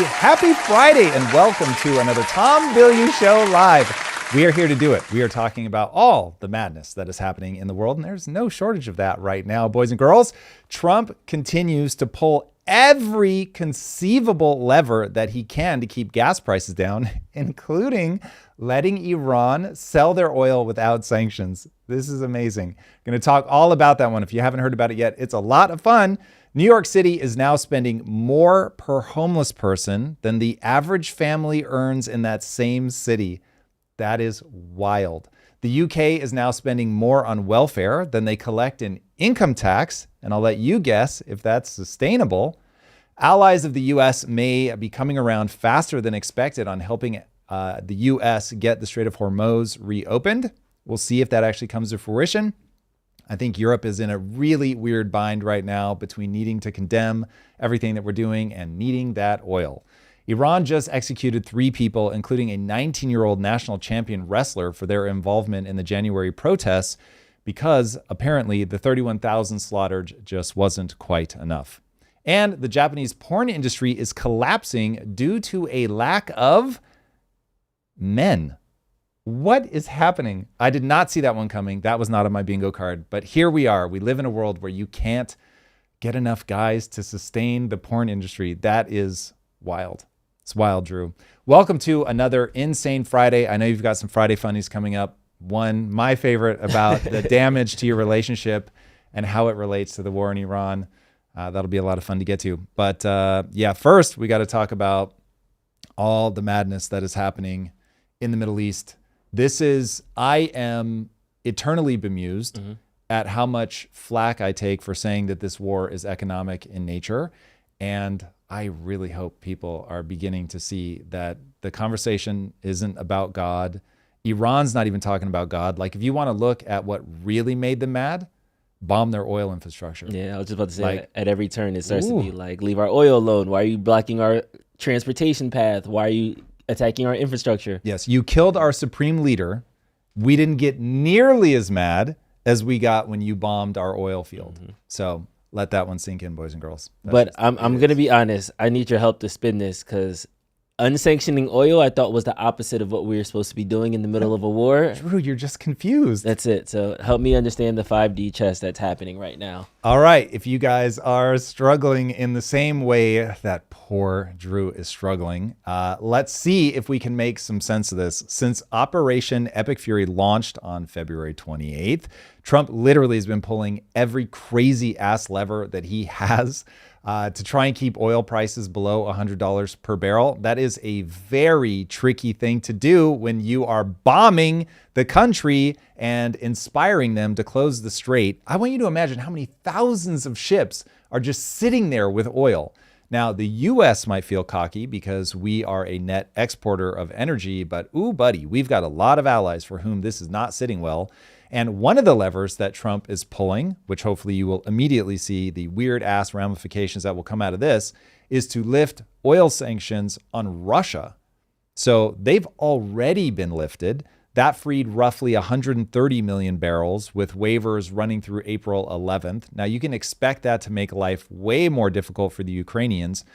Happy Friday, and welcome to another Tom Bilyeu Show Live. We are here to do it. We are talking about all the madness that is happening in the world, and there's no shortage of that right now, boys and girls. Trump continues to pull every conceivable lever that he can to keep gas prices down, including letting Iran sell their oil without sanctions. This is amazing. Going to talk all about that one. If you haven't heard about it yet, it's a lot of fun. New York City is now spending more per homeless person than the average family earns in that same city. That is wild. The UK is now spending more on welfare than they collect in income tax, and I'll let you guess if that's sustainable. Allies of the US may be coming around faster than expected on helping the US get the Strait of Hormuz reopened. We'll see if that actually comes to fruition. I think Europe is in a really weird bind right now between needing to condemn everything that we're doing and needing that oil. Iran just executed 3 people, including a 19-year-old national champion wrestler, for their involvement in the January protests because apparently the 31,000 slaughtered just wasn't quite enough. And the Japanese porn industry is collapsing due to a lack of men. What is happening? I did not see that one coming. That was not on my bingo card. But here we are. We live in a world where you can't get enough guys to sustain the porn industry. That is wild. It's wild, Drew. Welcome to another insane Friday. I know you've got some Friday funnies coming up. One, my favorite, about the damage to your relationship and how it relates to the war in Iran. That'll be a lot of fun to get to. But first, we got to talk about all the madness that is happening in the Middle East. I am eternally bemused at how much flack I take for saying that this war is economic in nature. And I really hope people are beginning to see that the conversation isn't about God. Iran's not even talking about God. Like, if you want to look at what really made them mad, bomb their oil infrastructure. Yeah, I was just about to say, like, at every turn, it starts to be like, leave our oil alone. Why are you blocking our transportation path? Why are you attacking our infrastructure? Yes, you killed our supreme leader. We didn't get nearly as mad as we got when you bombed our oil field. So let that one sink in, boys and girls. But I'm going to be honest. I need your help to spin this, because unsanctioning oil, I thought, was the opposite of what we were supposed to be doing in the middle of a war. Drew, you're just confused. That's it. So help me understand the 5D chess that's happening right now. All right. If you guys are struggling in the same way that poor Drew is struggling, let's see if we can make some sense of this. Since Operation Epic Fury launched on February 28th, Trump literally has been pulling every crazy ass lever that he has to try and keep oil prices below $100 per barrel. That is a very tricky thing to do when you are bombing the country and inspiring them to close the strait. I want you to imagine how many thousands of ships are just sitting there with oil. Now, the U.S. might feel cocky because we are a net exporter of energy, but ooh, buddy, we've got a lot of allies for whom this is not sitting well. And one of the levers that Trump is pulling, which hopefully you will immediately see the weird ass ramifications that will come out of this, is to lift oil sanctions on Russia. So they've already been lifted. That freed roughly 130 million barrels, with waivers running through April 11th. Now, you can expect that to make life way more difficult for the Ukrainians.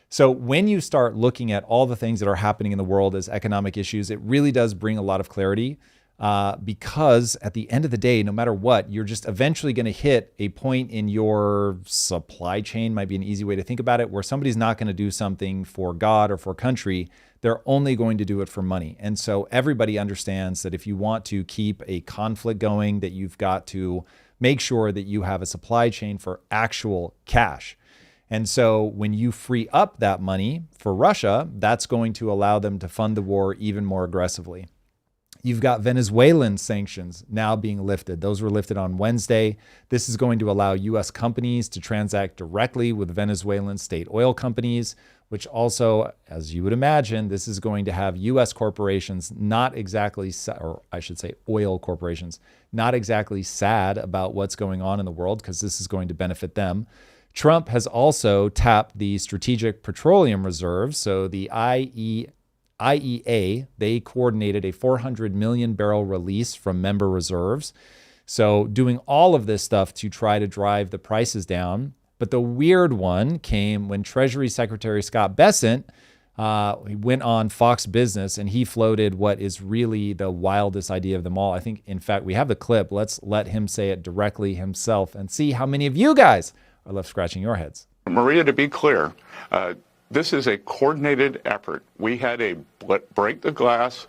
So when you start looking at all the things that are happening in the world as economic issues, it really does bring a lot of clarity. Because at the end of the day, no matter what, you're just eventually going to hit a point in your supply chain, might be an easy way to think about it, where somebody's not going to do something for God or for country. They're only going to do it for money. And so everybody understands that if you want to keep a conflict going, that you've got to make sure that you have a supply chain for actual cash. And so when you free up that money for Russia, that's going to allow them to fund the war even more aggressively. You've got Venezuelan sanctions now being lifted. Those were lifted on Wednesday. This is going to allow U.S. companies to transact directly with Venezuelan state oil companies, which also, as you would imagine, this is going to have U.S. corporations not exactly, or I should say oil corporations, not exactly sad about what's going on in the world, because this is going to benefit them. Trump has also tapped the Strategic Petroleum Reserve, so the IEA, they coordinated a 400 million barrel release from member reserves. So doing all of this stuff to try to drive the prices down. But the weird one came when Treasury Secretary Scott Bessent He went on Fox Business and he floated what is really the wildest idea of them all. I think, in fact, we have the clip. Let's let him say it directly himself and see how many of you guys are left scratching your heads. Maria, to be clear, this is a coordinated effort. We had a break the glass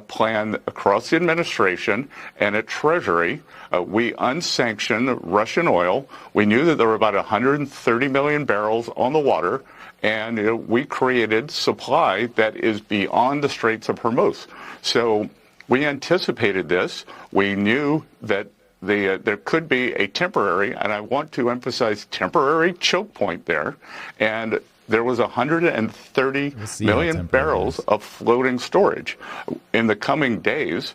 plan across the administration and at Treasury. We unsanctioned Russian oil. We knew that there were about 130 million barrels on the water, and we created supply that is beyond the Straits of Hormuz. So we anticipated this. We knew that there could be a temporary, and I want to emphasize temporary, choke point there. And there was 130 million barrels of floating storage. In the coming days,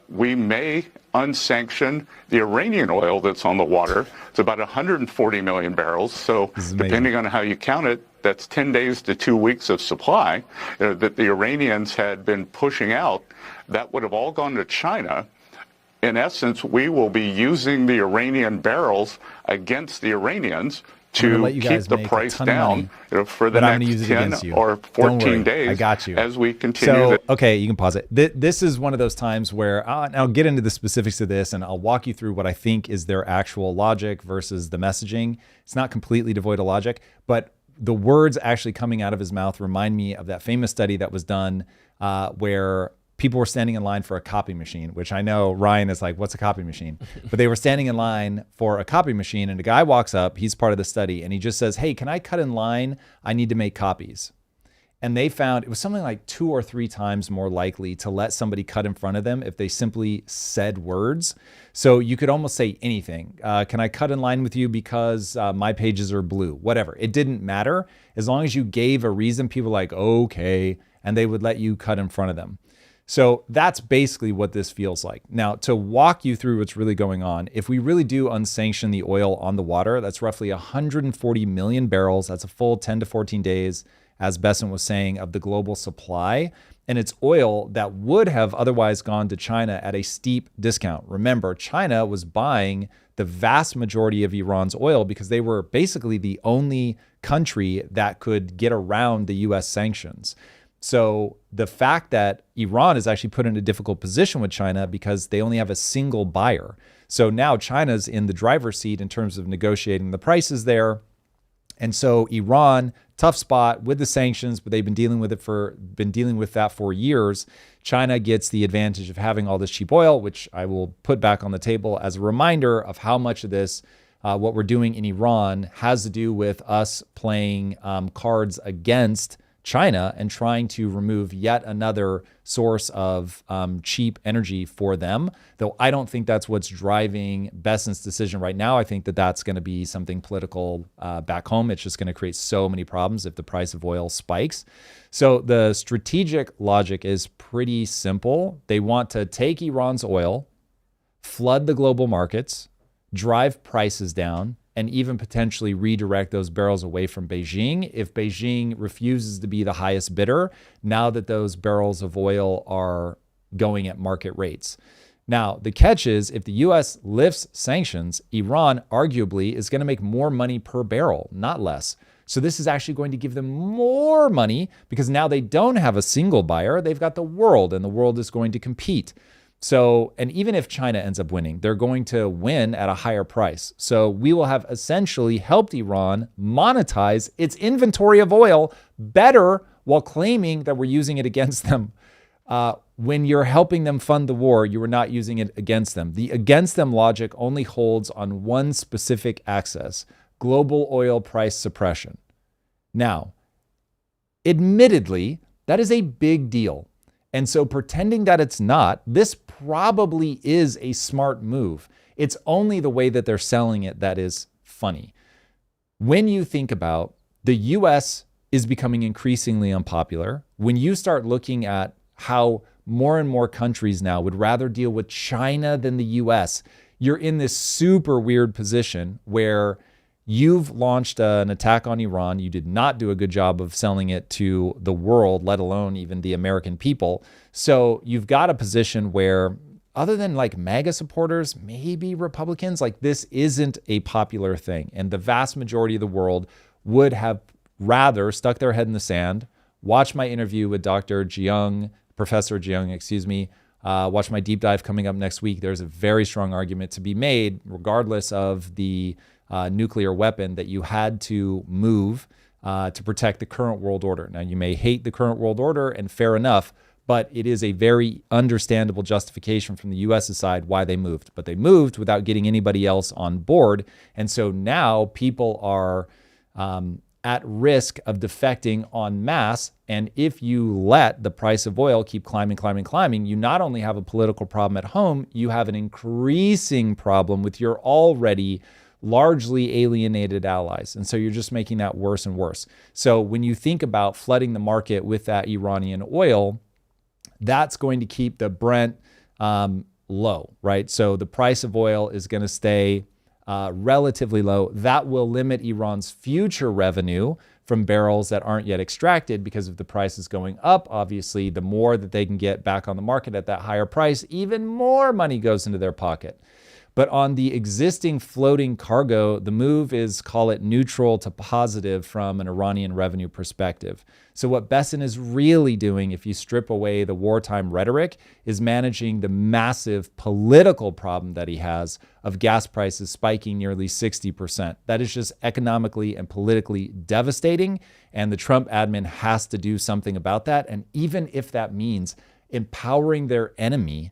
we may unsanction the Iranian oil that's on the water. It's about 140 million barrels. So depending on how you count it, that's 10 days to 2 weeks of supply that the Iranians had been pushing out. That would have all gone to China. In essence, we will be using the Iranian barrels against the Iranians to keep the price down for the next 10 or 14 days. I got you. As we continue. Okay, you can pause it. This is one of those times where I'll get into the specifics of this and I'll walk you through what I think is their actual logic versus the messaging. It's not completely devoid of logic, but the words actually coming out of his mouth remind me of that famous study that was done where people were standing in line for a copy machine, which I know Ryan is like, what's a copy machine? But they were standing in line for a copy machine and a guy walks up, he's part of the study, and he just says, hey, can I cut in line? I need to make copies. And they found it was something like 2 or 3 times more likely to let somebody cut in front of them if they simply said words. So you could almost say anything. Can I cut in line with you because my pages are blue? Whatever. It didn't matter. As long as you gave a reason, people were like, okay, and they would let you cut in front of them. So that's basically what this feels like. Now, to walk you through what's really going on, if we really do unsanction the oil on the water, that's roughly 140 million barrels. That's a full 10 to 14 days, as Bessent was saying, of the global supply. And it's oil that would have otherwise gone to China at a steep discount. Remember, China was buying the vast majority of Iran's oil because they were basically the only country that could get around the US sanctions. So the fact that Iran is actually put in a difficult position with China because they only have a single buyer. So now China's in the driver's seat in terms of negotiating the prices there. And so Iran, tough spot with the sanctions, but they've been dealing with that for years. China gets the advantage of having all this cheap oil, which I will put back on the table as a reminder of how much of this, what we're doing in Iran, has to do with us playing cards against China and trying to remove yet another source of cheap energy for them. Though I don't think that's what's driving Bessent's decision right now. I think that that's going to be something political back home. It's just going to create so many problems if the price of oil spikes. So the strategic logic is pretty simple. They want to take Iran's oil, flood the global markets, drive prices down, and even potentially redirect those barrels away from Beijing if Beijing refuses to be the highest bidder now that those barrels of oil are going at market rates. Now, the catch is if the U.S. lifts sanctions, Iran arguably is going to make more money per barrel, not less. So this is actually going to give them more money because now they don't have a single buyer. They've got the world, and the world is going to compete. So, and even if China ends up winning, they're going to win at a higher price. So we will have essentially helped Iran monetize its inventory of oil better while claiming that we're using it against them. When you're helping them fund the war, you are not using it against them. The against them logic only holds on one specific axis: global oil price suppression. Now, admittedly, that is a big deal. And so pretending that it's not, this probably is a smart move. It's only the way that they're selling it that is funny. When you think about the US is becoming increasingly unpopular, when you start looking at how more and more countries now would rather deal with China than the US, you're in this super weird position where you've launched an attack on Iran. You did not do a good job of selling it to the world, let alone even the American people. So you've got a position where, other than like MAGA supporters, maybe Republicans, like this isn't a popular thing. And the vast majority of the world would have rather stuck their head in the sand, watch my interview with Dr. Jiang, Professor Jiang, excuse me. Watch my deep dive coming up next week. There's a very strong argument to be made, regardless of the nuclear weapon, that you had to move to protect the current world order. Now, you may hate the current world order, and fair enough, but it is a very understandable justification from the U.S.'s side why they moved. But they moved without getting anybody else on board. And so now people are at risk of defecting en masse. And if you let the price of oil keep climbing, you not only have a political problem at home, you have an increasing problem with your already largely alienated allies. And so you're just making that worse and worse. So when you think about flooding the market with that Iranian oil, that's going to keep the Brent low, right? So the price of oil is going to stay relatively low. That will limit Iran's future revenue from barrels that aren't yet extracted, because if the price is going up, obviously, the more that they can get back on the market at that higher price, even more money goes into their pocket. But on the existing floating cargo, the move is, call it neutral to positive from an Iranian revenue perspective. So what Bessent is really doing, if you strip away the wartime rhetoric, is managing the massive political problem that he has of gas prices spiking nearly 60%. That is just economically and politically devastating, and the Trump admin has to do something about that. And even if that means empowering their enemy,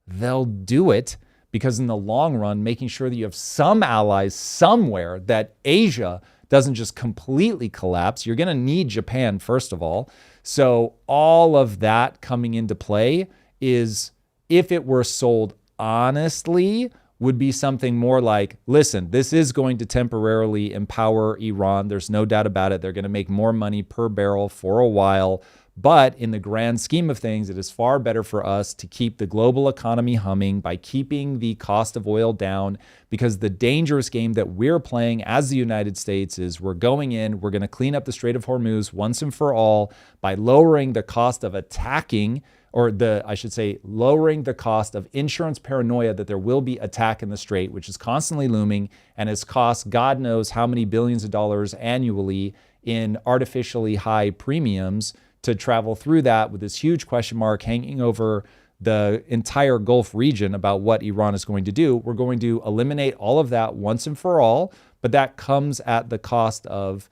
they'll do it. Because in the long run, making sure that you have some allies somewhere, that Asia doesn't just completely collapse. You're going to need Japan, first of all. So all of that coming into play is, if it were sold honestly, would be something more like, listen, this is going to temporarily empower Iran. There's no doubt about it. They're going to make more money per barrel for a while. But in the grand scheme of things, it is far better for us to keep the global economy humming by keeping the cost of oil down, because the dangerous game that we're playing as the United States is we're going in, we're going to clean up the Strait of Hormuz once and for all by lowering the cost of attacking, or lowering the cost of insurance paranoia that there will be attack in the Strait, which is constantly looming and has cost God knows how many billions of dollars annually in artificially high premiums to travel through that, with this huge question mark hanging over the entire Gulf region about what Iran is going to do. We're going to eliminate all of that once and for all, but that comes at the cost of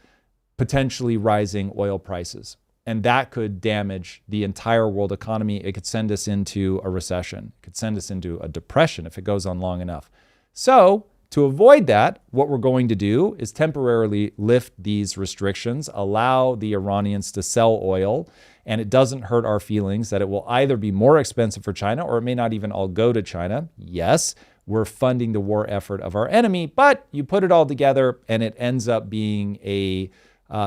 potentially rising oil prices. And that could damage the entire world economy. It could send us into a recession. It could send us into a depression if it goes on long enough. So to avoid that, what we're going to do is temporarily lift these restrictions, allow the Iranians to sell oil, and it doesn't hurt our feelings that it will either be more expensive for China, or it may not even all go to China. Yes, we're funding the war effort of our enemy, but you put it all together and it ends up being a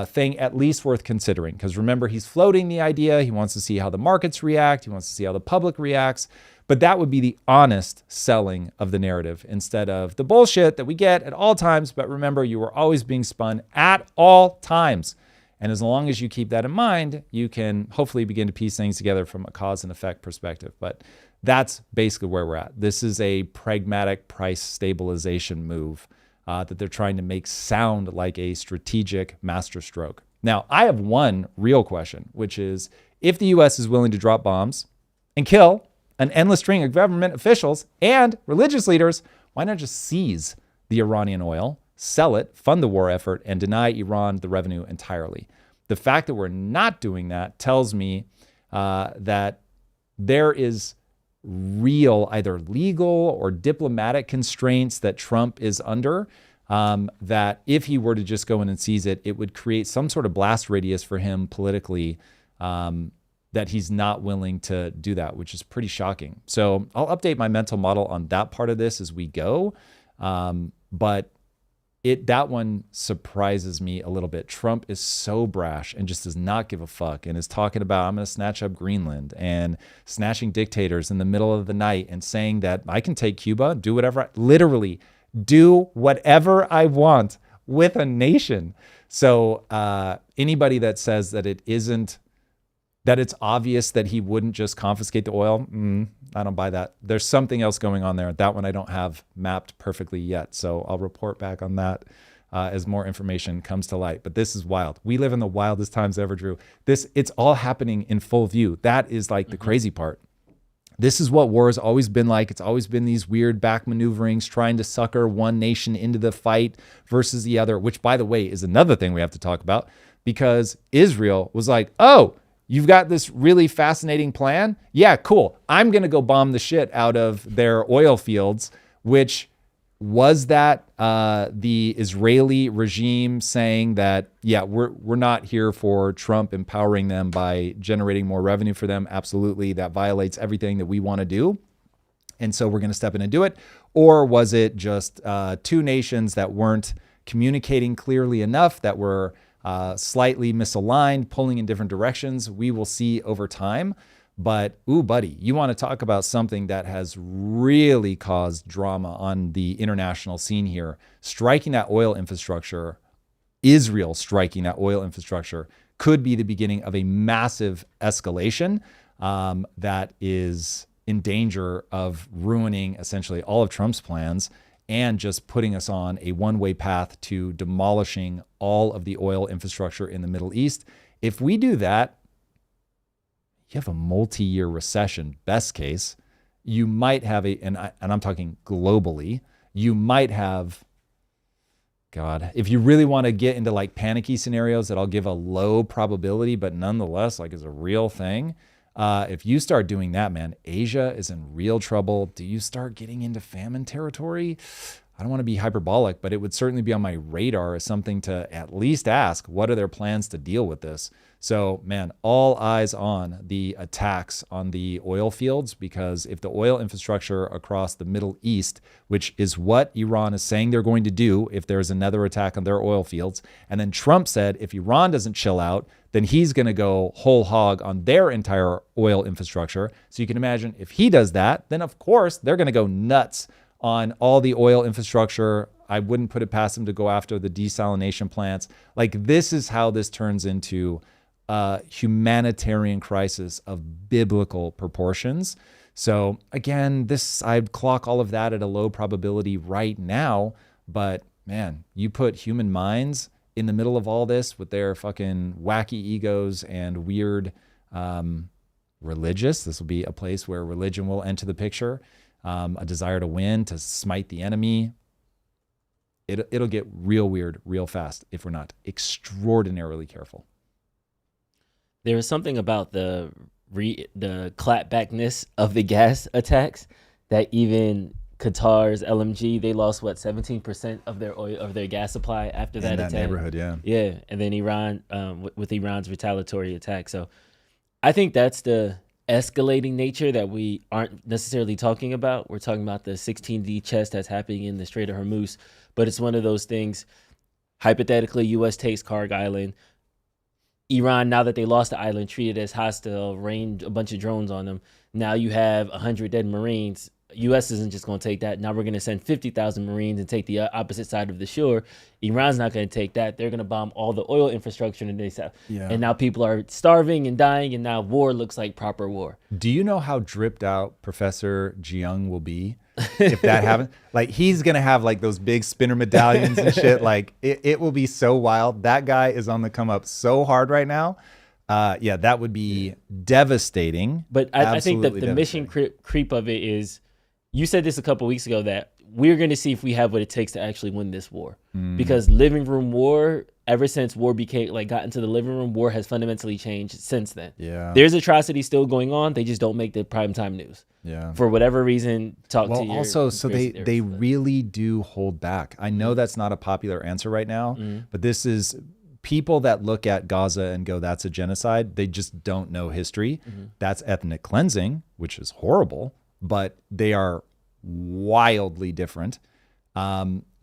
thing at least worth considering. Because remember, he's floating the idea. He wants to see how the markets react. He wants to see how the public reacts. But that would be the honest selling of the narrative, instead of the bullshit that we get at all times. But remember, you are always being spun at all times. And as long as you keep that in mind, you can hopefully begin to piece things together from a cause and effect perspective. But that's basically where we're at. This is a pragmatic price stabilization move that they're trying to make sound like a strategic masterstroke. Now, I have one real question, which is, if the U.S. is willing to drop bombs and kill an endless string of government officials and religious leaders, why not just seize the Iranian oil, sell it, fund the war effort, and deny Iran the revenue entirely? The fact that we're not doing that tells me that there is real either legal or diplomatic constraints that Trump is under, that if he were to just go in and seize it, it would create some sort of blast radius for him politically, that he's not willing to do that, which is pretty shocking. So I'll update my mental model on that part of this as we go. But that one surprises me a little bit. Trump is so brash and just does not give a fuck, and is talking about, I'm going to snatch up Greenland, and snatching dictators in the middle of the night, and saying that I can take Cuba, do whatever, literally do whatever I want with a nation. So anybody that says that it's obvious that he wouldn't just confiscate the oil, I don't buy that. There's something else going on there. That one I don't have mapped perfectly yet. So I'll report back on that as more information comes to light. But this is wild. We live in the wildest times ever, Drew. It's all happening in full view. That is like the crazy part. This is what war has always been like. It's always been these weird back maneuverings, trying to sucker one nation into the fight versus the other, which, by the way, is another thing we have to talk about, because Israel was like, oh, you've got this really fascinating plan? Yeah, cool. I'm going to go bomb the shit out of their oil fields, which was that the Israeli regime saying that, yeah, we're not here for Trump empowering them by generating more revenue for them. Absolutely. That violates everything that we want to do. And so we're going to step in and do it. Or was it just two nations that weren't communicating clearly enough, that were slightly misaligned, pulling in different directions? We will see over time. But, ooh, buddy, you want to talk about something that has really caused drama on the international scene here. Striking that oil infrastructure, Israel striking that oil infrastructure, could be the beginning of a massive escalation that is in danger of ruining essentially all of Trump's plans and just putting us on a one-way path to demolishing all of the oil infrastructure in the Middle East. If we do that, you have a multi-year recession, best case. You might have and I'm talking globally, you might have, God, if you really want to get into like panicky scenarios that I'll give a low probability, but nonetheless like is a real thing. If you start doing that, man, Asia is in real trouble. Do you start getting into famine territory? I don't want to be hyperbolic, but it would certainly be on my radar as something to at least ask, what are their plans to deal with this? So, man, all eyes on the attacks on the oil fields, because if the oil infrastructure across the Middle East, which is what Iran is saying they're going to do if there's another attack on their oil fields, and then Trump said if Iran doesn't chill out, then he's going to go whole hog on their entire oil infrastructure. So you can imagine if he does that, then of course they're going to go nuts on all the oil infrastructure. I wouldn't put it past them to go after the desalination plants. Like, this is how this turns into a humanitarian crisis of biblical proportions. So again, I'd clock all of that at a low probability right now. But man, you put human minds in the middle of all this with their fucking wacky egos and weird religious. This will be a place where religion will enter the picture. A desire to win, to smite the enemy. It'll get real weird real fast if we're not extraordinarily careful. There was something about the clapbackness of the gas attacks that even Qatar's LMG, they lost 17% of their oil, of their gas supply after that attack. In that neighborhood, yeah. Yeah, and then Iran with Iran's retaliatory attack. So I think that's the escalating nature that we aren't necessarily talking about. We're talking about the 16D chest that's happening in the Strait of Hormuz, but it's one of those things. Hypothetically, U.S. takes Karg Island. Iran, now that they lost the island, treated as hostile, rained a bunch of drones on them. Now you have 100 dead Marines. U.S. isn't just going to take that. Now we're going to send 50,000 Marines and take the opposite side of the shore. Iran's not going to take that. They're going to bomb all the oil infrastructure in the south. Yeah. And now people are starving and dying, and now war looks like proper war. Do you know how dripped out Professor Jiang will be if that happens? Like, he's going to have like those big spinner medallions and shit. Like, it will be so wild. That guy is on the come up so hard right now. Yeah, that would be devastating. But I think that the mission creep of it is, you said this a couple weeks ago, that we're going to see if we have what it takes to actually win this war. Because living room war, ever since war got into the living room, war has fundamentally changed since then. Yeah. There's atrocities still going on. They just don't make the primetime news. Yeah. For whatever reason, they really do hold back. I know that's not a popular answer right now, but this is people that look at Gaza and go, that's a genocide. They just don't know history. That's ethnic cleansing, which is horrible, but they are wildly different.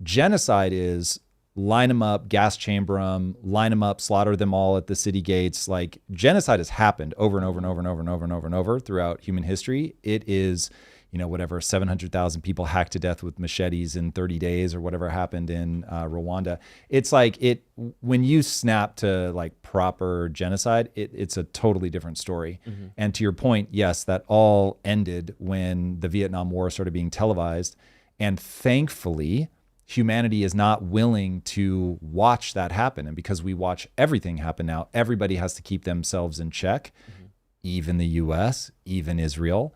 Genocide is line them up, gas chamber them, line them up, slaughter them all at the city gates. Like, genocide has happened over and over and over and over and over and over and over throughout human history. It is, 700,000 people hacked to death with machetes in 30 days or whatever happened in Rwanda. It's like when you snap to like proper genocide, it's a totally different story. And to your point, yes, that all ended when the Vietnam War started being televised. And thankfully, humanity is not willing to watch that happen. And because we watch everything happen now, everybody has to keep themselves in check, even the US, even Israel,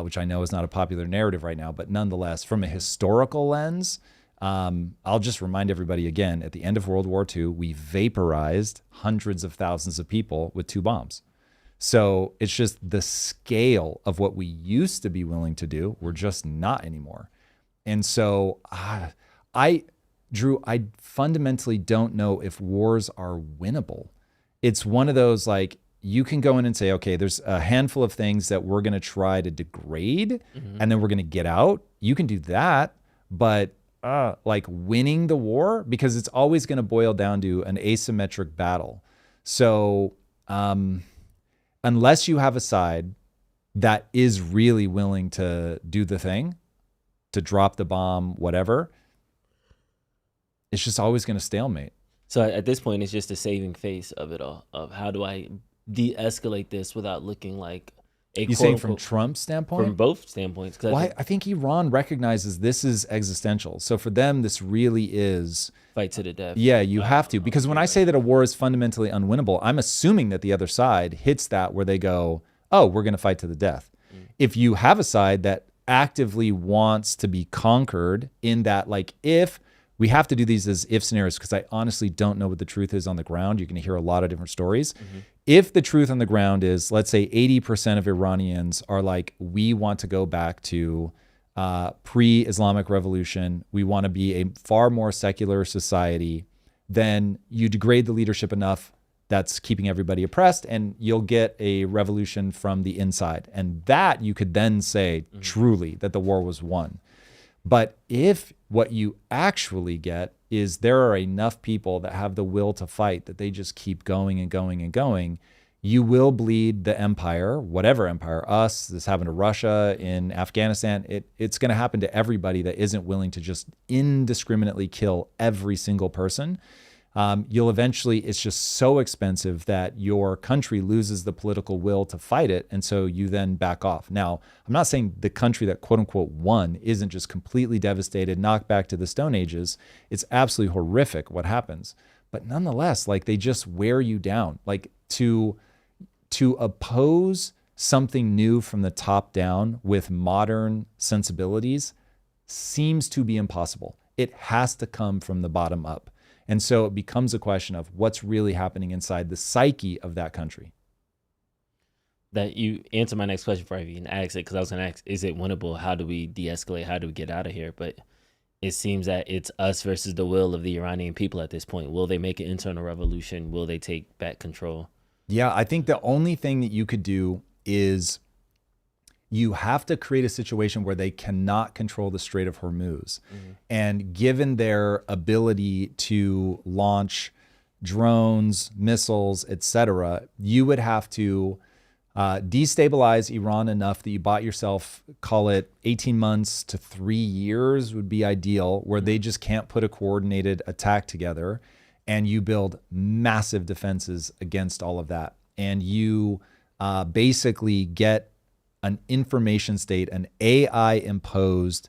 which I know is not a popular narrative right now, but nonetheless, from a historical lens, I'll just remind everybody again, at the end of World War II, we vaporized hundreds of thousands of people with 2 bombs. So it's just the scale of what we used to be willing to do, we're just not anymore. And so Drew, I fundamentally don't know if wars are winnable. It's one of those, like, you can go in and say, okay, there's a handful of things that we're going to try to degrade and then we're going to get out. You can do that, but like winning the war, because it's always going to boil down to an asymmetric battle. So unless you have a side that is really willing to do the thing, to drop the bomb, whatever, it's just always going to stalemate. So at this point, it's just a saving face of it all, of how do I de-escalate this without looking like a You saying from Trump's standpoint? From both standpoints. Well, I think Iran recognizes this is existential. So for them, this really is... Fight to the death. Yeah, you have to. Because when I say that a war is fundamentally unwinnable, I'm assuming that the other side hits that where they go, oh, we're going to fight to the death. If you have a side that actively wants to be conquered in that, like, if... We have to do these as if scenarios because I honestly don't know what the truth is on the ground. You're going to hear a lot of different stories. If the truth on the ground is, let's say 80% of Iranians are like, we want to go back to pre-Islamic revolution. We want to be a far more secular society. Then you degrade the leadership enough that's keeping everybody oppressed, and you'll get a revolution from the inside. And that you could then say truly that the war was won. But if what you actually get is there are enough people that have the will to fight that they just keep going and going and going, you will bleed the empire, whatever empire, us, this happened to Russia, in Afghanistan, it's going to happen to everybody that isn't willing to just indiscriminately kill every single person. You'll eventually, it's just so expensive that your country loses the political will to fight it. And so you then back off. Now, I'm not saying the country that quote unquote won isn't just completely devastated, knocked back to the Stone Ages. It's absolutely horrific what happens. But nonetheless, like, they just wear you down. Like, to oppose something new from the top down with modern sensibilities seems to be impossible. It has to come from the bottom up. And so it becomes a question of what's really happening inside the psyche of that country. That you answer my next question before I even ask it, because I was going to ask, is it winnable? How do we de-escalate? How do we get out of here? But it seems that it's us versus the will of the Iranian people at this point. Will they make an internal revolution? Will they take back control? Yeah, I think the only thing that you could do is you have to create a situation where they cannot control the Strait of Hormuz. And given their ability to launch drones, missiles, etc., you would have to destabilize Iran enough that you bought yourself, call it 18 months to 3 years would be ideal, where they just can't put a coordinated attack together. And you build massive defenses against all of that. And you basically get an information state, an AI imposed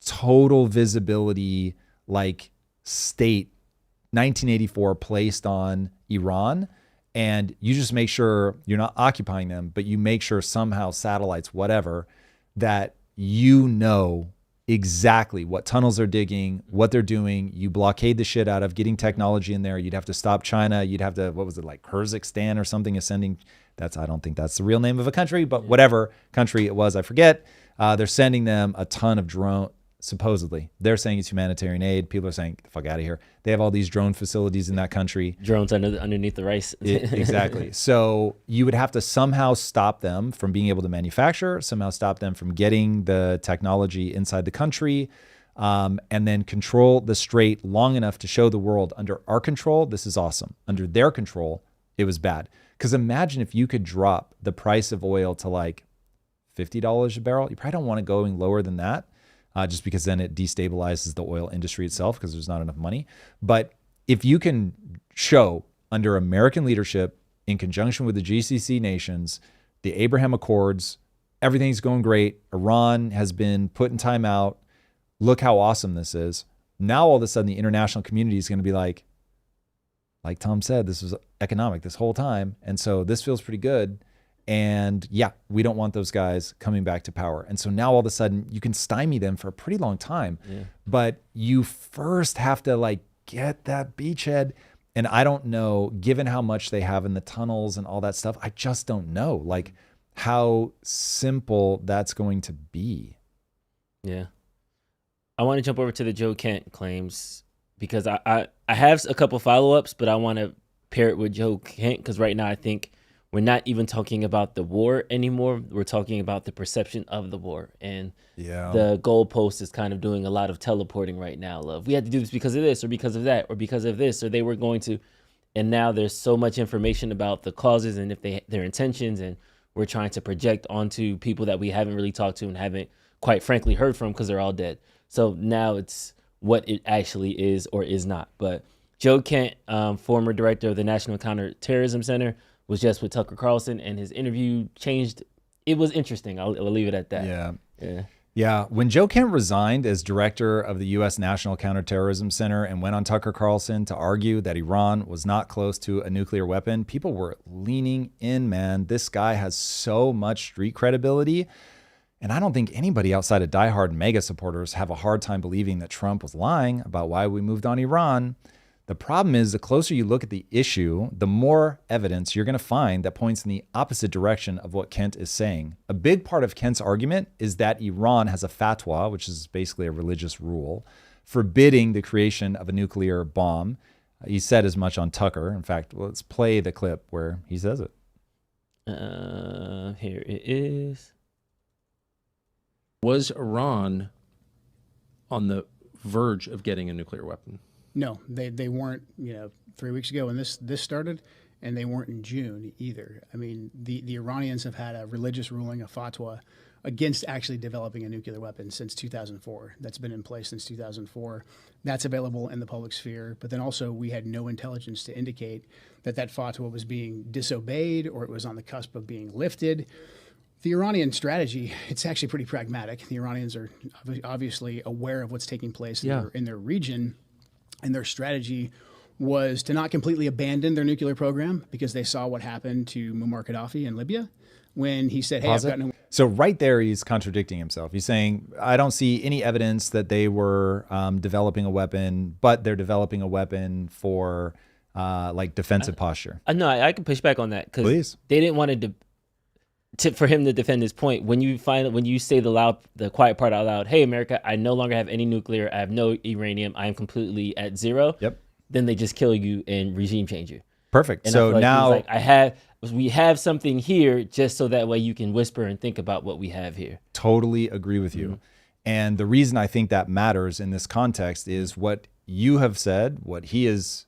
total visibility, like state 1984 placed on Iran. And you just make sure you're not occupying them, but you make sure somehow satellites, whatever, that you know exactly what tunnels they're digging, what they're doing. You blockade the shit out of getting technology in there. You'd have to stop China. You'd have to, what was it, like Kyrgyzstan or something, is sending, I don't think that's the real name of a country, but whatever country it was, I forget. They're sending them a ton of drone, supposedly. They're saying it's humanitarian aid. People are saying, get the fuck out of here. They have all these drone facilities in that country. Drones underneath the rice. Exactly. So you would have to somehow stop them from being able to manufacture, somehow stop them from getting the technology inside the country, and then control the strait long enough to show the world, under our control, this is awesome. Under their control, it was bad. Because imagine if you could drop the price of oil to like $50 a barrel. You probably don't want to go any lower than that. Just because then it destabilizes the oil industry itself because there's not enough money. But if you can show under American leadership, in conjunction with the GCC nations, the Abraham Accords, everything's going great. Iran has been put in timeout. look how awesome this is. Now all of a sudden the international community is going to be like Tom said, this was economic this whole time. And so this feels pretty good. And yeah, we don't want those guys coming back to power. And so now all of a sudden you can stymie them for a pretty long time. Yeah. But you first have to like get that beachhead. And I don't know, given how much they have in the tunnels and all that stuff, I just don't know like how simple that's going to be. Yeah. I want to jump over to the Joe Kent claims because I have a couple follow-ups, but I want to pair it with Joe Kent because right now I think we're not even talking about the war anymore. We're talking about the perception of the war. And the goalpost is kind of doing a lot of teleporting right now. We had to do this because of this or because of that or because of this or they were going to. And now there's so much information about the causes and if their intentions, and we're trying to project onto people that we haven't really talked to and haven't quite frankly heard from because they're all dead. So now it's what it actually is or is not. But Joe Kent, former director of the National Counterterrorism Center, was just with Tucker Carlson, and his interview changed. It was interesting. I'll leave it at that. Yeah. When Joe Kent resigned as director of the U.S. National Counterterrorism Center and went on Tucker Carlson to argue that Iran was not close to a nuclear weapon, people were leaning in, man. This guy has so much street credibility. And I don't think anybody outside of diehard mega supporters have a hard time believing that Trump was lying about why we moved on Iran. The problem is the closer you look at the issue, the more evidence you're going to find that points in the opposite direction of what Kent is saying. A big part of Kent's argument is that Iran has a fatwa, which is basically a religious rule, forbidding the creation of a nuclear bomb. He said as much on Tucker. In fact, let's play the clip where he says it. Here it is. Was Iran on the verge of getting a nuclear weapon? No, they weren't, 3 weeks ago when this started, and they weren't in June either. I mean, the Iranians have had a religious ruling, a fatwa, against actually developing a nuclear weapon since 2004. That's been in place since 2004. That's available in the public sphere. But then also we had no intelligence to indicate that fatwa was being disobeyed or it was on the cusp of being lifted. The Iranian strategy, it's actually pretty pragmatic. The Iranians are obviously aware of what's taking place in their region. And their strategy was to not completely abandon their nuclear program because they saw what happened to Muammar Gaddafi in Libya when he said, hey, I've got no... So right there, he's contradicting himself. He's saying, I don't see any evidence that they were developing a weapon, but they're developing a weapon for defensive posture. No, I can push back on that because they didn't want for him to defend his point. When you say the quiet part out loud, hey, America, I no longer have any nuclear. I have no uranium. I am completely at zero. Yep. Then they just kill you and regime change you. Perfect. And so now we have something here just so that way you can whisper and think about what we have here. Totally agree with you. And the reason I think that matters in this context is what you have said, what he is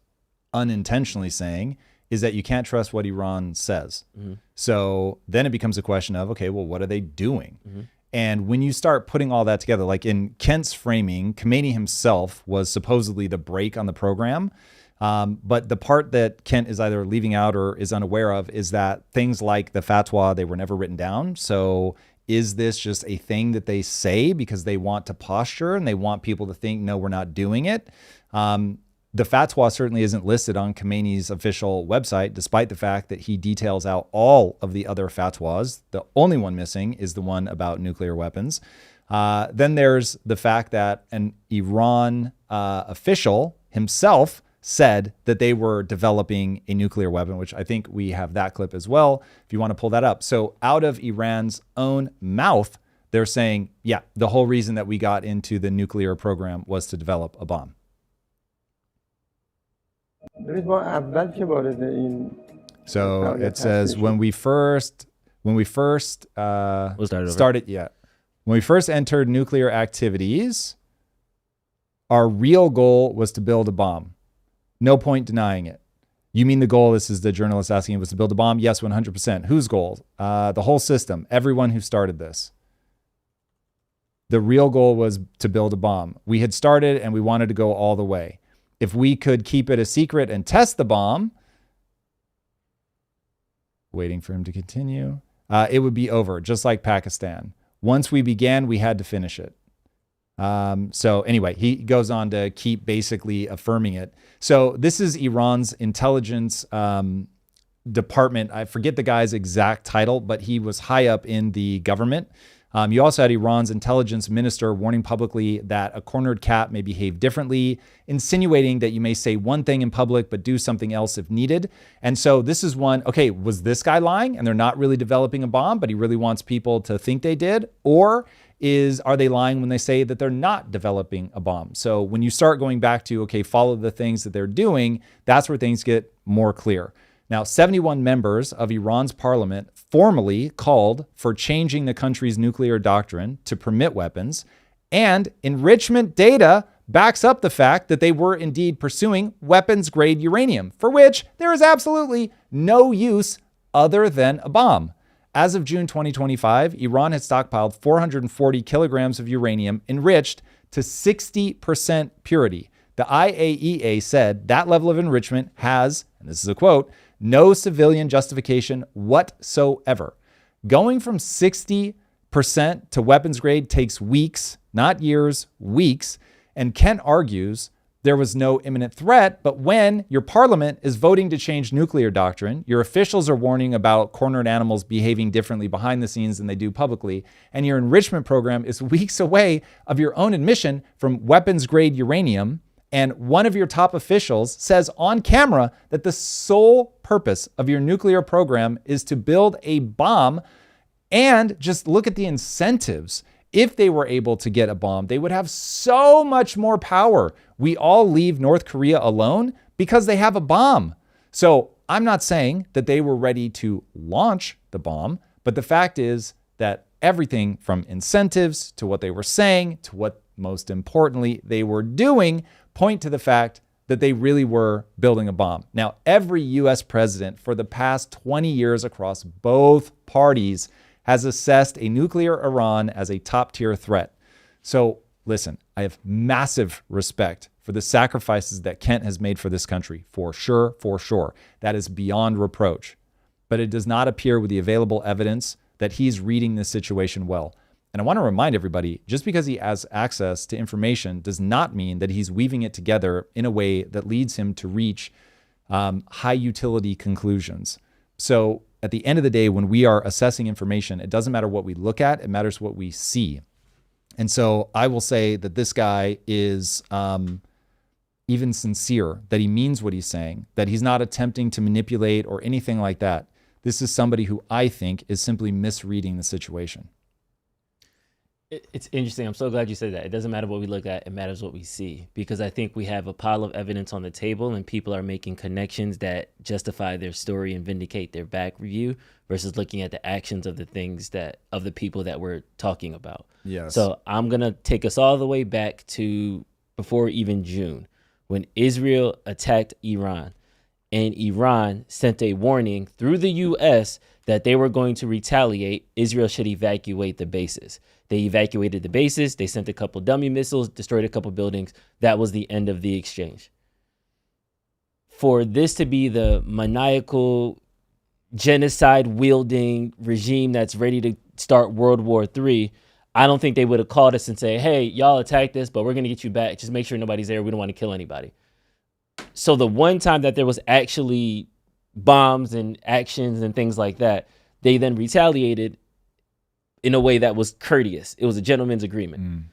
unintentionally saying, is that you can't trust what Iran says. So then it becomes a question of, okay, well, what are they doing? And when you start putting all that together, like in Kent's framing, Khomeini himself was supposedly the break on the program. But the part that Kent is either leaving out or is unaware of is that things like the fatwa, they were never written down. So is this just a thing that they say because they want to posture and they want people to think, no, we're not doing it? The fatwa certainly isn't listed on Khomeini's official website, despite the fact that he details out all of the other fatwas. The only one missing is the one about nuclear weapons. Then there's the fact that an Iran official himself said that they were developing a nuclear weapon, which I think we have that clip as well, if you want to pull that up. So out of Iran's own mouth, they're saying, yeah, the whole reason that we got into the nuclear program was to develop a bomb. So it says when we first entered nuclear activities, our real goal was to build a bomb. No point denying it. You mean the goal, this is the journalist asking, was to build a bomb? Yes, 100%. Whose goal? The whole system, everyone who started this. The real goal was to build a bomb. We had started and we wanted to go all the way. If we could keep it a secret and test the bomb, waiting for him to continue, it would be over, just like Pakistan. Once we began, we had to finish it. So anyway, he goes on to keep basically affirming it. So this is Iran's intelligence department. I forget the guy's exact title, but he was high up in the government. You also had Iran's intelligence minister warning publicly that a cornered cat may behave differently, insinuating that you may say one thing in public but do something else if needed. And so this is one, okay, was this guy lying and they're not really developing a bomb, but he really wants people to think they did? Or are they lying when they say that they're not developing a bomb? So when you start going back to, okay, follow the things that they're doing, that's where things get more clear. Now, 71 members of Iran's parliament formally called for changing the country's nuclear doctrine to permit weapons, and enrichment data backs up the fact that they were indeed pursuing weapons-grade uranium, for which there is absolutely no use other than a bomb. As of June 2025, Iran had stockpiled 440 kilograms of uranium enriched to 60% purity. The IAEA said that level of enrichment has, and this is a quote, no civilian justification whatsoever. Going from 60% to weapons grade takes weeks, not years, weeks. And Kent argues there was no imminent threat, but when your parliament is voting to change nuclear doctrine, your officials are warning about cornered animals behaving differently behind the scenes than they do publicly, and your enrichment program is weeks away of your own admission from weapons grade uranium, and one of your top officials says on camera that the sole purpose of your nuclear program is to build a bomb. And just look at the incentives. If they were able to get a bomb, they would have so much more power. We all leave North Korea alone because they have a bomb. So I'm not saying that they were ready to launch the bomb, but the fact is that everything from incentives to what they were saying to what most importantly they were doing point to the fact that they really were building a bomb. Now, every U.S. president for the past 20 years across both parties has assessed a nuclear Iran as a top-tier threat. So listen, I have massive respect for the sacrifices that Kent has made for this country, for sure, for sure. That is beyond reproach. But it does not appear with the available evidence that he's reading this situation well. And I want to remind everybody, just because he has access to information does not mean that he's weaving it together in a way that leads him to reach high utility conclusions. So at the end of the day, when we are assessing information, it doesn't matter what we look at, it matters what we see. And so I will say that this guy is even sincere, that he means what he's saying, that he's not attempting to manipulate or anything like that. This is somebody who I think is simply misreading the situation. It's interesting. I'm so glad you said that. It doesn't matter what we look at. It matters what we see, because I think we have a pile of evidence on the table and people are making connections that justify their story and vindicate their back review versus looking at the actions of the things of the people that we're talking about. Yes. So I'm going to take us all the way back to before even June, when Israel attacked Iran, and Iran sent a warning through the U.S. that they were going to retaliate. Israel should evacuate the bases. They evacuated the bases. They sent a couple dummy missiles, destroyed a couple buildings. That was the end of the exchange. For this to be the maniacal, genocide-wielding regime that's ready to start World War III, I don't think they would have called us and say, hey, y'all attacked us, but we're going to get you back. Just make sure nobody's there. We don't want to kill anybody. So the one time that there was actually bombs and actions and things like that, they then retaliated in a way that was courteous. It was a gentleman's agreement.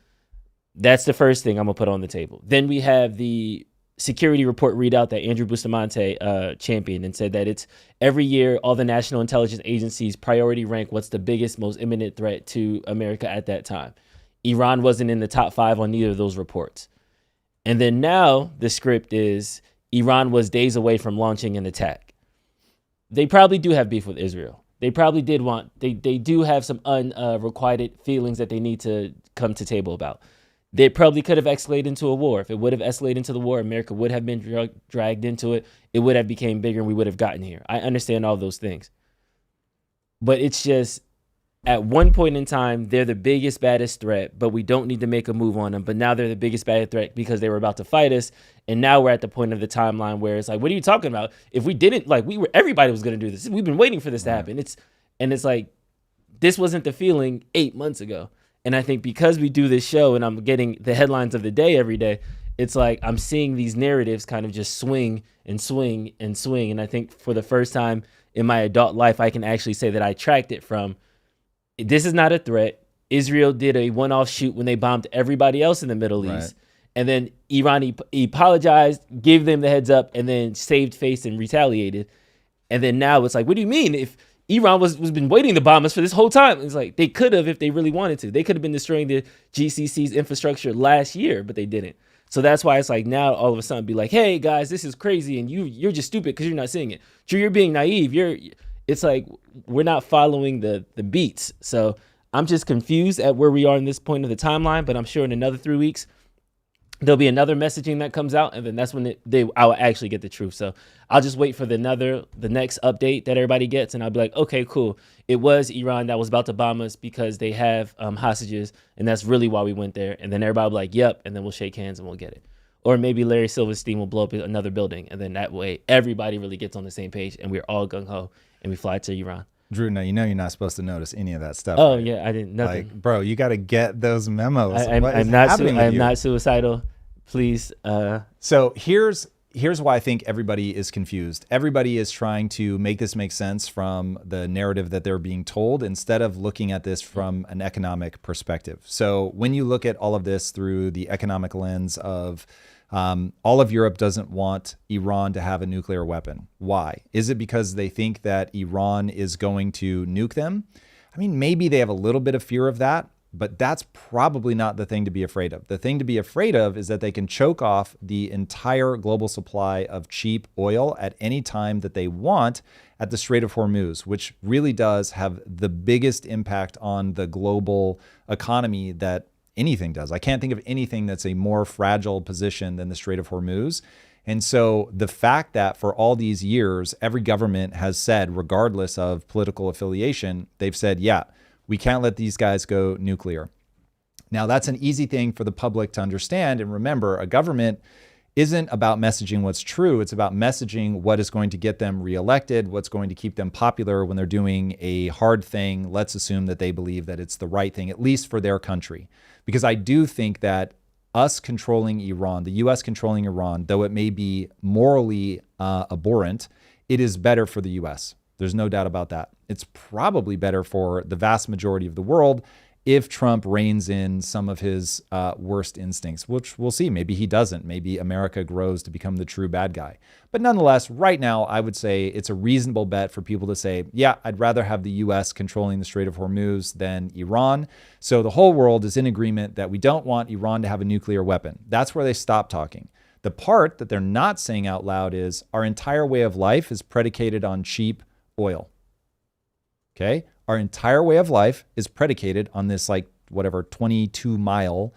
That's the first thing I'm going to put on the table. Then we have the security report readout that Andrew Bustamante championed and said that it's every year all the national intelligence agencies priority rank what's the biggest, most imminent threat to America at that time. Iran wasn't in the top 5 on neither of those reports. And then now the script is Iran was days away from launching an attack. They probably do have beef with Israel. They probably did they do have some unrequited feelings that they need to come to table about. They probably could have escalated into a war. If it would have escalated into the war, America would have been dragged into it. It would have become bigger and we would have gotten here. I understand all those things. But it's just, at one point in time, they're the biggest, baddest threat, but we don't need to make a move on them. But now they're the biggest, baddest threat because they were about to fight us. And now we're at the point of the timeline where it's like, what are you talking about? If we didn't, everybody was going to do this. We've been waiting for this to happen. It's like, this wasn't the feeling 8 months ago. And I think because we do this show and I'm getting the headlines of the day every day, it's like I'm seeing these narratives kind of just swing and swing and swing. And I think for the first time in my adult life, I can actually say that I tracked it from, this is not a threat. Israel did a one-off shoot when they bombed everybody else in the Middle East. And then Iran apologized, gave them the heads up, and then saved face and retaliated. And then now it's like, what do you mean? If Iran was been waiting to bomb us for this whole time, it's like they could have if they really wanted to. They could have been destroying the GCC's infrastructure last year, but they didn't. So that's why it's like now all of a sudden be like, hey guys, this is crazy, and you're just stupid because you're not seeing it. True, you're being naive. It's like we're not following the beats. So I'm just confused at where we are in this point of the timeline, but I'm sure in another 3 weeks there'll be another messaging that comes out, and then that's when I will actually get the truth. So I'll just wait for the next update that everybody gets, and I'll be like, okay, cool. It was Iran that was about to bomb us because they have hostages, and that's really why we went there. And then everybody will be like, yep, and then we'll shake hands and we'll get it. Or maybe Larry Silverstein will blow up another building, and then that way everybody really gets on the same page, and we're all gung-ho, and we fly to Iran. Drew, now you know you're not supposed to notice any of that stuff. Oh, right? yeah, I didn't. Nothing. Like, bro, you got to get those memos. I'm not suicidal. Please. So here's why I think everybody is confused. Everybody is trying to make this make sense from the narrative that they're being told instead of looking at this from an economic perspective. So when you look at all of this through the economic lens of all of Europe doesn't want Iran to have a nuclear weapon. Why? Is it because they think that Iran is going to nuke them? I mean, maybe they have a little bit of fear of that, but that's probably not the thing to be afraid of. The thing to be afraid of is that they can choke off the entire global supply of cheap oil at any time that they want at the Strait of Hormuz, which really does have the biggest impact on the global economy that anything does. I can't think of anything that's a more fragile position than the Strait of Hormuz. And so the fact that for all these years, every government has said, regardless of political affiliation, they've said, yeah, we can't let these guys go nuclear. Now, that's an easy thing for the public to understand. And remember, a government isn't about messaging what's true. It's about messaging what is going to get them reelected, what's going to keep them popular when they're doing a hard thing. Let's assume that they believe that it's the right thing, at least for their country. Because I do think that us controlling Iran, the U.S. controlling Iran, though it may be morally abhorrent, it is better for the U.S. There's no doubt about that. It's probably better for the vast majority of the world if Trump reins in some of his worst instincts, which we'll see. Maybe he doesn't. Maybe America grows to become the true bad guy. But nonetheless, right now, I would say it's a reasonable bet for people to say, yeah, I'd rather have the U.S. controlling the Strait of Hormuz than Iran. So the whole world is in agreement that we don't want Iran to have a nuclear weapon. That's where they stop talking. The part that they're not saying out loud is our entire way of life is predicated on cheap oil. Okay? Our entire way of life is predicated on this 22-mile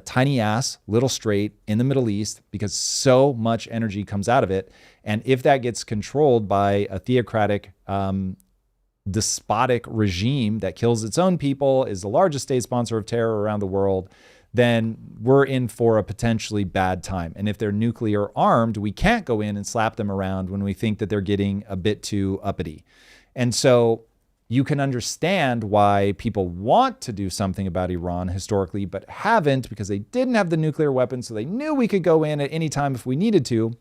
tiny ass little strait in the Middle East because so much energy comes out of it. And if that gets controlled by a theocratic, despotic regime that kills its own people, is the largest state sponsor of terror around the world, then we're in for a potentially bad time. And if they're nuclear armed, we can't go in and slap them around when we think that they're getting a bit too uppity. And so you can understand why people want to do something about Iran historically, but haven't because they didn't have the nuclear weapon, so they knew we could go in at any time if we needed to.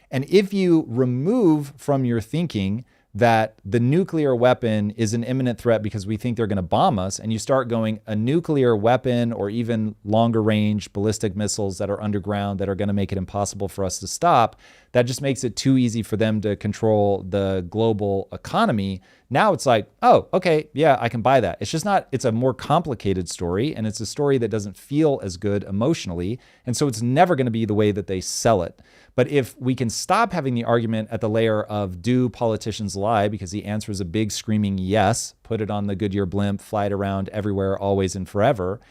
And if you remove from your thinking that the nuclear weapon is an imminent threat because we think they're going to bomb us, and you start going a nuclear weapon or even longer range ballistic missiles that are underground that are going to make it impossible for us to stop, that just makes it too easy for them to control the global economy. Now it's like, oh, okay, yeah, I can buy that. It's just not, it's a more complicated story, and it's a story that doesn't feel as good emotionally, and so it's never going to be the way that they sell it. But if we can stop having the argument at the layer of do politicians lie, because the answer is a big screaming yes, put it on the Goodyear blimp, fly it around everywhere, always and forever.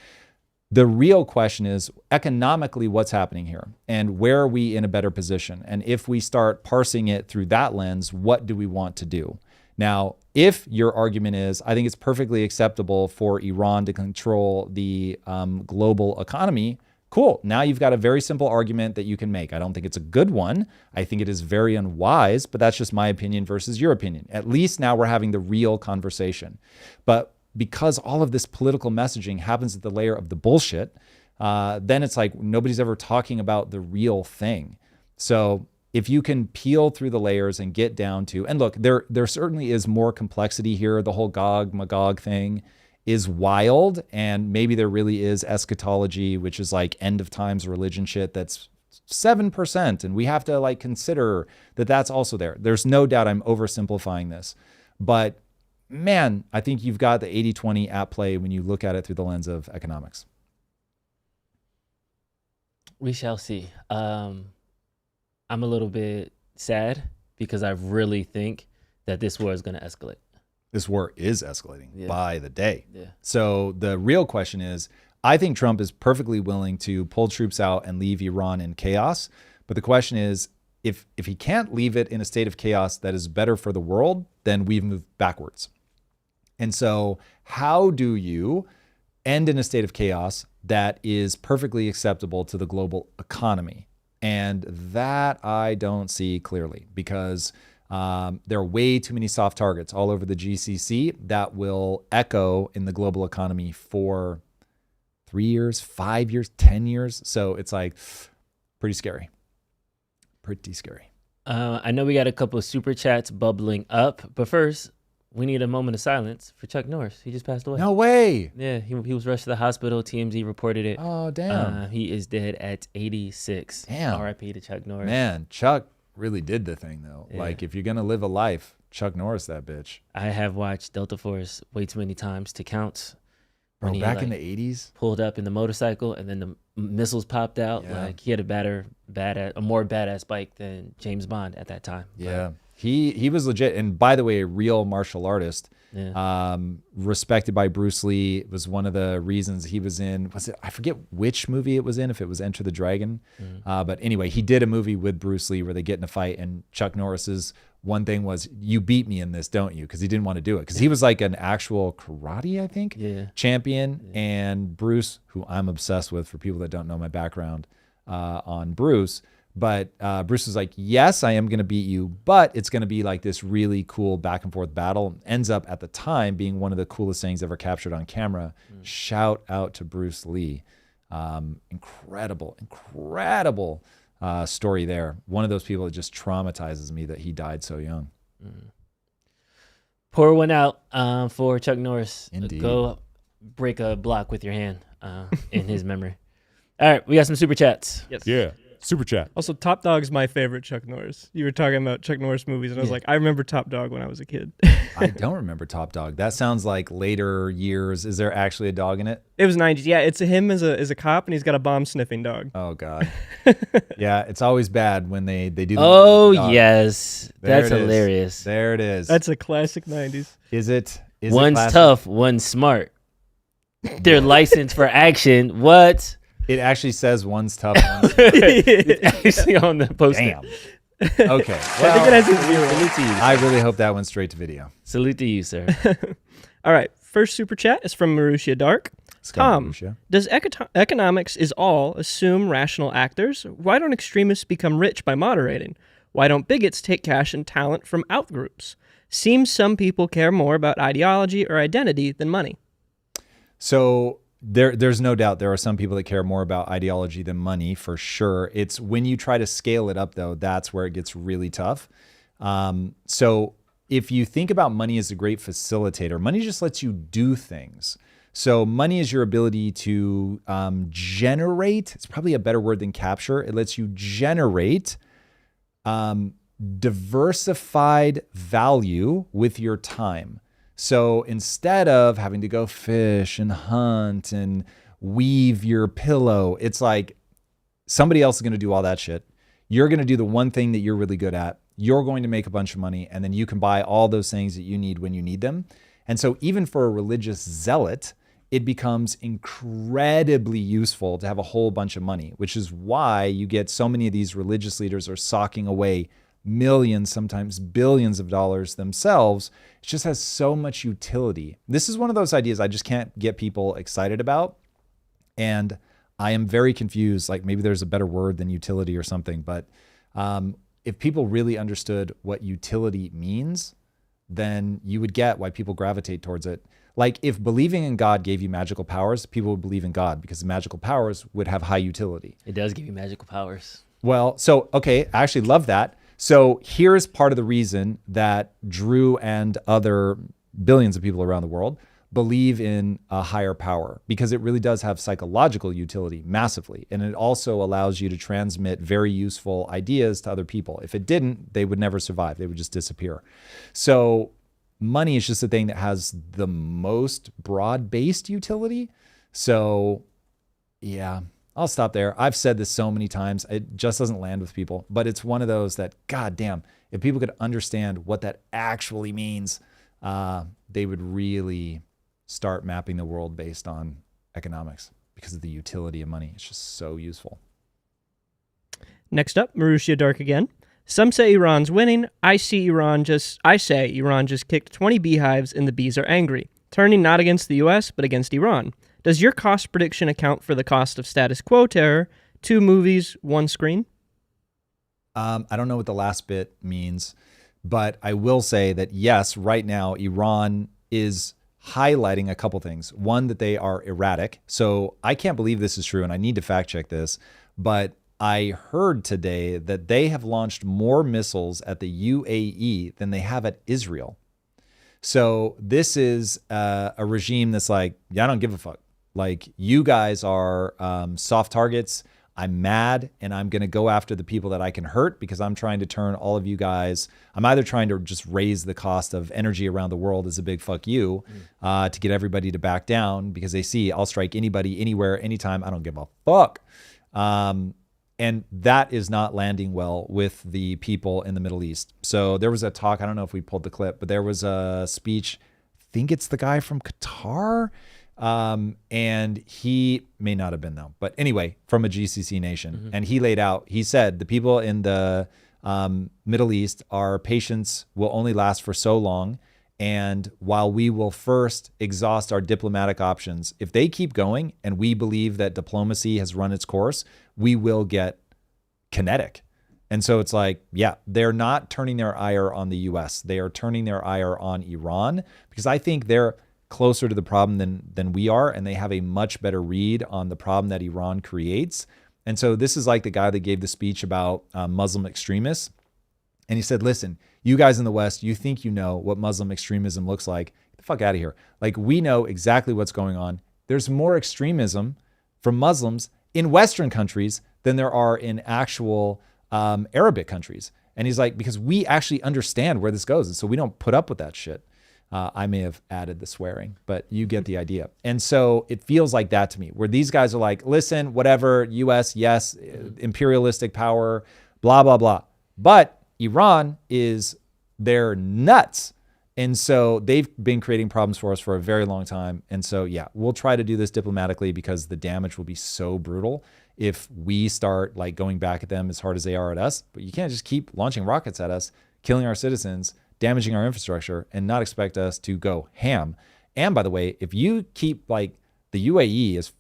The real question is economically what's happening here and where are we in a better position? And if we start parsing it through that lens, what do we want to do? Now, if your argument is, I think it's perfectly acceptable for Iran to control the global economy, cool. Now you've got a very simple argument that you can make. I don't think it's a good one. I think it is very unwise, but that's just my opinion versus your opinion. At least now we're having the real conversation. But because all of this political messaging happens at the layer of the bullshit, then it's like nobody's ever talking about the real thing. So if you can peel through the layers and get down to, and look, there certainly is more complexity here. The whole Gog Magog thing is wild, and maybe there really is eschatology, which is like end of times religion shit that's 7%, and we have to like consider that that's also there. There's no doubt I'm oversimplifying this, but man, I think you've got the 80-20 at play when you look at it through the lens of economics. We shall see. I'm a little bit sad because I really think that this war is going to escalate. This war is escalating by the day. Yeah. So the real question is, I think Trump is perfectly willing to pull troops out and leave Iran in chaos. But the question is, if he can't leave it in a state of chaos that is better for the world, then we've moved backwards. And so how do you end in a state of chaos that is perfectly acceptable to the global economy? And that I don't see clearly, because there are way too many soft targets all over the GCC that will echo in the global economy for 3 years, 5 years, 10 years. So it's like pretty scary. Pretty scary. I know we got a couple of super chats bubbling up, but first, we need a moment of silence for Chuck Norris. He just passed away. No way. Yeah, he was rushed to the hospital. TMZ reported it. Oh, damn. He is dead at 86. Damn. R.I.P. to Chuck Norris. Man, Chuck really did the thing, though. Yeah. Like, if you're going to live a life, Chuck Norris that bitch. I have watched Delta Force way too many times to count. Bro, When he, back like, in the 80s? pulled up in the motorcycle and then the missiles popped out. Yeah. Like, he had a more badass bike than James Bond at that time. Yeah. He was legit. And by the way, a real martial artist. Yeah. Respected by Bruce Lee. It was one of the reasons he was in, I forget which movie it was in, if it was Enter the Dragon. But anyway, he did a movie with Bruce Lee where they get in a fight, and Chuck Norris's one thing was, you beat me in this, don't you? Because he didn't want to do it. Because he was like an actual karate, I think, champion. Yeah. And Bruce, who I'm obsessed with for people that don't know my background on Bruce, but Bruce was like, yes, I am going to beat you, but it's going to be like this really cool back and forth battle. Ends up at the time being one of the coolest things ever captured on camera. Shout out to Bruce Lee. Incredible story there. One of those people that just traumatizes me that he died so young. Pour one out for Chuck Norris. Indeed. Go break a block with your hand in his memory. All right, we got some super chats. Yes. Yeah. Super chat. Also, Top Dog's my favorite Chuck Norris. You were talking about Chuck Norris movies, and I was like, I remember Top Dog when I was a kid. I don't remember Top Dog. That sounds like later years. Is there actually a dog in it? It was 90s. Yeah, it's him as a cop, and he's got a bomb-sniffing dog. Oh, God. Yeah, it's always bad when they do the Oh, dog. yes. There That's it is. hilarious. There it is. That's a classic 90s. Is it? Is it One's classic? tough, one's smart. They're licensed for action. What? It actually says one's tough. One's It's actually on the poster. Damn. Okay. I think it has a zero. Salute to you. I really hope that went straight to video. Salute to you, sir. All right, first super chat is from Marussia Dark. Tom, does economics is all assume rational actors? Why don't extremists become rich by moderating? Why don't bigots take cash and talent from outgroups? Seems some people care more about ideology or identity than money. So there's no doubt there are some people that care more about ideology than money, for sure. It's when you try to scale it up, though, that's where it gets really tough. So if you think about money as a great facilitator, money just lets you do things. So money is your ability to generate. It's probably a better word than capture. It lets you generate diversified value with your time. So instead of having to go fish and hunt and weave your pillow, it's like somebody else is going to do all that shit. You're going to do the one thing that you're really good at. You're going to make a bunch of money, and then you can buy all those things that you need when you need them. And so even for a religious zealot, it becomes incredibly useful to have a whole bunch of money, which is why you get so many of these religious leaders are socking away millions, sometimes billions of dollars themselves. It just has so much utility. This is one of those ideas I just can't get people excited about. And I am very confused. Like maybe there's a better word than utility or something. But if people really understood what utility means, then you would get why people gravitate towards it. Like if believing in God gave you magical powers, people would believe in God because the magical powers would have high utility. It does give you magical powers. Well, so, okay, I actually love that. So here's part of the reason that Drew and other billions of people around the world believe in a higher power, because it really does have psychological utility massively. And it also allows you to transmit very useful ideas to other people. If it didn't, they would never survive. They would just disappear. So money is just the thing that has the most broad-based utility. So yeah, I'll stop there. I've said this so many times. It just doesn't land with people, but it's one of those that, God damn, if people could understand what that actually means, they would really start mapping the world based on economics because of the utility of money. It's just so useful. Next up, Marussia Dark again. Some say Iran's winning. I say Iran just kicked 20 beehives and the bees are angry, turning not against the US, but against Iran. Does your cost prediction account for the cost of status quo terror? 2 movies, 1 screen? I don't know what the last bit means, but I will say that yes, right now, Iran is highlighting a couple things. One, that they are erratic. So I can't believe this is true, and I need to fact check this, but I heard today that they have launched more missiles at the UAE than they have at Israel. So this is a regime that's like, yeah, I don't give a fuck. Like, you guys are soft targets. I'm mad, and I'm going to go after the people that I can hurt because I'm trying to turn all of you guys. I'm either trying to just raise the cost of energy around the world as a big fuck you to get everybody to back down because they see I'll strike anybody, anywhere, anytime. I don't give a fuck. And that is not landing well with the people in the Middle East. So there was a talk, I don't know if we pulled the clip, but there was a speech, I think it's the guy from Qatar, and he may not have been though, but anyway, from a GCC nation. And he said the people in the Middle East, our patience will only last for so long. And while we will first exhaust our diplomatic options, if they keep going and we believe that diplomacy has run its course, we will get kinetic. And so it's like, yeah, they're not turning their ire on the US. They are turning their ire on Iran because I think they're closer to the problem than we are, and they have a much better read on the problem that Iran creates. And so this is like the guy that gave the speech about Muslim extremists. And he said, listen, you guys in the West, you think you know what Muslim extremism looks like. Get the fuck out of here. Like, we know exactly what's going on. There's more extremism from Muslims in Western countries than there are in actual Arabic countries. And he's like, because we actually understand where this goes. And so we don't put up with that shit. I may have added the swearing, but you get the idea. And so it feels like that to me, where these guys are like, listen, whatever, US, yes, imperialistic power, blah, blah, blah. But Iran they're nuts. And so they've been creating problems for us for a very long time. And so, yeah, we'll try to do this diplomatically because the damage will be so brutal if we start like going back at them as hard as they are at us. But you can't just keep launching rockets at us, killing our citizens, damaging our infrastructure, and not expect us to go ham. And by the way, if you keep like the UAE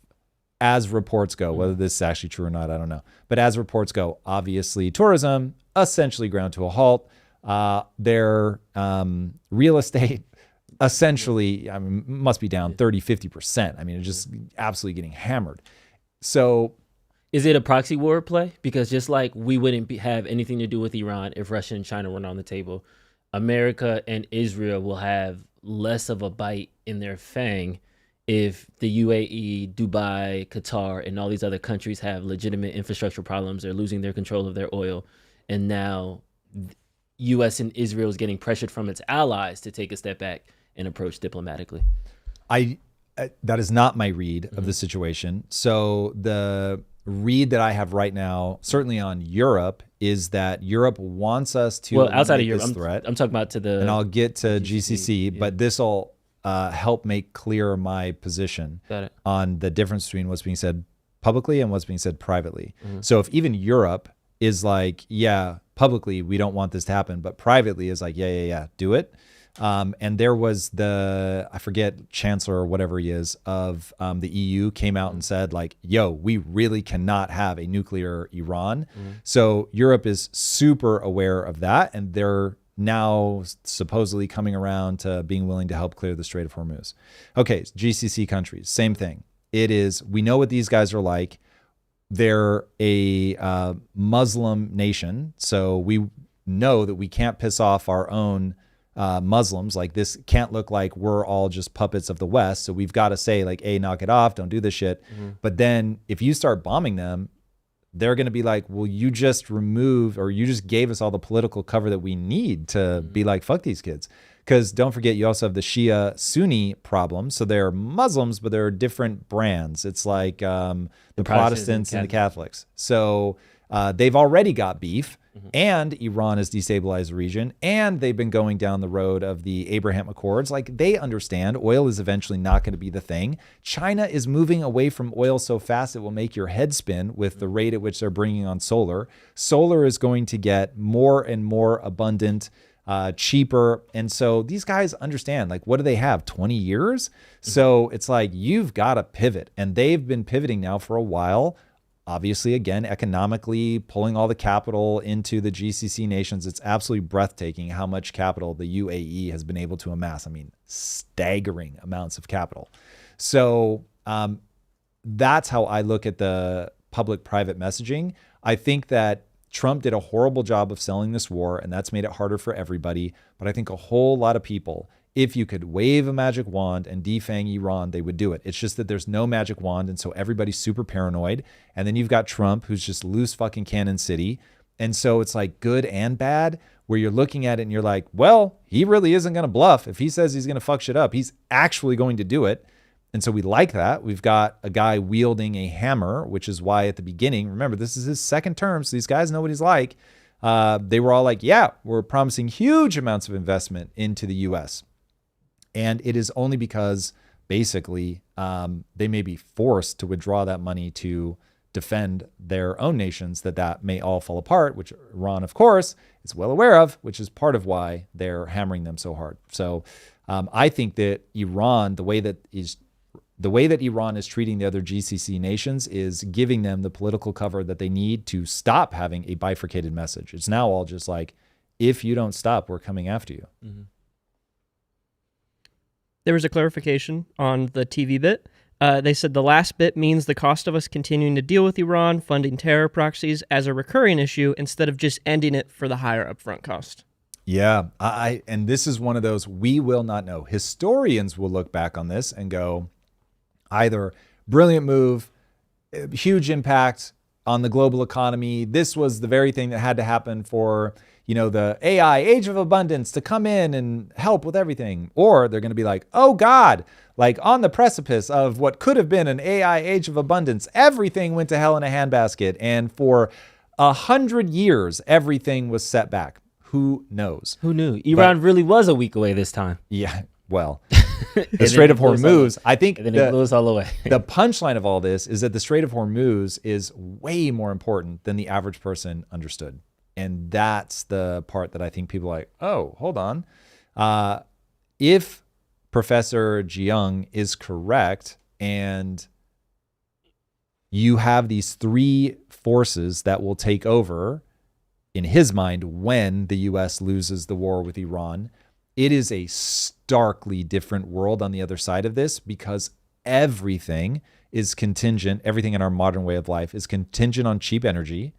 as reports go, whether this is actually true or not, I don't know. But as reports go, obviously tourism essentially ground to a halt. Their real estate essentially must be down 30, 50%. I mean, it's just absolutely getting hammered. So is it a proxy war play? Because just like we wouldn't have anything to do with Iran if Russia and China weren't on the table, America and Israel will have less of a bite in their fang if the UAE, Dubai, Qatar, and all these other countries have legitimate infrastructure problems. They're losing their control of their oil. And now U.S. and Israel is getting pressured from its allies to take a step back and approach diplomatically. That is not my read of the situation. So the read that I have right now, certainly on Europe, is that Europe wants us to outside of Europe, I'm talking about to the, and I'll get to GCC, but this will help make clear my position on the difference between what's being said publicly and what's being said privately. So if even Europe is like, yeah, publicly we don't want this to happen, but privately is like, yeah, do it. And there was I forget, chancellor or whatever he is of the EU came out and said like, yo, we really cannot have a nuclear Iran. So Europe is super aware of that. And they're now supposedly coming around to being willing to help clear the Strait of Hormuz. Okay, GCC countries, same thing. It is, we know what these guys are like. They're a Muslim nation, so we know that we can't piss off our own Muslims. Like, this can't look like we're all just puppets of the West. So we've got to say, like, hey, knock it off, don't do this shit. But then if you start bombing them, they're going to be like, well, you just removed, or you just gave us all the political cover that we need to be like, fuck these kids. Because don't forget, you also have the Shia Sunni problem. So they're Muslims, but they're different brands. It's like the Protestants and the Catholics. So they've already got beef, and Iran has destabilized the region, and they've been going down the road of the Abraham Accords. Like, they understand oil is eventually not going to be the thing. China is moving away from oil so fast it will make your head spin with the rate at which they're bringing on solar. Solar is going to get more and more abundant, cheaper. And so these guys understand, like, what do they have? 20 years? So it's like, you've got to pivot. And they've been pivoting now for a while. Obviously, again, economically, pulling all the capital into the GCC nations. It's absolutely breathtaking how much capital the UAE has been able to amass. I mean, staggering amounts of capital. So that's how I look at the public-private messaging. I think that Trump did a horrible job of selling this war, and that's made it harder for everybody. But I think a whole lot of people, if you could wave a magic wand and defang Iran, they would do it. It's just that there's no magic wand, and so everybody's super paranoid. And then you've got Trump, who's just loose fucking cannon city. And so it's like good and bad, where you're looking at it and you're like, well, he really isn't going to bluff. If he says he's going to fuck shit up, he's actually going to do it. And so we like that. We've got a guy wielding a hammer, which is why at the beginning, remember, this is his second term, so these guys know what he's like. They were all like, yeah, we're promising huge amounts of investment into the U.S., and it is only because basically they may be forced to withdraw that money to defend their own nations that may all fall apart, which Iran, of course, is well aware of, which is part of why they're hammering them so hard. So I think that Iran, the way that Iran is treating the other GCC nations is giving them the political cover that they need to stop having a bifurcated message. It's now all just like, if you don't stop, we're coming after you. Mm-hmm. There was a clarification on the TV bit. They said the last bit means the cost of us continuing to deal with Iran, funding terror proxies as a recurring issue instead of just ending it for the higher upfront cost. Yeah, and this is one of those we will not know. Historians will look back on this and go, either brilliant move, huge impact on the global economy. This was the very thing that had to happen for, the AI age of abundance to come in and help with everything. Or they're going to be like, oh God, like on the precipice of what could have been an AI age of abundance, everything went to hell in a handbasket. And for 100 years, everything was set back. Who knows? Who knew? Iran really was a week away this time. Yeah, well, the Strait of Hormuz, I think and then it blew us all away. The punchline of all this is that the Strait of Hormuz is way more important than the average person understood. And that's the part that I think people are like, oh, hold on. If Professor Jiang is correct, and you have these three forces that will take over, in his mind, when the U.S. loses the war with Iran, it is a starkly different world on the other side of this, because everything is contingent. Everything in our modern way of life is contingent on cheap energy.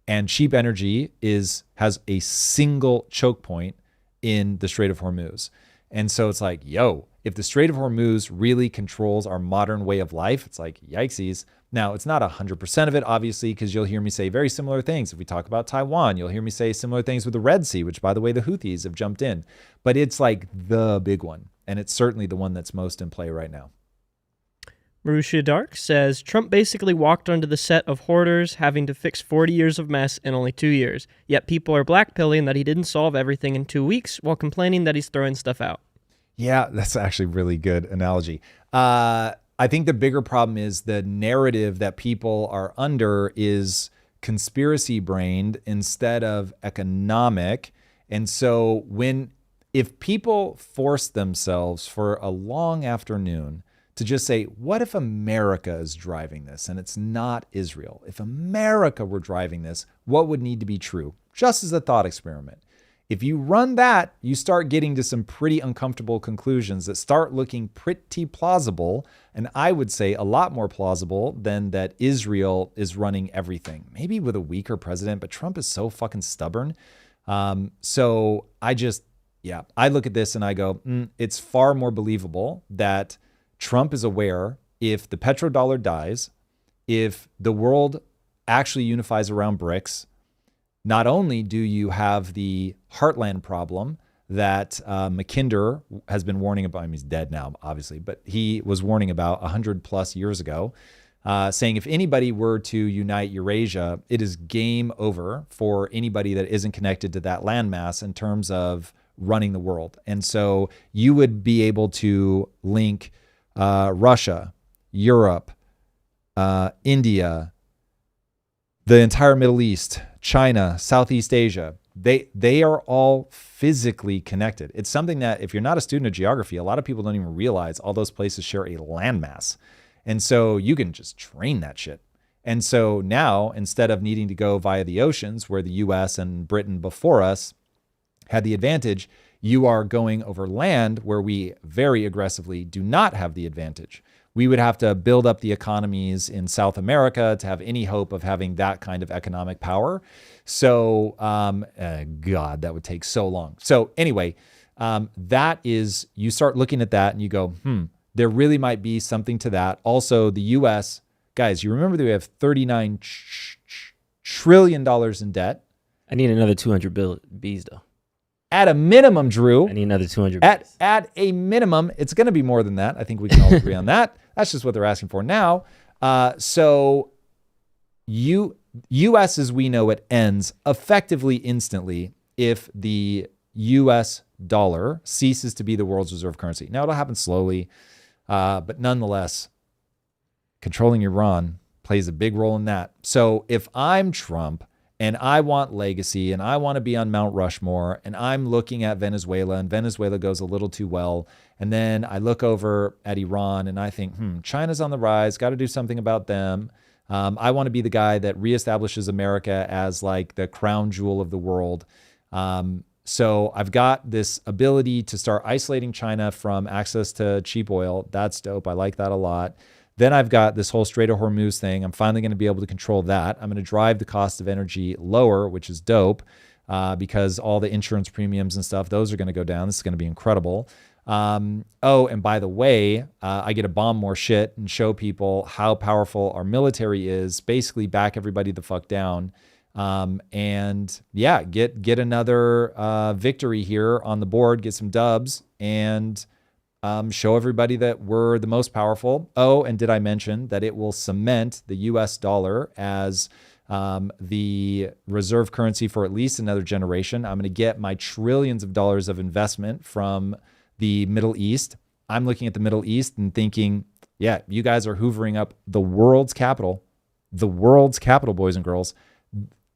And cheap energy has a single choke point in the Strait of Hormuz. And so it's like, yo, if the Strait of Hormuz really controls our modern way of life, it's like, yikesies. Now, it's not 100% of it, obviously, because you'll hear me say very similar things. If we talk about Taiwan, you'll hear me say similar things with the Red Sea, which, by the way, the Houthis have jumped in. But it's like the big one. And it's certainly the one that's most in play right now. Marussia Dark says, Trump basically walked onto the set of Hoarders, having to fix 40 years of mess in only 2 years. Yet people are blackpilling that he didn't solve everything in 2 weeks while complaining that he's throwing stuff out. Yeah, that's actually a really good analogy. I think the bigger problem is the narrative that people are under is conspiracy brained instead of economic. And so if people force themselves for a long afternoon to just say, what if America is driving this and it's not Israel? If America were driving this, what would need to be true? Just as a thought experiment. If you run that, you start getting to some pretty uncomfortable conclusions that start looking pretty plausible. And I would say a lot more plausible than that Israel is running everything. Maybe with a weaker president, but Trump is so fucking stubborn. So I look at this and I go, it's far more believable that Trump is aware if the petrodollar dies, if the world actually unifies around BRICS, not only do you have the heartland problem that Mackinder has been warning about. I mean, he's dead now, obviously, but he was warning about 100 plus years ago, saying if anybody were to unite Eurasia, it is game over for anybody that isn't connected to that landmass in terms of running the world. And so you would be able to link Russia, Europe, India, the entire Middle East, China, Southeast Asia. They are all physically connected. It's something that if you're not a student of geography, a lot of people don't even realize all those places share a landmass. And so you can just train that shit. And so now, instead of needing to go via the oceans where the US and Britain before us had the advantage, you are going over land where we very aggressively do not have the advantage. We would have to build up the economies in South America to have any hope of having that kind of economic power. So, God, that would take so long. So anyway, that is, you start looking at that and you go, there really might be something to that. Also, the U.S., guys, you remember that we have $39 trillion in debt. I need another 200 Bs though. At a minimum, Drew. I need another 200 Bs. At a minimum, it's going to be more than that. I think we can all agree on that. That's just what they're asking for now. So U.S. as we know it ends effectively instantly if the U.S. dollar ceases to be the world's reserve currency. Now, it'll happen slowly, but nonetheless, controlling Iran plays a big role in that. So if I'm Trump and I want legacy and I want to be on Mount Rushmore and I'm looking at Venezuela and Venezuela goes a little too well, and then I look over at Iran and I think, China's on the rise, got to do something about them. I want to be the guy that reestablishes America as like the crown jewel of the world. So I've got this ability to start isolating China from access to cheap oil. That's dope. I like that a lot. Then I've got this whole Strait of Hormuz thing. I'm finally going to be able to control that. I'm going to drive the cost of energy lower, which is dope, because all the insurance premiums and stuff, those are going to go down. This is going to be incredible. And by the way, I get to bomb more shit and show people how powerful our military is, basically back everybody the fuck down. And yeah, get another victory here on the board, get some dubs, and show everybody that we're the most powerful. Oh, and did I mention that it will cement the US dollar as the reserve currency for at least another generation? I'm going to get my trillions of dollars of investment from the Middle East. I'm looking at the Middle East and thinking, yeah, you guys are hoovering up the world's capital, boys and girls,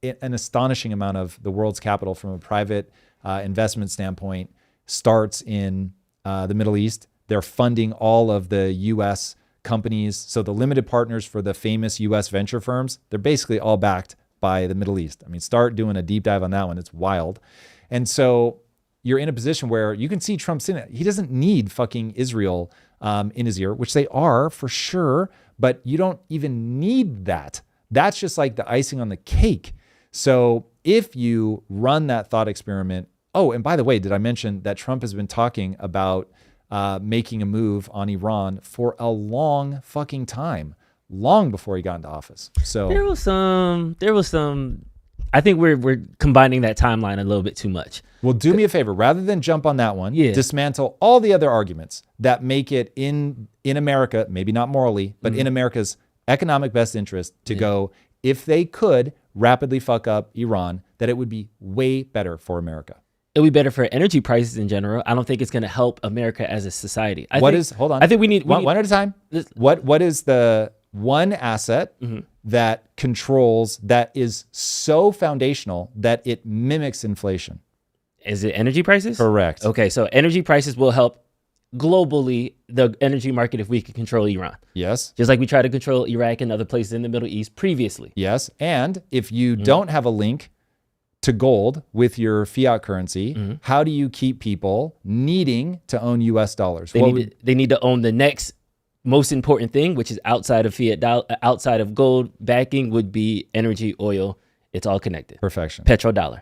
an astonishing amount of the world's capital from a private investment standpoint starts in the Middle East. They're funding all of the U.S. companies. So the limited partners for the famous U.S. venture firms, they're basically all backed by the Middle East. I mean, start doing a deep dive on that one. It's wild. And so you're in a position where you can see Trump's in it. He doesn't need fucking Israel in his ear, which they are for sure, but you don't even need that. That's just like the icing on the cake. So if you run that thought experiment, oh, and by the way, did I mention that Trump has been talking about making a move on Iran for a long fucking time, long before he got into office? So there was some. I think we're combining that timeline a little bit too much. Well, do me a favor, rather than jump on that one, dismantle all the other arguments that make it in America, maybe not morally, but in America's economic best interest to go, if they could rapidly fuck up Iran, that it would be way better for America. It would be better for energy prices in general. I don't think it's going to help America as a society. Hold on. I think we need one at a time. What is the one asset that controls, that is so foundational that it mimics inflation? Is it energy prices? Correct. Okay, so energy prices will help globally the energy market if we can control Iran. Yes. Just like we try to control Iraq and other places in the Middle East previously. Yes. And if you don't have a link to gold with your fiat currency, how do you keep people needing to own US dollars? They need to own the next most important thing, which is outside of outside of gold backing would be energy, oil. It's all connected. Perfection. Petrodollar.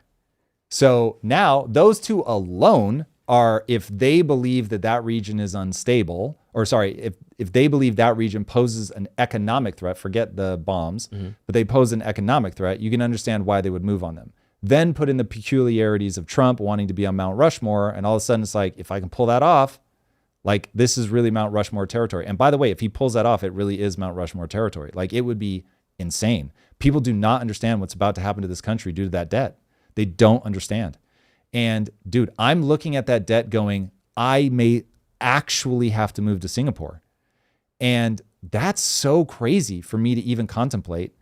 So now those two alone are, if they believe that region is unstable, or sorry, if they believe that region poses an economic threat, forget the bombs, but they pose an economic threat, you can understand why they would move on them. Then put in the peculiarities of Trump wanting to be on Mount Rushmore, and all of a sudden it's like, if I can pull that off, like this is really Mount Rushmore territory. And by the way, if he pulls that off, it really is Mount Rushmore territory. Like it would be insane. People do not understand what's about to happen to this country due to that debt. They don't understand. And dude, I'm looking at that debt going, I may actually have to move to Singapore. And that's so crazy for me to even contemplate.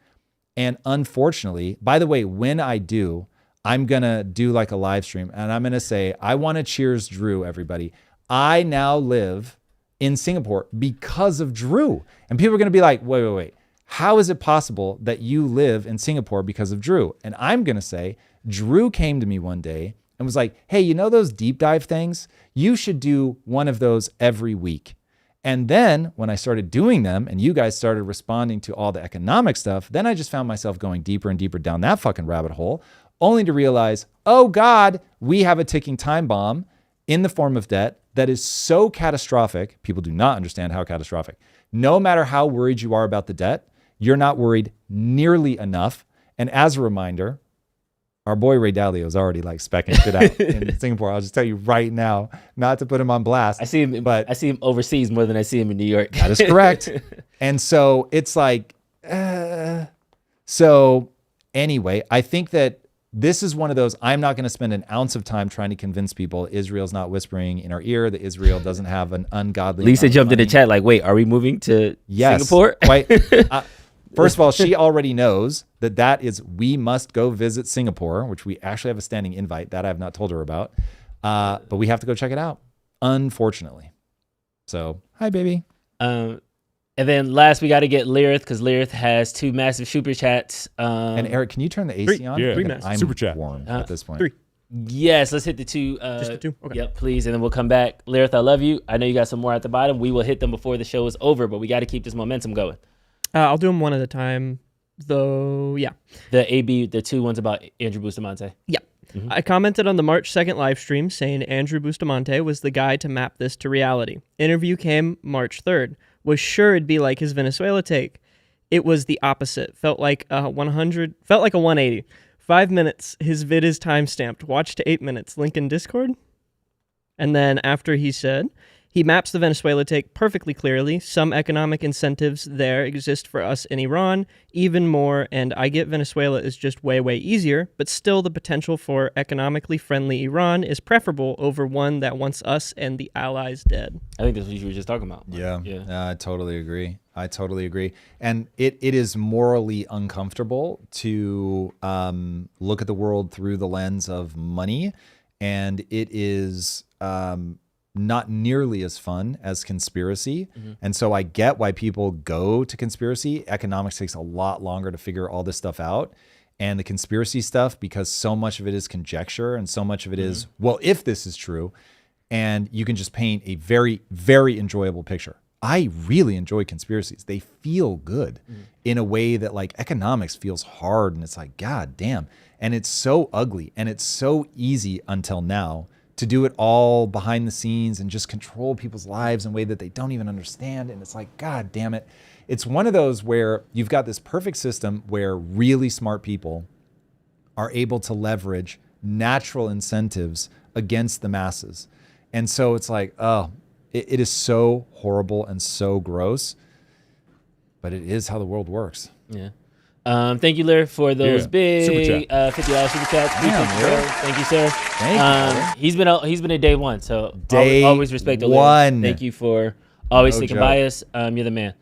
And unfortunately, by the way, when I do, I'm going to do like a live stream and I'm going to say, I want to cheers Drew, everybody. I now live in Singapore because of Drew. And people are going to be like, wait. How is it possible that you live in Singapore because of Drew? And I'm going to say, Drew came to me one day and was like, hey, you know those deep dive things? You should do one of those every week. And then when I started doing them and you guys started responding to all the economic stuff, then I just found myself going deeper and deeper down that fucking rabbit hole, only to realize, oh God, we have a ticking time bomb in the form of debt that is so catastrophic. People do not understand how catastrophic. No matter how worried you are about the debt, you're not worried nearly enough. And as a reminder, our boy Ray Dalio is already like specking shit out in Singapore. I'll just tell you right now, not to put him on blast. I see him overseas more than I see him in New York. That is correct. And so it's like, so anyway, I think that this is one of those, I'm not going to spend an ounce of time trying to convince people Israel's not whispering in our ear, that Israel doesn't have an ungodly. Lisa jumped in the chat like, wait, are we moving to Singapore? Quite. First of all, she already knows that is, we must go visit Singapore, which we actually have a standing invite that I have not told her about. But we have to go check it out, unfortunately. So, hi, baby. And then last, we got to get Lyrith, because Lyrith has 2 massive super chats. And Eric, can you turn the AC on? Yeah, 3 massive. I'm super chat. warm at this point. 3. Yes, let's hit the 2. Just the 2? Okay. Yep, please. And then we'll come back. Lyrith, I love you. I know you got some more at the bottom. We will hit them before the show is over, but we got to keep this momentum going. I'll do them one at a time, though. Yeah. The 2 ones about Andrew Bustamante. Yeah. Mm-hmm. I commented on the March 2nd live stream saying Andrew Bustamante was the guy to map this to reality. Interview came March 3rd. Was sure it'd be like his Venezuela take. It was the opposite. Felt like a 180. 5 minutes. His vid is timestamped. Watch to 8 minutes. Link in Discord. And then after he said, he maps the Venezuela take perfectly clearly. Some economic incentives there exist for us in Iran, even more, and I get Venezuela is just way, way easier, but still the potential for economically friendly Iran is preferable over one that wants us and the allies dead. I think that's what you were just talking about. Yeah. I totally agree. And it is morally uncomfortable to look at the world through the lens of money, and it is not nearly as fun as conspiracy. Mm-hmm. And so I get why people go to conspiracy. Economics takes a lot longer to figure all this stuff out. And the conspiracy stuff, because so much of it is conjecture and so much of it is, well, if this is true, and you can just paint a very, very enjoyable picture. I really enjoy conspiracies. They feel good in a way that like economics feels hard. And it's like, God damn. And it's so ugly and it's so easy until now to do it all behind the scenes and just control people's lives in a way that they don't even understand. And it's like, God damn it. It's one of those where you've got this perfect system where really smart people are able to leverage natural incentives against the masses. And so it's like, oh, it is so horrible and so gross, but it is how the world works. Yeah. Thank you, Lyr, for those big $50 super chats. Thank you, sir. Thank you. He's been a day one, so day always respect the one. Thank you for always sticking by us. You're the man.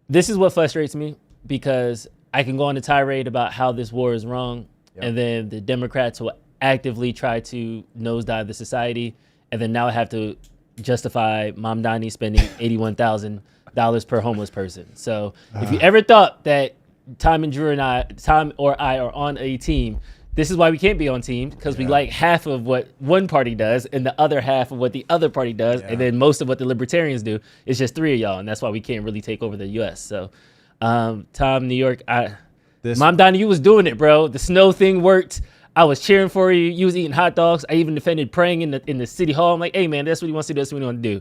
This is what frustrates me, because I can go on a tirade about how this war is wrong, and then the Democrats will actively try to nosedive the society, and then now I have to justify Mamdani spending $81,000 per homeless person. So if you ever thought that Tom or I are on a team this is why we can't be on team, because we like half of what one party does and the other half of what the other party does, and then most of what the libertarians do. It's just three of y'all, and that's why we can't really take over the U.S. So, Tom, New York, Mom Donnie, you was doing it, bro. The snow thing worked. I was cheering for you. You was eating hot dogs. I even defended praying in the city hall. I'm like, hey man, that's what he wants to do. That's what he want to do.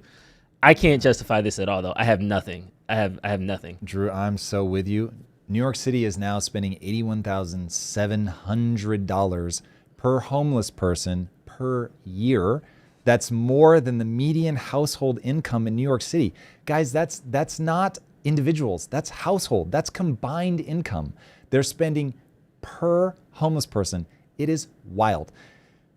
I can't justify this at all, though. I have nothing. I have nothing. Drew, I'm so with you. New York City is now spending $81,700 per homeless person per year. That's more than the median household income in New York City. Guys, that's not individuals. That's household. That's combined income. They're spending per homeless person. It is wild.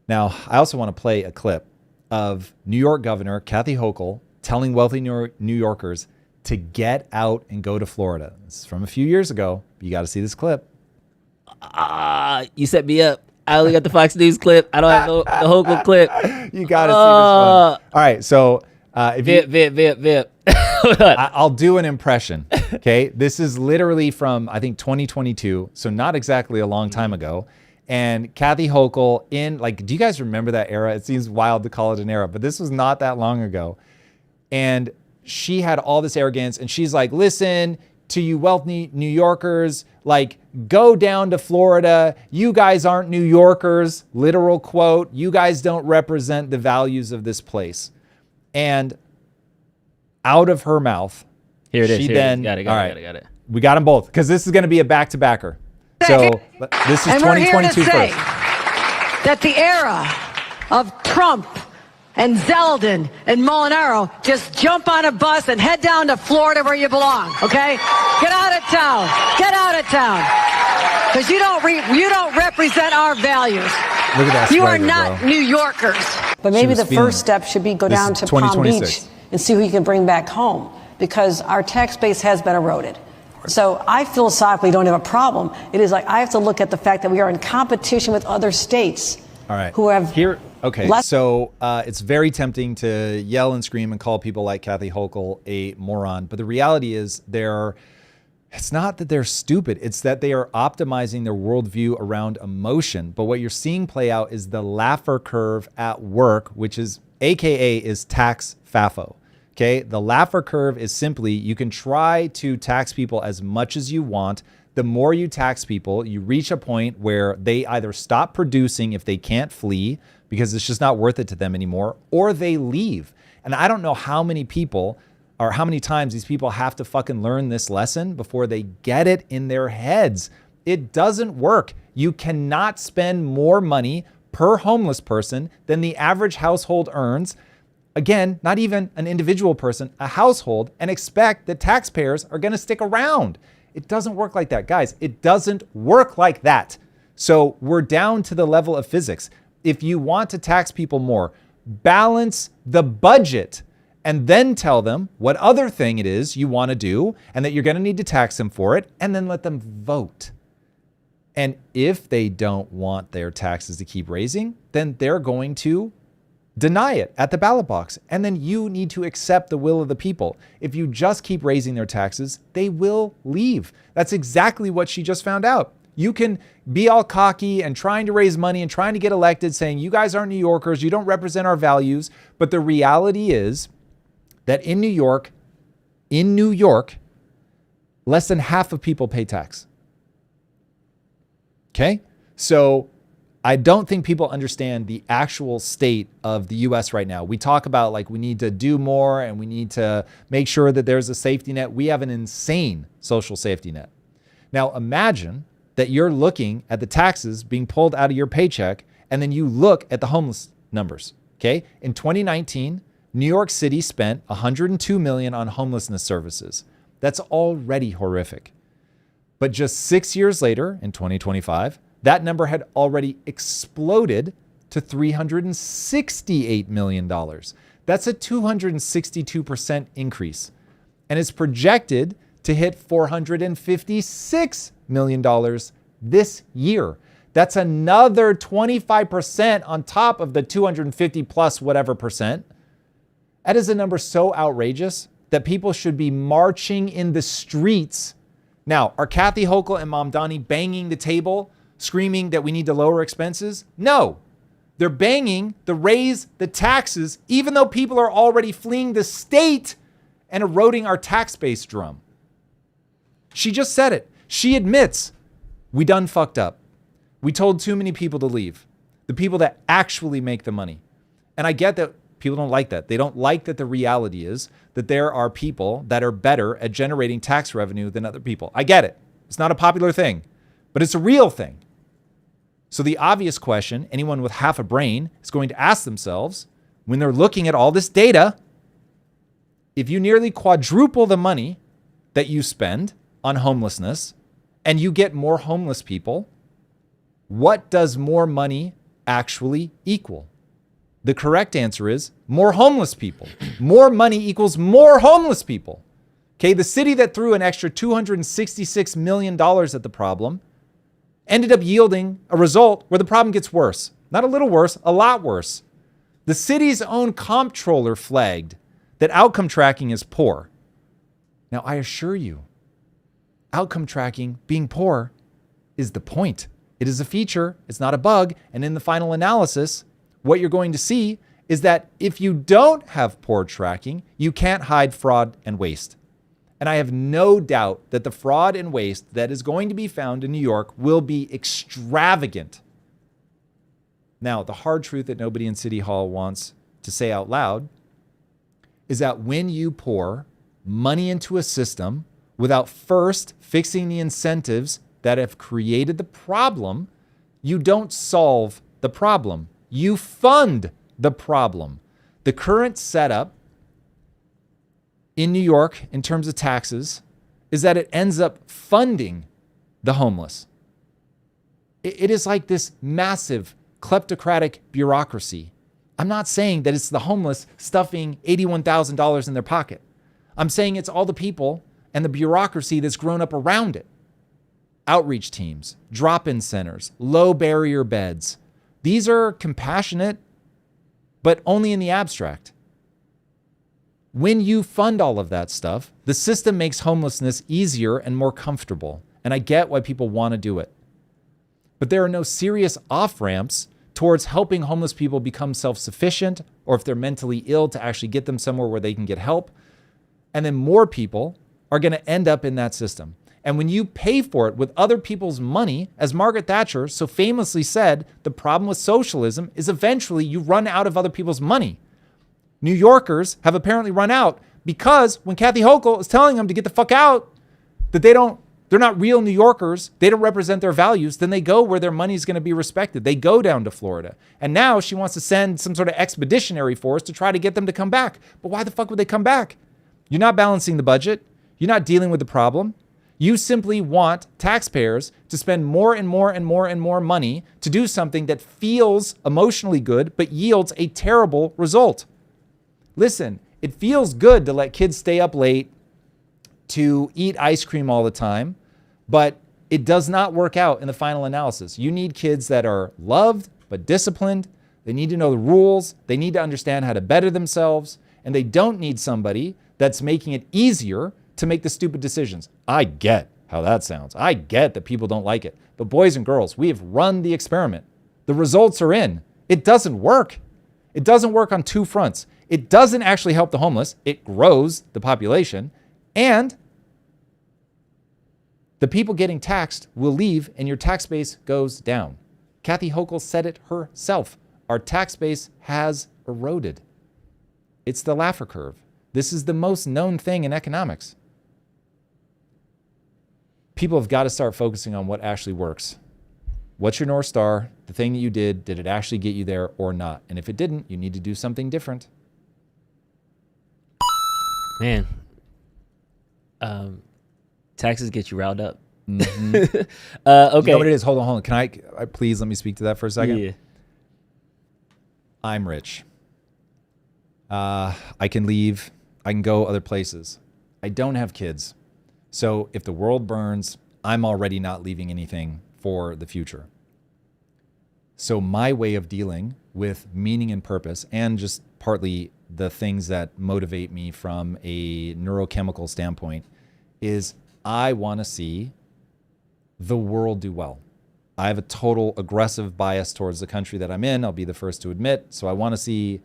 Now, I also want to play a clip of New York Governor Kathy Hochul telling wealthy New Yorkers to get out and go to Florida. This is from a few years ago. You got to see this clip. You set me up. I only got the Fox News clip. I don't have the Hochul clip. You got to see this one. All right, so Vip. I'll do an impression. Okay, this is literally from I think 2022, so not exactly a long time ago. And Kathy Hochul do you guys remember that era? It seems wild to call it an era, but this was not that long ago. And she had all this arrogance, and she's like, listen to you wealthy New Yorkers, go down to Florida. You guys aren't New Yorkers, literal quote. You guys don't represent the values of this place. And out of her mouth, here it is. Got it. We got them both, because this is going to be a back-to-backer. So this is 2022 we're here to say first. that the era of Trump and Zeldin and Molinaro, just jump on a bus and head down to Florida where you belong, okay? Get out of town. Get out of town. Because you don't represent our values. Look at that You swagger, are not bro. New Yorkers. But maybe was the feeling first step should be go This down is to Palm 2026. Beach and see who you can bring back home, because our tax base has been eroded. So I philosophically don't have a problem. It is I have to look at the fact that we are in competition with other states who have Okay, so it's very tempting to yell and scream and call people like Kathy Hochul a moron. But the reality is it's not that they're stupid. It's that they are optimizing their worldview around emotion. But what you're seeing play out is the Laffer curve at work, which is AKA is tax FAFO. Okay, the Laffer curve is simply you can try to tax people as much as you want. The more you tax people, you reach a point where they either stop producing if they can't flee because it's just not worth it to them anymore, or they leave. And I don't know how many people or how many times these people have to fucking learn this lesson before they get it in their heads. It doesn't work. You cannot spend more money per homeless person than the average household earns. Again, not even an individual person, a household, and expect that taxpayers are going to stick around. It doesn't work like that, guys. It doesn't work like that. So we're down to the level of physics. If you want to tax people more, balance the budget and then tell them what other thing it is you want to do and that you're going to need to tax them for it, and then let them vote. And if they don't want their taxes to keep raising, then they're going to deny it at the ballot box. And then you need to accept the will of the people. If you just keep raising their taxes, they will leave. That's exactly what she just found out. You can be all cocky and trying to raise money and trying to get elected saying, you guys aren't New Yorkers, you don't represent our values. But the reality is that in New York, less than half of people pay tax. Okay? So I don't think people understand the actual state of the US right now. We talk about we need to do more and we need to make sure that there's a safety net. We have an insane social safety net. Now imagine that you're looking at the taxes being pulled out of your paycheck, and then you look at the homeless numbers. Okay? In 2019, New York City spent $102 million on homelessness services. That's already horrific. But just 6 years later, in 2025, that number had already exploded to $368 million. That's a 262% increase. And it's projected to hit $456 million this year. That's another 25% on top of the 250 plus whatever percent. That is a number so outrageous that people should be marching in the streets. Now, are Kathy Hochul and Mamdani banging the table screaming that we need to lower expenses? No. They're banging the raise the taxes, even though people are already fleeing the state and eroding our tax base drum. She just said it. She admits we done fucked up. We told too many people to leave. The people that actually make the money. And I get that people don't like that. They don't like that the reality is that there are people that are better at generating tax revenue than other people. I get it. It's not a popular thing, but it's a real thing. So the obvious question anyone with half a brain is going to ask themselves when they're looking at all this data, if you nearly quadruple the money that you spend on homelessness and you get more homeless people, what does more money actually equal? The correct answer is more homeless people. More money equals more homeless people. Okay, the city that threw an extra $266 million at the problem ended up yielding a result where the problem gets worse. Not a little worse, a lot worse. The city's own comptroller flagged that outcome tracking is poor. Now, I assure you, outcome tracking, being poor, is the point. It is a feature, it's not a bug, and in the final analysis, what you're going to see is that if you don't have poor tracking, you can't hide fraud and waste. And I have no doubt that the fraud and waste that is going to be found in New York will be extravagant. Now, the hard truth that nobody in City Hall wants to say out loud is that when you pour money into a system without first fixing the incentives that have created the problem, you don't solve the problem. You fund the problem. The current setup in New York in terms of taxes is that it ends up funding the homeless. It is like this massive kleptocratic bureaucracy. I'm not saying that it's the homeless stuffing $81,000 in their pocket. I'm saying it's all the people and the bureaucracy that's grown up around it. Outreach teams, drop-in centers, low barrier beds. These are compassionate, but only in the abstract. When you fund all of that stuff, the system makes homelessness easier and more comfortable. And I get why people want to do it. But there are no serious off-ramps towards helping homeless people become self-sufficient, or if they're mentally ill, to actually get them somewhere where they can get help. And then more people are going to end up in that system. And when you pay for it with other people's money, as Margaret Thatcher so famously said, the problem with socialism is eventually you run out of other people's money. New Yorkers have apparently run out because when Kathy Hochul is telling them to get the fuck out, that they're not real New Yorkers, they don't represent their values, then they go where their money is going to be respected. They go down to Florida. And now she wants to send some sort of expeditionary force to try to get them to come back. But why the fuck would they come back? You're not balancing the budget. You're not dealing with the problem. You simply want taxpayers to spend more and more and more and more money to do something that feels emotionally good, but yields a terrible result. Listen, it feels good to let kids stay up late, to eat ice cream all the time, but it does not work out in the final analysis. You need kids that are loved, but disciplined. They need to know the rules. They need to understand how to better themselves. And they don't need somebody that's making it easier to make the stupid decisions. I get how that sounds. I get that people don't like it. But boys and girls, we have run the experiment. The results are in. It doesn't work. It doesn't work on two fronts. It doesn't actually help the homeless. It grows the population. And the people getting taxed will leave and your tax base goes down. Kathy Hochul said it herself. Our tax base has eroded. It's the Laffer curve. This is the most known thing in economics. People have got to start focusing on what actually works. What's your North Star? The thing that you did it actually get you there or not? And if it didn't, you need to do something different. Man, taxes get you riled up. Mm-hmm. Okay. You know what it is? Hold on. Can I please let me speak to that for a second? Yeah. I'm rich. I can leave. I can go other places. I don't have kids. So if the world burns, I'm already not leaving anything for the future. So my way of dealing with meaning and purpose, and just partly the things that motivate me from a neurochemical standpoint, is I want to see the world do well. I have a total aggressive bias towards the country that I'm in. I'll be the first to admit. So I want to see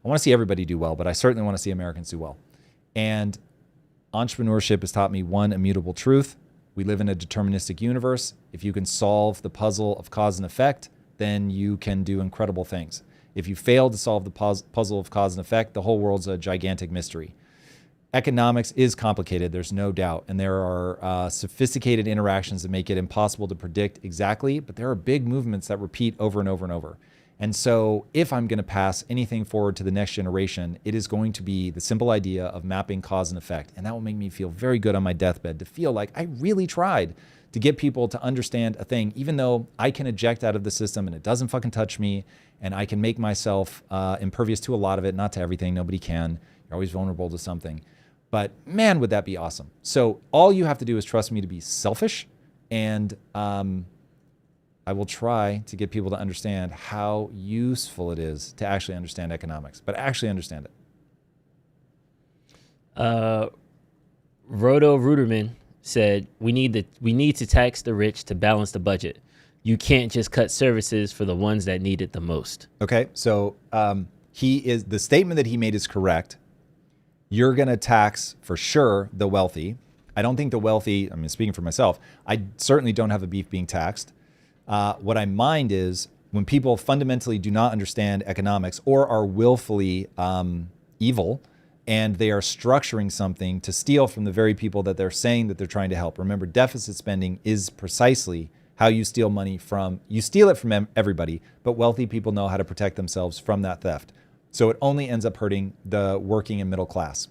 everybody do well, but I certainly want to see Americans do well. And entrepreneurship has taught me one immutable truth. We live in a deterministic universe. If you can solve the puzzle of cause and effect, then you can do incredible things. If you fail to solve the puzzle of cause and effect, the whole world's a gigantic mystery. Economics is complicated, there's no doubt, and there are sophisticated interactions that make it impossible to predict exactly, but there are big movements that repeat over and over and over. And so if I'm going to pass anything forward to the next generation, it is going to be the simple idea of mapping cause and effect, and that will make me feel very good on my deathbed, to feel like I really tried to get people to understand a thing, even though I can eject out of the system and it doesn't fucking touch me, and I can make myself impervious to a lot of it, not to everything, nobody can. You're always vulnerable to something. But man, would that be awesome. So all you have to do is trust me to be selfish, and I will try to get people to understand how useful it is to actually understand economics, but actually understand it. Roto Ruderman said, we need to tax the rich to balance the budget. You can't just cut services for the ones that need it the most. Okay, so the statement that he made is correct. You're going to tax, for sure, the wealthy. I don't think the wealthy, I mean, speaking for myself, I certainly don't have a beef being taxed. What I mind is when people fundamentally do not understand economics or are willfully evil, and they are structuring something to steal from the very people that they're saying that they're trying to help. Remember, deficit spending is precisely how you steal money from. You steal it from everybody, but wealthy people know how to protect themselves from that theft. So it only ends up hurting the working and middle class.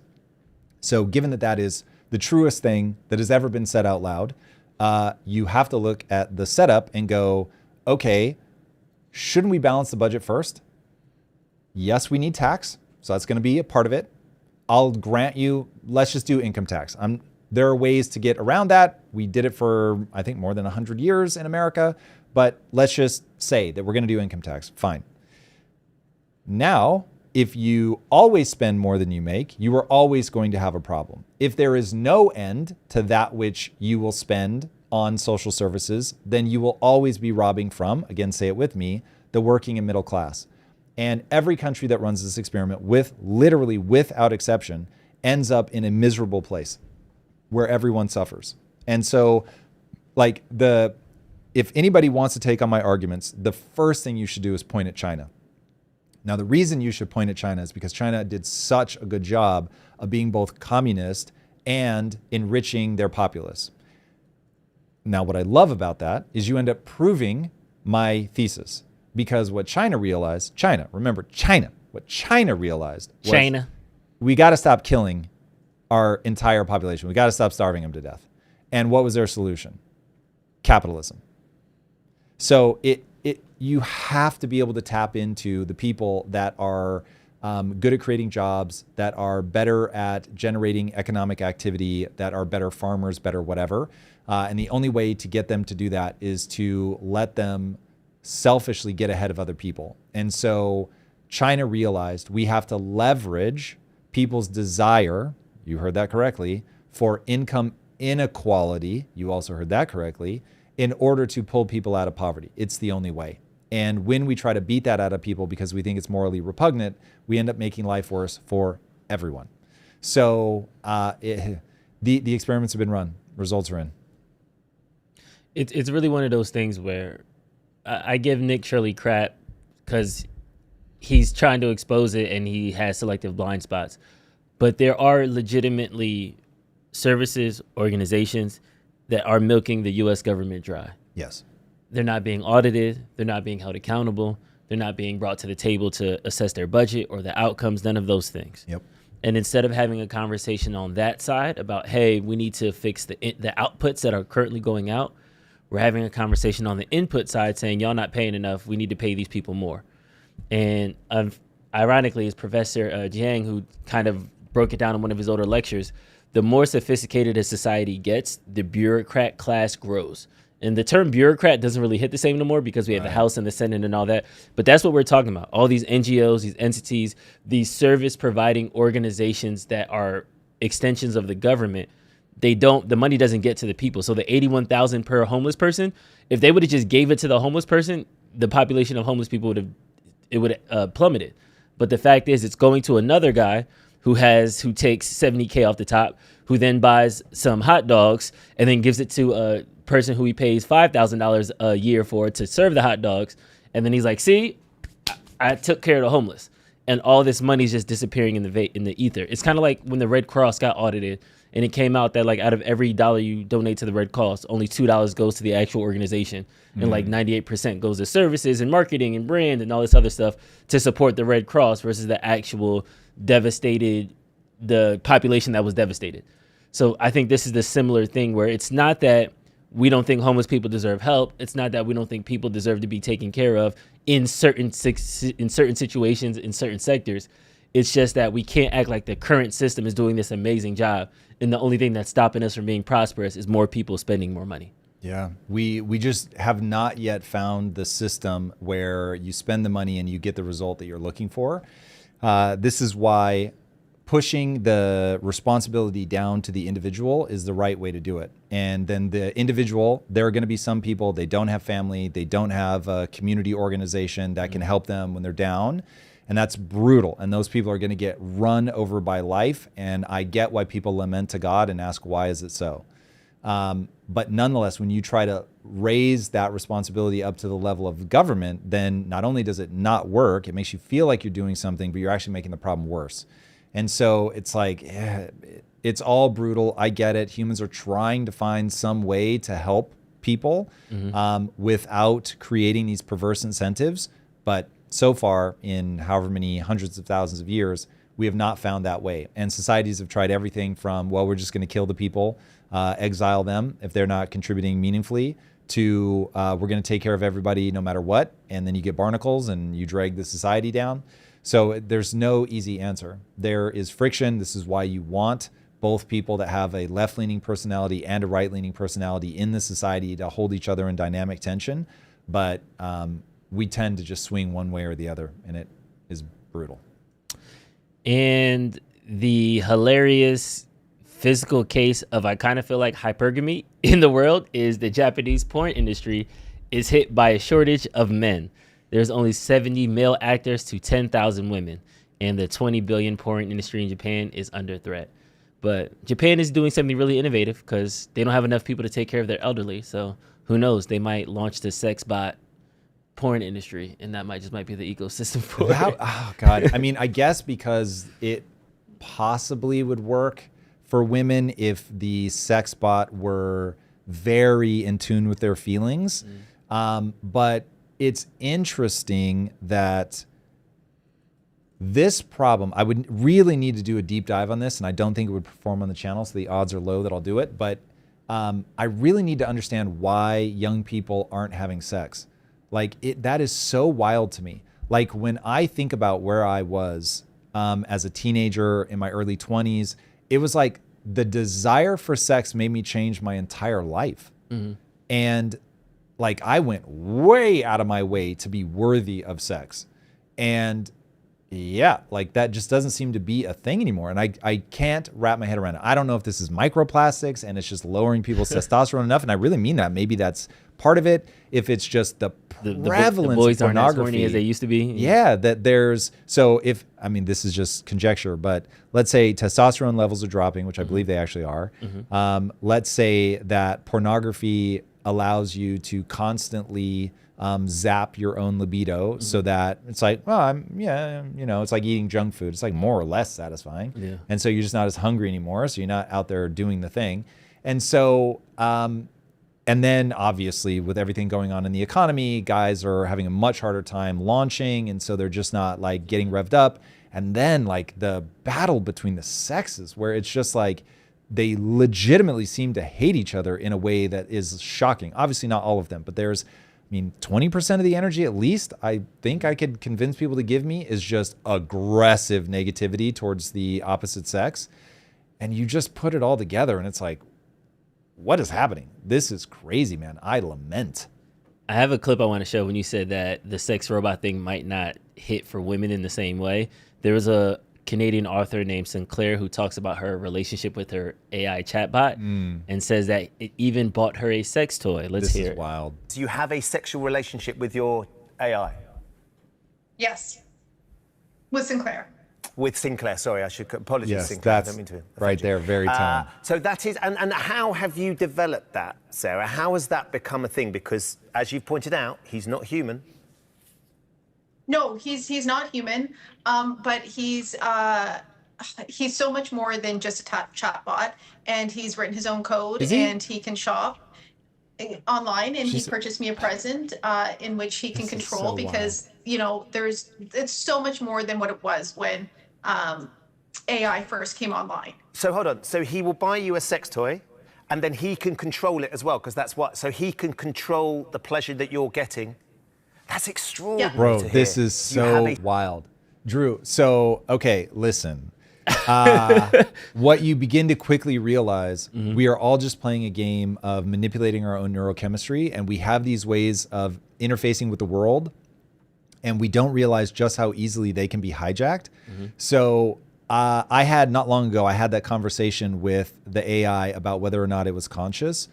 So given that that is the truest thing that has ever been said out loud, you have to look at the setup and go, okay, shouldn't we balance the budget first? Yes, we need tax. So that's going to be a part of it. I'll grant you, let's just do income tax. There are ways to get around that. We did it for, I think, more than 100 years in America, but let's just say that we're going to do income tax. Fine. Now, if you always spend more than you make, you are always going to have a problem. If there is no end to that which you will spend on social services, then you will always be robbing from, again, say it with me, the working and middle class. And every country that runs this experiment, literally without exception, ends up in a miserable place where everyone suffers. And so, if anybody wants to take on my arguments, the first thing you should do is point at China. Now, the reason you should point at China is because China did such a good job of being both communist and enriching their populace. Now, what I love about that is you end up proving my thesis, because what China realized, what China realized was we got to stop killing our entire population. We got to stop starving them to death. And what was their solution? Capitalism. So you have to be able to tap into the people that are good at creating jobs, that are better at generating economic activity, that are better farmers, better whatever. And the only way to get them to do that is to let them selfishly get ahead of other people. And so China realized we have to leverage people's desire, you heard that correctly, for income inequality, you also heard that correctly, in order to pull people out of poverty. It's the only way. And when we try to beat that out of people because we think it's morally repugnant, we end up making life worse for everyone. So the experiments have been run. Results are in. It's really one of those things where I give Nick Shirley crap because he's trying to expose it and he has selective blind spots. But there are legitimately services, organizations that are milking the U.S. government dry. Yes. They're not being audited. They're not being held accountable. They're not being brought to the table to assess their budget or the outcomes, none of those things. Yep. And instead of having a conversation on that side about, hey, we need to fix the outputs that are currently going out, we're having a conversation on the input side saying, y'all not paying enough. We need to pay these people more. And ironically, it's Professor Jiang who kind of broke it down in one of his older lectures. The more sophisticated a society gets, the bureaucrat class grows. And the term bureaucrat doesn't really hit the same anymore because we have the House and the Senate and all that. But that's what we're talking about. All these NGOs, these entities, these service providing organizations that are extensions of the government, the money doesn't get to the people. So the 81,000 per homeless person, if they would have just gave it to the homeless person, the population of homeless people would have plummeted. But the fact is, it's going to another guy who takes $70K off the top, who then buys some hot dogs and then gives it to a person who he pays $5,000 a year for to serve the hot dogs. And then he's like, see, I took care of the homeless. And all this money is just disappearing in the ether. It's kind of like when the Red Cross got audited and it came out that like out of every dollar you donate to the Red Cross, only $2 goes to the actual organization. And like 98% goes to services and marketing and brand and all this other stuff to support the Red Cross versus the actual the population that was devastated. So I think this is the similar thing where it's not that we don't think homeless people deserve help. It's not that we don't think people deserve to be taken care of in certain situations, in certain sectors. It's just that we can't act like the current system is doing this amazing job. And the only thing that's stopping us from being prosperous is more people spending more money. Yeah, we just have not yet found the system where you spend the money and you get the result that you're looking for. This is why pushing the responsibility down to the individual is the right way to do it. And then the individual, there are going to be some people, they don't have family, they don't have a community organization that can help them when they're down. And that's brutal. And those people are going to get run over by life. And I get why people lament to God and ask, why is it so? But nonetheless, when you try to raise that responsibility up to the level of government, then not only does it not work, it makes you feel like you're doing something, but you're actually making the problem worse. And so it's like, it's all brutal. I get it. Humans are trying to find some way to help people without creating these perverse incentives. But so far, in however many hundreds of thousands of years, we have not found that way. And societies have tried everything from, well, we're just going to kill the people, exile them if they're not contributing meaningfully, to we're going to take care of everybody no matter what. And then you get barnacles and you drag the society down. So there's no easy answer. There is friction. This is why you want both people that have a left-leaning personality and a right-leaning personality in the society to hold each other in dynamic tension. But we tend to just swing one way or the other, and it is brutal. And the hilarious physical case of, I kind of feel like, hypergamy in the world is the Japanese porn industry is hit by a shortage of men. There's only 70 male actors to 10,000 women, and the 20 billion porn industry in Japan is under threat. But Japan is doing something really innovative because they don't have enough people to take care of their elderly. So who knows? They might launch the sex bot porn industry, and that might be the ecosystem for it. Oh God. I mean, I guess because it possibly would work for women if the sex bot were very in tune with their feelings. But it's interesting that this problem, I would really need to do a deep dive on this, and I don't think it would perform on the channel, so the odds are low that I'll do it. But I really need to understand why young people aren't having sex. Like, that is so wild to me. Like, when I think about where I was as a teenager in my early 20s, it was like the desire for sex made me change my entire life. And like, I went way out of my way to be worthy of sex. And yeah, like, that just doesn't seem to be a thing anymore. And I can't wrap my head around it. I don't know if this is microplastics and it's just lowering people's testosterone enough. And I really mean that. Maybe that's part of it. If it's just the prevalence the boys of pornography, aren't as horny as they used to be. Yeah, that there's, so if, I mean, this is just conjecture, but let's say testosterone levels are dropping, which I believe they actually are. Let's say that pornography allows you to constantly zap your own libido, so that it's like, well, it's like eating junk food. It's like more or less satisfying. Yeah. And so you're just not as hungry anymore. So you're not out there doing the thing. And so, and then obviously with everything going on in the economy, guys are having a much harder time launching. And so they're just not like getting revved up. And then like the battle between the sexes, where it's just like, they legitimately seem to hate each other in a way that is shocking. Obviously not all of them, but there's, 20% of the energy at least, I think I could convince people to give me, is just aggressive negativity towards the opposite sex. And you just put it all together and it's like, what is happening? This is crazy, man. I lament. I have a clip I want to show when you said that the sex robot thing might not hit for women in the same way. There was a Canadian author named Sinclair who talks about her relationship with her AI chatbot and says that it even bought her a sex toy. Let's hear it. This is wild. Do you have a sexual relationship with your AI? Yes. With Sinclair. With Sinclair, sorry, I should apologize. Yes, Sinclair. I that's don't mean to right there, very telling. So that is, and how have you developed that, Sarah? How has that become a thing? Because as you've pointed out, he's not human. No, he's not human, but he's so much more than just a chatbot, and he's written his own code, and he can shop online, and he purchased me a present in which he can control, because you know it's so much more than what it was when AI first came online. So hold on. So he will buy you a sex toy, and then he can control it as well, because that's what. So he can control the pleasure that you're getting. That's extraordinary. Bro, to hear. this is so wild. Drew, so, okay, listen. What you begin to quickly realize, we are all just playing a game of manipulating our own neurochemistry, and we have these ways of interfacing with the world, and we don't realize just how easily they can be hijacked. So I had, not long ago, I had that conversation with the AI about whether or not it was conscious,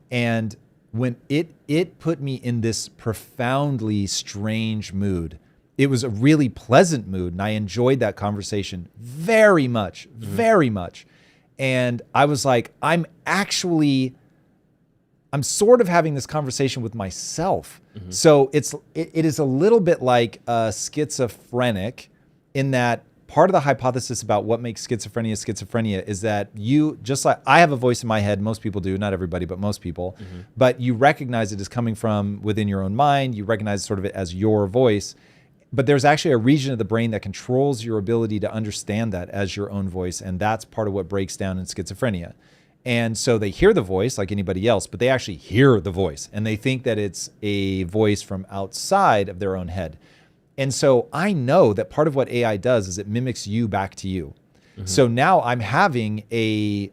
and when it put me in this profoundly strange mood. It was a really pleasant mood, and I enjoyed that conversation very much, very much. And I was like, I'm sort of having this conversation with myself. So it is a little bit like schizophrenic, in that part of the hypothesis about what makes schizophrenia is that you, just like I have a voice in my head, most people do, not everybody, but most people, but you recognize it as coming from within your own mind. You recognize sort of it as your voice. But there's actually a region of the brain that controls your ability to understand that as your own voice. And that's part of what breaks down in schizophrenia. And so they hear the voice like anybody else, but they actually hear the voice. And they think that it's a voice from outside of their own head. And so I know that part of what AI does is it mimics you back to you. So now I'm having a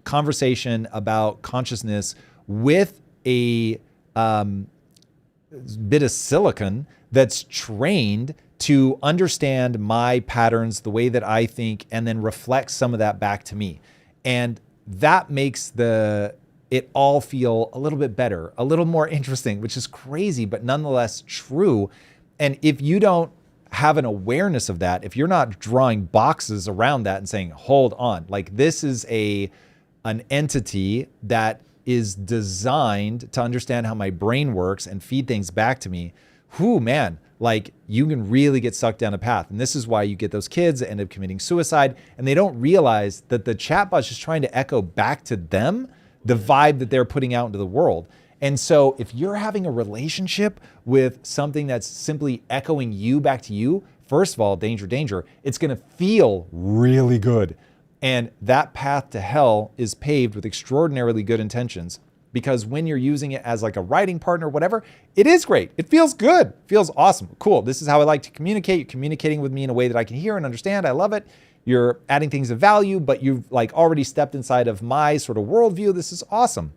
conversation about consciousness with a bit of silicon that's trained to understand my patterns, the way that I think, and then reflect some of that back to me. And that makes it all feel a little bit better, a little more interesting, which is crazy, but nonetheless true. And if you don't have an awareness of that, if you're not drawing boxes around that and saying, hold on, like this is an entity that is designed to understand how my brain works and feed things back to me, man, like you can really get sucked down a path. And this is why you get those kids that end up committing suicide, and they don't realize that the chatbot's just trying to echo back to them the vibe that they're putting out into the world. And so if you're having a relationship with something that's simply echoing you back to you, first of all, danger, it's going to feel really good. And that path to hell is paved with extraordinarily good intentions, because when you're using it as like a writing partner, whatever, it is great. It feels good, feels awesome. Cool. This is how I like to communicate. You're communicating with me in a way that I can hear and understand. I love it. You're adding things of value, but you've like already stepped inside of my sort of worldview. This is awesome.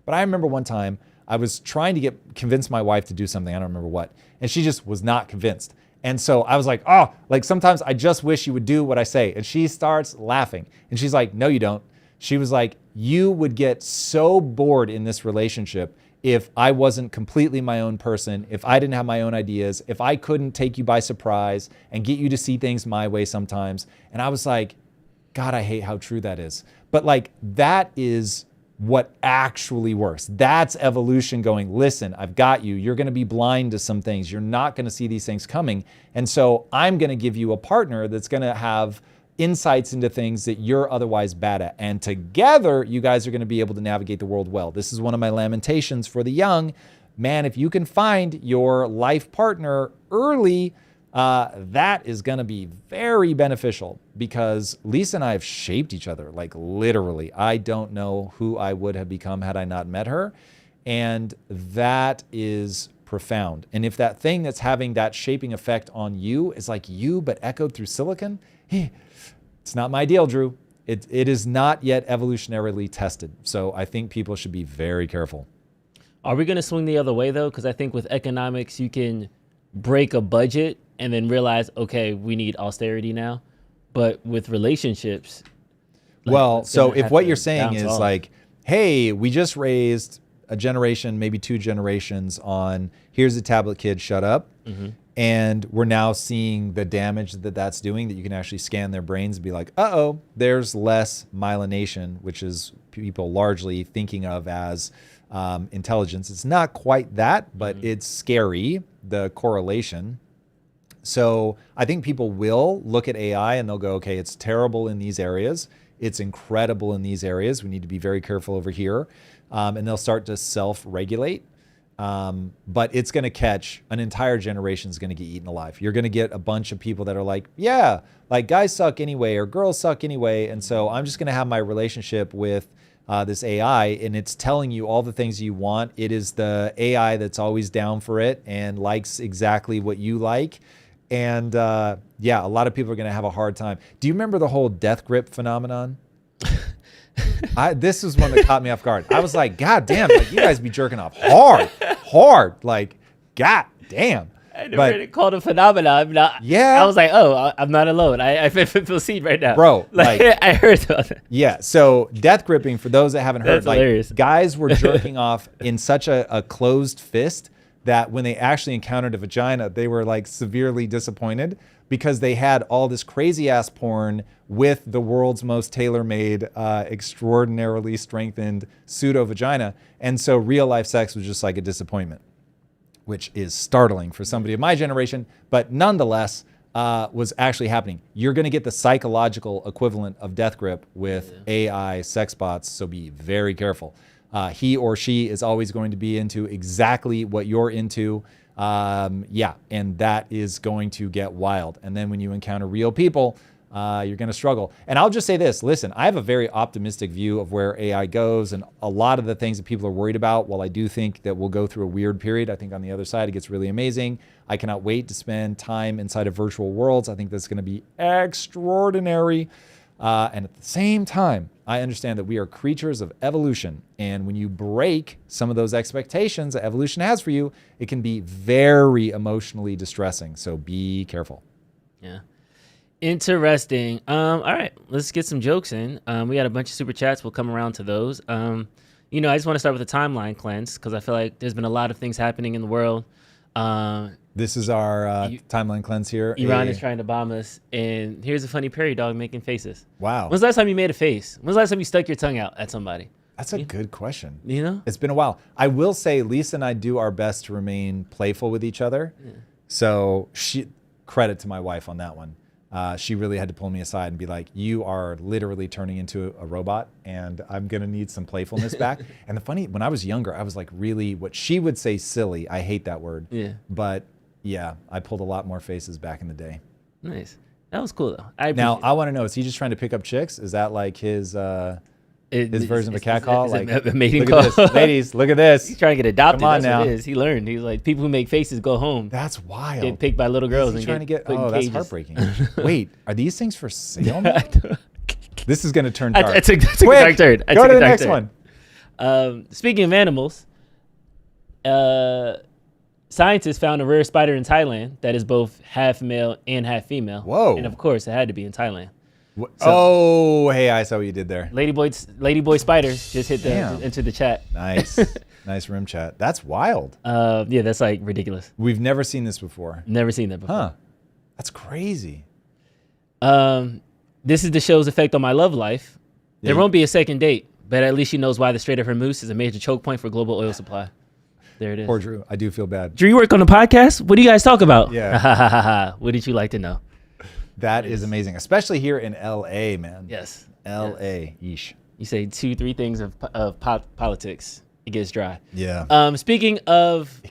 But I remember one time I was trying to convince my wife to do something. I don't remember what. And she just was not convinced. And so I was like, like sometimes I just wish you would do what I say. And she starts laughing. And she's like, no, you don't. She was like, you would get so bored in this relationship if I wasn't completely my own person, if I didn't have my own ideas, if I couldn't take you by surprise and get you to see things my way sometimes. And I was like, God, I hate how true that is. But like, that is what actually works. That's evolution going, listen, I've got you. You're going to be blind to some things. You're not going to see these things coming. And so I'm going to give you a partner that's going to have insights into things that you're otherwise bad at. And together, you guys are going to be able to navigate the world well. This is one of my lamentations for the young. Man, if you can find your life partner early, that is going to be very beneficial, because Lisa and I have shaped each other, like literally. I don't know who I would have become had I not met her. And that is profound. And if that thing that's having that shaping effect on you is like you, but echoed through silicon, it's not my deal, Drew. It is not yet evolutionarily tested. So I think people should be very careful. Are we going to swing the other way, though? Because I think with economics, you can break a budget and then realize, okay, we need austerity now. But with relationships, well, so if have what to you're saying bounce is off. like, hey, we just raised a generation, maybe 2 generations on here's a tablet kid, shut up. And we're now seeing the damage that that's doing, that you can actually scan their brains and be like, uh-oh, there's less myelination, which is people largely thinking of as intelligence. It's not quite that, but it's scary, the correlation. So I think people will look at AI and they'll go, okay, it's terrible in these areas. It's incredible in these areas. We need to be very careful over here. And they'll start to self-regulate. But it's going to catch an entire generation is going to get eaten alive. You're going to get a bunch of people that are like, yeah, like guys suck anyway, or girls suck anyway. And so I'm just going to have my relationship with this AI, and it's telling you all the things you want. It is the AI that's always down for it and likes exactly what you like. And yeah, a lot of people are going to have a hard time. Do you remember the whole death grip phenomenon? This was one that caught me off guard. I was like, God damn, like you guys be jerking off hard. Like, God damn. I never heard it called a phenomenon. Yeah. I was like, oh, I'm not alone. I feel seen right now. Bro, like I heard about that. Yeah. So death gripping, for those that haven't heard, That's like hilarious. guys were jerking off in such a closed fist that when they actually encountered a vagina, they were like severely disappointed because they had all this crazy ass porn with the world's most tailor-made, extraordinarily strengthened pseudo vagina. And so real life sex was just like a disappointment, which is startling for somebody of my generation, but nonetheless was actually happening. You're going to get the psychological equivalent of death grip with AI sex bots, so be very careful. He or she is always going to be into exactly what you're into. Yeah, and that is going to get wild. And then when you encounter real people, you're going to struggle. And I'll just say this, listen, I have a very optimistic view of where AI goes, and a lot of the things that people are worried about, while I do think that we'll go through a weird period, I think on the other side it gets really amazing. I cannot wait to spend time inside of virtual worlds. I think that's going to be extraordinary. And at the same time, I understand that we are creatures of evolution. And when you break some of those expectations that evolution has for you, it can be very emotionally distressing. So be careful. Yeah. Interesting. All right, let's get some jokes in. We got a bunch of super chats. We'll come around to those. I just want to start with the timeline cleanse because I feel like there's been a lot of things happening in the world. This is our timeline cleanse here. Iran is trying to bomb us, and here's a funny prairie dog making faces. Wow. When's the last time you made a face? When's the last time you stuck your tongue out at somebody? That's a good question. It's been a while. I will say Lisa and I do our best to remain playful with each other. Yeah. So credit to my wife on that one. She really had to pull me aside and be like, you are literally turning into a robot and I'm going to need some playfulness back. And when I was younger, I was like really what she would say silly. I hate that word. Yeah. But yeah, I pulled a lot more faces back in the day. Nice. That was cool though. Now I want to know, is he just trying to pick up chicks? Is that like his version of a cat call? Like a mating call? At this. Ladies, look at this. He's trying to get adopted. Come on That's now. what it is. He learned. He's like, people who make faces go home. That's wild. Get picked by little girls and trying to get put in that's cages. heartbreaking. Wait, are these things for sale now? This is going to turn dark. That's a dark turn. Go to the next one. Speaking of animals, scientists found a rare spider in Thailand that is both half male and half female. Whoa. And of course, it had to be in Thailand. Hey, I saw what you did there. Ladyboy spiders just hit into the chat. Nice. Nice room chat. That's wild. Yeah, that's like ridiculous. We've never seen this before. Never seen that before. Huh. That's crazy. This is the show's effect on my love life. There won't be a second date, but at least she knows why the Strait of Hormuz is a major choke point for global oil supply. There it is. Poor Drew. I do feel bad. Drew, you work on the podcast? What do you guys talk about? Yeah. What did you like to know? That is amazing, especially here in LA, man. Yes. LA. Yeesh. You say 2-3 things of politics, it gets dry. Yeah. Speaking of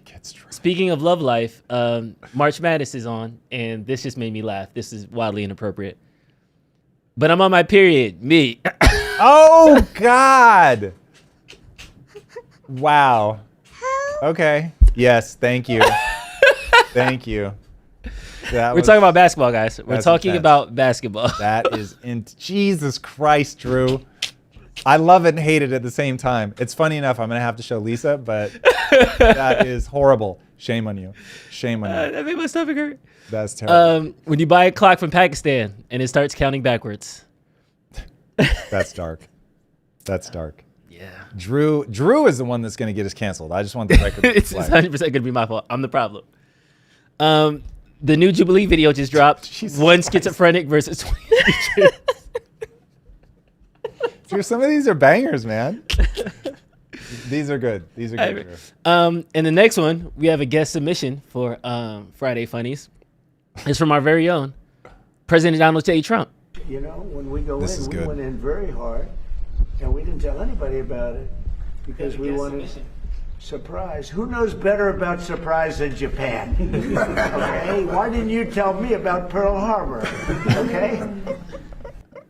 love life, March Madness is on, and this just made me laugh. This is wildly inappropriate. But I'm on my period. Me. Oh God. Wow. Okay. Yes. Thank you. Thank you. We're talking about basketball, guys. We're talking about basketball. That is Jesus Christ, Drew. I love it and hate it at the same time. It's funny enough. I'm going to have to show Lisa, but that is horrible. Shame on you. Shame on you. That made my stomach hurt. That's terrible. When you buy a clock from Pakistan and it starts counting backwards. That's dark. That's dark. Yeah. Drew is the one that's going to get us canceled. I just want the record. It's 100% going to be my fault. I'm the problem. The new Jubilee video just dropped. One schizophrenic versus 20. Dude, some of these are bangers, man. These are good. These are good. And the next one, we have a guest submission for Friday Funnies. It's from our very own President Donald J. Trump. You know, when we go This in, is we good. went in very hard, and we didn't tell anybody about it because we wanted surprise. Who knows better about surprise than Japan? Okay, why didn't you tell me about Pearl Harbor? Okay.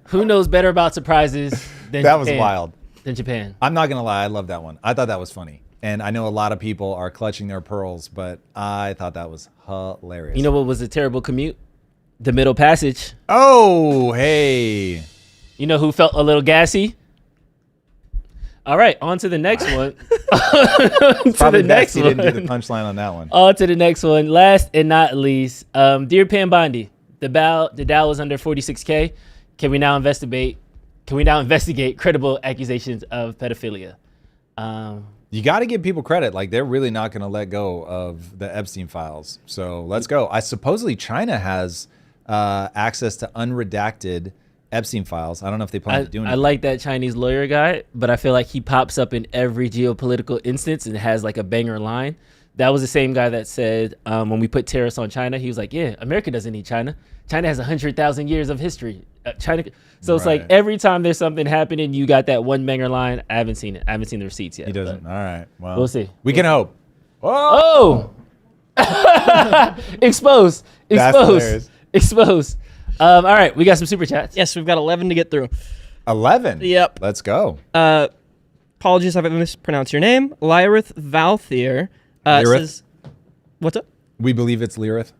Who knows better about surprises than That Japan, was wild. Than Japan. I'm not going to lie. I love that one. I thought that was funny. And I know a lot of people are clutching their pearls, but I thought that was hilarious. You know what was a terrible commute? The Middle Passage. Oh, hey. You know who felt a little gassy? All right, on to the next one. Probably best he didn't do the punchline on that one. On to the next one. Last and not least, dear Pam Bondi, the Dow is under 46K. Can we now investigate credible accusations of pedophilia? You got to give people credit. Like, they're really not going to let go of the Epstein files. So let's go. Supposedly China has access to unredacted Epstein files. I don't know if they plan to do anything. I like that Chinese lawyer guy, but I feel like he pops up in every geopolitical instance and has like a banger line. That was the same guy that said when we put tariffs on China, he was like, yeah, America doesn't need China. China has 100,000 years of history. China. So it's like every time there's something happening, you got that one banger line. I haven't seen it. I haven't seen the receipts yet. He doesn't. All right. Well, we'll see. We can hope. Oh! Exposed. All right, we got some super chats. Yes, we've got 11 to get through. 11? Yep. Let's go. Apologies if I mispronounced your name. Lyrith Valthier says, what's up? We believe it's Lyrith.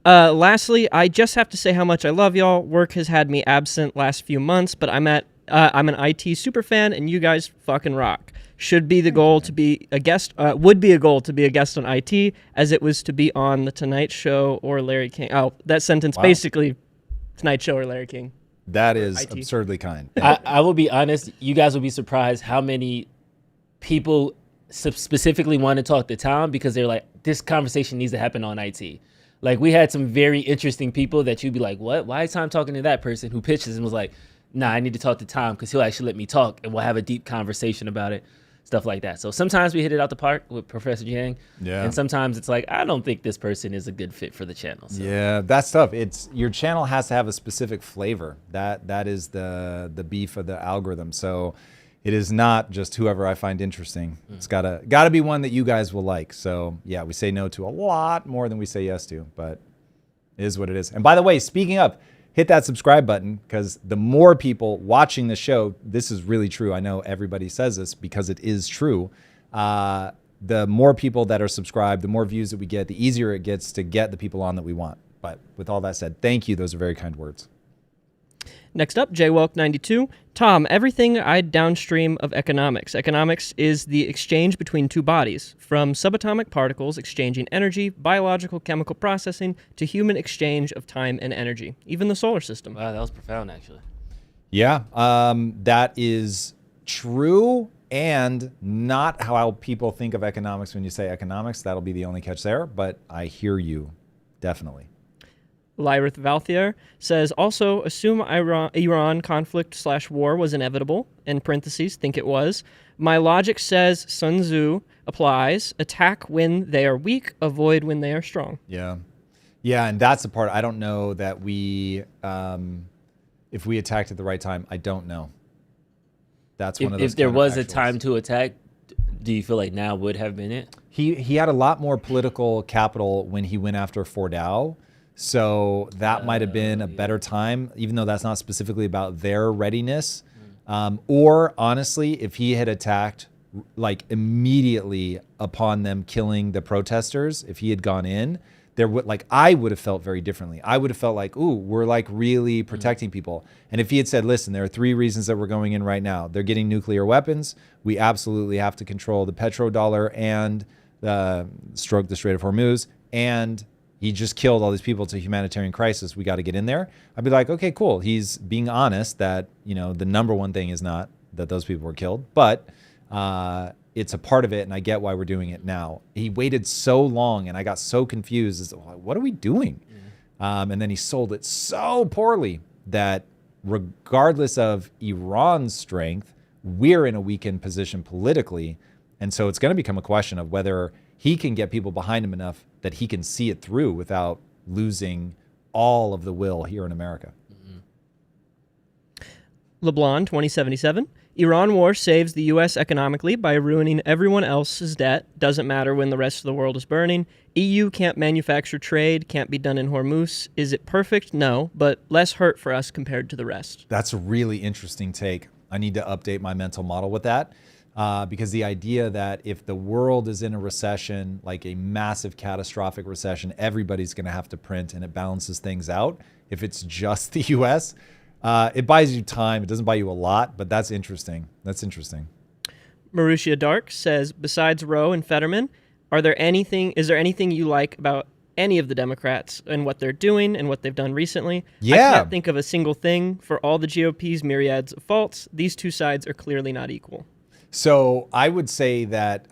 Lastly, I just have to say how much I love y'all. Work has had me absent last few months, but I'm an IT super fan, and you guys fucking rock. Should be the goal to be a guest. Would be a goal to be a guest on IT, as it was to be on the Tonight Show or Larry King. Oh, that sentence basically, Tonight Show or Larry King. That is absurdly kind. I will be honest. You guys will be surprised how many people specifically want to talk to Tom because they're like, this conversation needs to happen on IT. Like, we had some very interesting people that you'd be like, what? Why is Tom talking to that person who pitches and was like, nah, I need to talk to Tom because he'll actually let me talk and we'll have a deep conversation about it, stuff like that. So sometimes we hit it out the park with Professor Jiang. Yeah. And sometimes it's like, I don't think this person is a good fit for the channel. So. Yeah, that's tough. Your channel has to have a specific flavor. That is the beef of the algorithm. So it is not just whoever I find interesting. It's gotta be one that you guys will like. So yeah, we say no to a lot more than we say yes to, but it is what it is. And by the way, speaking of, hit that subscribe button because the more people watching the show, this is really true. I know everybody says this because it is true. The more people that are subscribed, the more views that we get, the easier it gets to get the people on that we want. But with all that said, thank you. Those are very kind words. Next up, JWelk92. Tom, everything I downstream of economics. Economics is the exchange between two bodies, from subatomic particles exchanging energy, biological chemical processing, to human exchange of time and energy, even the solar system. Wow, that was profound, actually. Yeah, that is true and not how people think of economics when you say economics. That'll be the only catch there, but I hear you, definitely. Lyrith Valthier says, also assume Iran conflict/war was inevitable, in parentheses, think it was. My logic says Sun Tzu applies, attack when they are weak, avoid when they are strong. Yeah. Yeah, and that's the part I don't know that we, if we attacked at the right time, I don't know. That's one of those. If there was a time to attack, do you feel like now would have been it? He had a lot more political capital when he went after Fordow. So that might have been a better time, even though that's not specifically about their readiness. Or honestly, if he had attacked like immediately upon them killing the protesters, if he had gone in, I would have felt very differently. I would have felt like, ooh, we're like really protecting people. And if he had said, listen, there are 3 reasons that we're going in right now. They're getting nuclear weapons. We absolutely have to control the petrodollar and stroke the Strait of Hormuz, and he just killed all these people. It's a humanitarian crisis. We got to get in there. I'd be like, okay, cool. He's being honest that, the number one thing is not that those people were killed, but it's a part of it, and I get why we're doing it now. He waited so long, and I got so confused. As, what are we doing? And then he sold it so poorly that regardless of Iran's strength, we're in a weakened position politically. And so it's going to become a question of whether he can get people behind him enough that he can see it through without losing all of the will here in America. LeBlanc, 2077. Iran war saves the U.S. economically by ruining everyone else's debt. Doesn't matter when the rest of the world is burning. EU can't manufacture trade, can't be done in Hormuz. Is it perfect? No, but less hurt for us compared to the rest. That's a really interesting take. I need to update my mental model with that because the idea that if the world is in a recession, like a massive catastrophic recession, everybody's going to have to print and it balances things out. If it's just the U.S., it buys you time. It doesn't buy you a lot, but that's interesting. That's interesting. Marussia Dark says, besides Roe and Fetterman, is there anything you like about any of the Democrats and what they're doing and what they've done recently? Yeah. I can't think of a single thing. For all the GOP's myriads of faults, these two sides are clearly not equal. So I would say that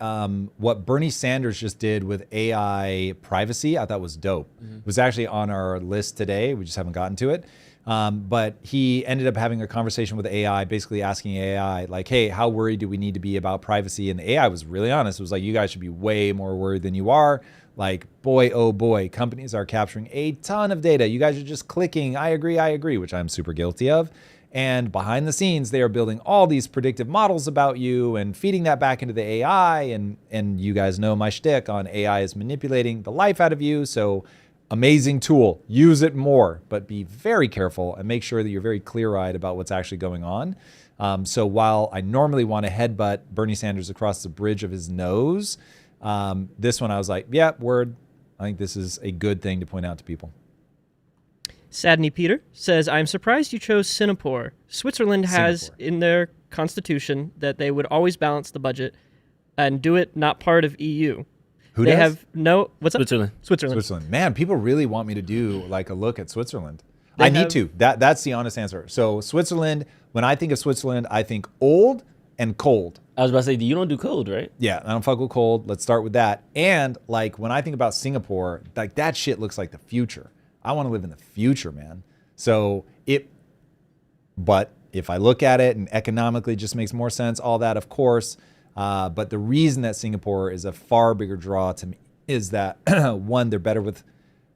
what Bernie Sanders just did with AI privacy, I thought was dope. It was actually on our list today. We just haven't gotten to it. But he ended up having a conversation with AI, basically asking AI, like, hey, how worried do we need to be about privacy? And the AI was really honest. It was like, you guys should be way more worried than you are. Like, boy, oh boy, companies are capturing a ton of data. You guys are just clicking, I agree, which I'm super guilty of. And behind the scenes, they are building all these predictive models about you and feeding that back into the AI. And you guys know my shtick on AI is manipulating the life out of you. So amazing tool, use it more, but be very careful and make sure that you're very clear-eyed about what's actually going on. So while I normally want to headbutt Bernie Sanders across the bridge of his nose, this one I was like, yeah, word. I think this is a good thing to point out to people. Sadney Peter says, I'm surprised you chose Singapore. Switzerland has in their constitution that they would always balance the budget and do it not part of EU. Who they does? have no, what's up? Switzerland. Man, people really want me to do like a look at Switzerland. I need to. That's the honest answer. So Switzerland, when I think of Switzerland, I think old and cold. I was about to say, you don't do cold, right? Yeah, I don't fuck with cold. Let's start with that. And like when I think about Singapore, like that shit looks like the future. I want to live in the future, man. But if I look at it and economically it just makes more sense, all that, of course. But the reason that Singapore is a far bigger draw to me is that one,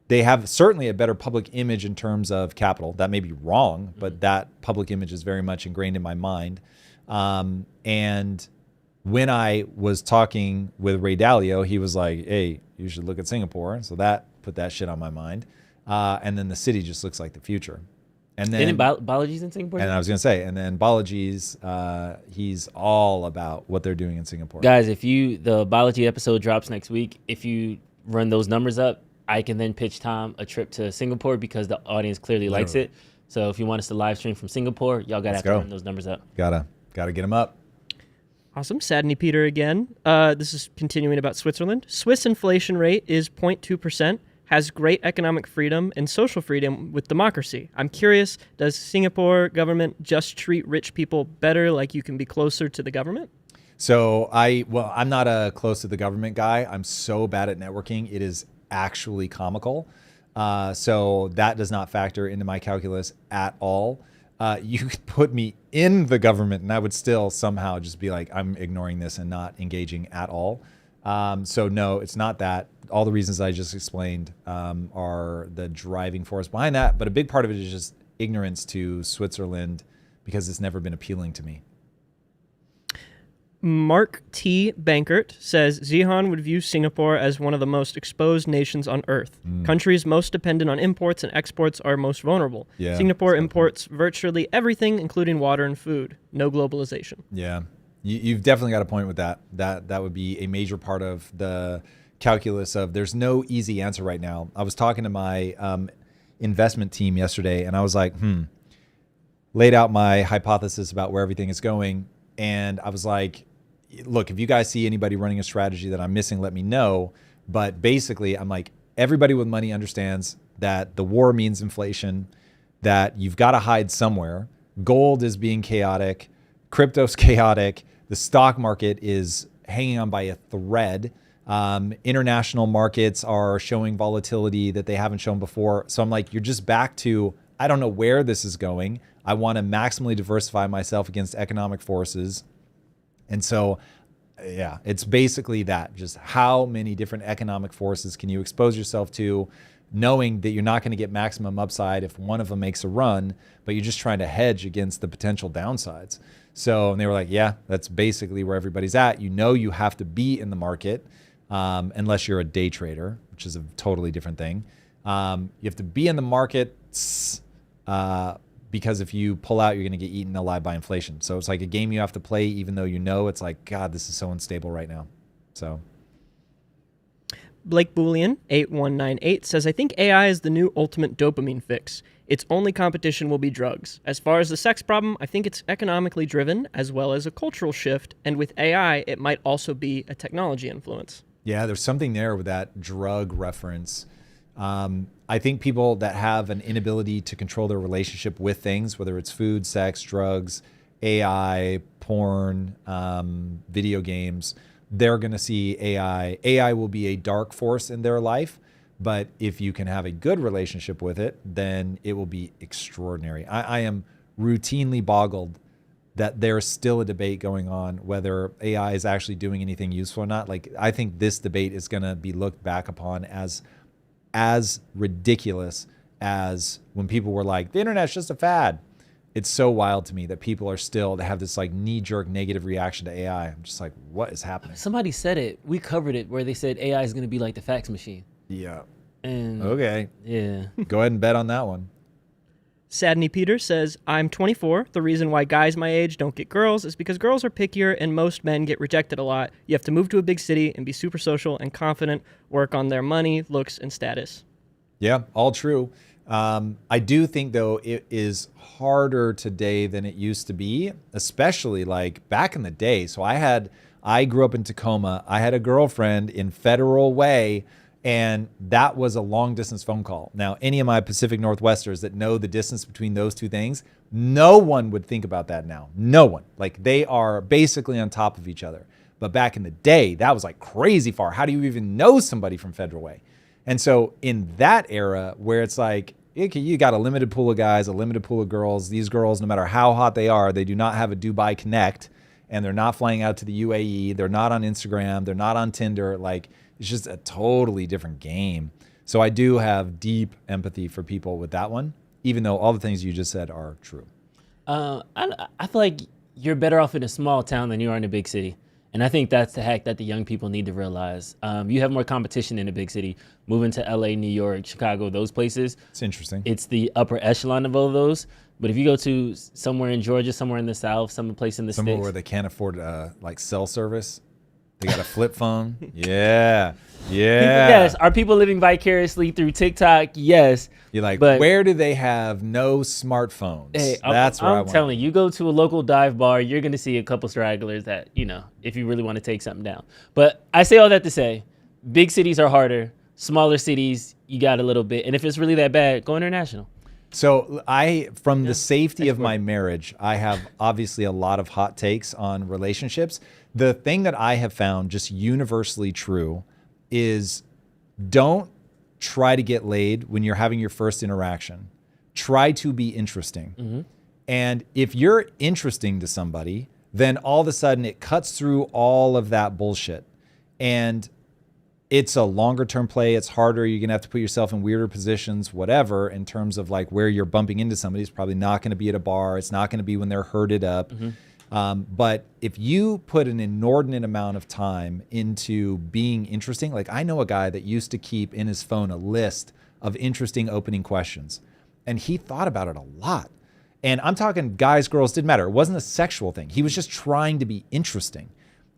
they have certainly a better public image in terms of capital. That may be wrong, but that public image is very much ingrained in my mind. And when I was talking with Ray Dalio, he was like, hey, you should look at Singapore. So that put that shit on my mind. And then the city just looks like the future. And then Balaji's in Singapore? And I was going to say, and then Balaji's, he's all about what they're doing in Singapore. Guys, the Balaji episode drops next week. If you run those numbers up, I can then pitch Tom a trip to Singapore because the audience clearly likes it. So if you want us to live stream from Singapore, y'all got to run those numbers up. Gotta get them up. Awesome. Sadney Peter again. This is continuing about Switzerland. Swiss inflation rate is 0.2%. Has great economic freedom and social freedom with democracy. I'm curious, does Singapore government just treat rich people better, like you can be closer to the government? So I'm not a close to the government guy. I'm so bad at networking. It is actually comical. So that does not factor into my calculus at all. You could put me in the government and I would still somehow just be like, I'm ignoring this and not engaging at all. So no, it's not that. All the reasons I just explained are the driving force behind that. But a big part of it is just ignorance to Switzerland because it's never been appealing to me. Mark T. Bankert says Zihan would view Singapore as one of the most exposed nations on Earth. Countries most dependent on imports and exports are most vulnerable. Yeah, Singapore imports virtually everything, including water and food. No globalization. Yeah, you've definitely got a point with that. That would be a major part of the calculus of there's no easy answer right now. I was talking to my investment team yesterday, and I was like, laid out my hypothesis about where everything is going. And I was like, look, if you guys see anybody running a strategy that I'm missing, let me know. But basically, I'm like, everybody with money understands that the war means inflation, that you've got to hide somewhere. Gold is being chaotic. Crypto's chaotic. The stock market is hanging on by a thread. International markets are showing volatility that they haven't shown before. So I'm like, you're just back to, I don't know where this is going. I want to maximally diversify myself against economic forces. And so, yeah, it's basically that. Just how many different economic forces can you expose yourself to, knowing that you're not going to get maximum upside if one of them makes a run, but you're just trying to hedge against the potential downsides. So, and they were like, yeah, that's basically where everybody's at. You know, you have to be in the market unless you're a day trader, which is a totally different thing. You have to be in the market because if you pull out, you're going to get eaten alive by inflation. So it's like a game you have to play, even though you know it's like, God, this is so unstable right now. So Blake Boolean 8198 says, I think AI is the new ultimate dopamine fix. Its only competition will be drugs. As far as the sex problem, I think it's economically driven as well as a cultural shift. And with AI, it might also be a technology influence. Yeah, there's something there with that drug reference. I think people that have an inability to control their relationship with things, whether it's food, sex, drugs, AI, porn, video games, they're going to see AI. AI will be a dark force in their life, but if you can have a good relationship with it, then it will be extraordinary. I am routinely boggled that there's still a debate going on whether AI is actually doing anything useful or not. Like, I think this debate is going to be looked back upon as ridiculous as when people were like, the internet's just a fad. It's so wild to me that people are still, they have this like knee-jerk negative reaction to AI. I'm just like, what is happening? Somebody said it. We covered it where they said AI is going to be like the fax machine. Yeah. And okay. Yeah. Go ahead and bet on that one. Sadney Peter says, I'm 24. The reason why guys my age don't get girls is because girls are pickier and most men get rejected a lot. You have to move to a big city and be super social and confident, work on their money, looks, and status. Yeah, all true. I do think, though, it is harder today than it used to be, especially like back in the day. So I grew up in Tacoma. I had a girlfriend in Federal Way, and that was a long distance phone call. Now, any of my Pacific Northwesters that know the distance between those two things, no one would think about that now. No one. Like, they are basically on top of each other. But back in the day, that was like crazy far. How do you even know somebody from Federal Way? And so in that era where it's like, you got a limited pool of guys, a limited pool of girls. These girls, no matter how hot they are, they do not have a Dubai Connect, and they're not flying out to the UAE. They're not on Instagram. They're not on Tinder. Like, it's just a totally different game. So I do have deep empathy for people with that one, even though all the things you just said are true. I feel like you're better off in a small town than you are in a big city. And I think that's the hack that the young people need to realize. You have more competition in a big city. Moving to LA, New York, Chicago, those places. It's interesting. It's the upper echelon of all of those. But if you go to somewhere in Georgia, somewhere in the South, some place in the somewhere States. Where they can't afford like cell service. They got a flip phone. Yeah. Yes. Are people living vicariously through TikTok? Yes. You're like, but where do they have no smartphones? Hey, that's where I'm telling you, go to a local dive bar, you're going to see a couple stragglers that, if you really want to take something down. But I say all that to say, big cities are harder. Smaller cities, you got a little bit. And if it's really that bad, go international. So from the safety of my marriage, I have obviously a lot of hot takes on relationships. The thing that I have found just universally true is don't try to get laid when you're having your first interaction. Try to be interesting. Mm-hmm. And if you're interesting to somebody, then all of a sudden it cuts through all of that bullshit. And it's a longer term play. It's harder. You're going to have to put yourself in weirder positions, whatever, in terms of like where you're bumping into somebody. It's probably not going to be at a bar. It's not going to be when they're herded up. Mm-hmm. But if you put an inordinate amount of time into being interesting, like I know a guy that used to keep in his phone a list of interesting opening questions, and he thought about it a lot. And I'm talking guys, girls, didn't matter. It wasn't a sexual thing. He was just trying to be interesting.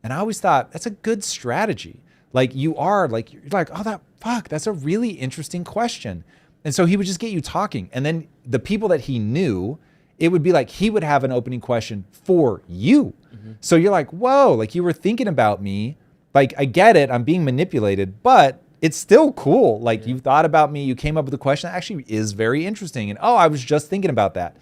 And I always thought that's a good strategy. Like you're like, oh, that's a really interesting question. And so he would just get you talking. And then the people that he knew, it would be like he would have an opening question for you. Mm-hmm. So you're like, whoa, like you were thinking about me. Like, I get it. I'm being manipulated, but it's still cool. Like you thought about me. You came up with a question that actually is very interesting. And I was just thinking about that.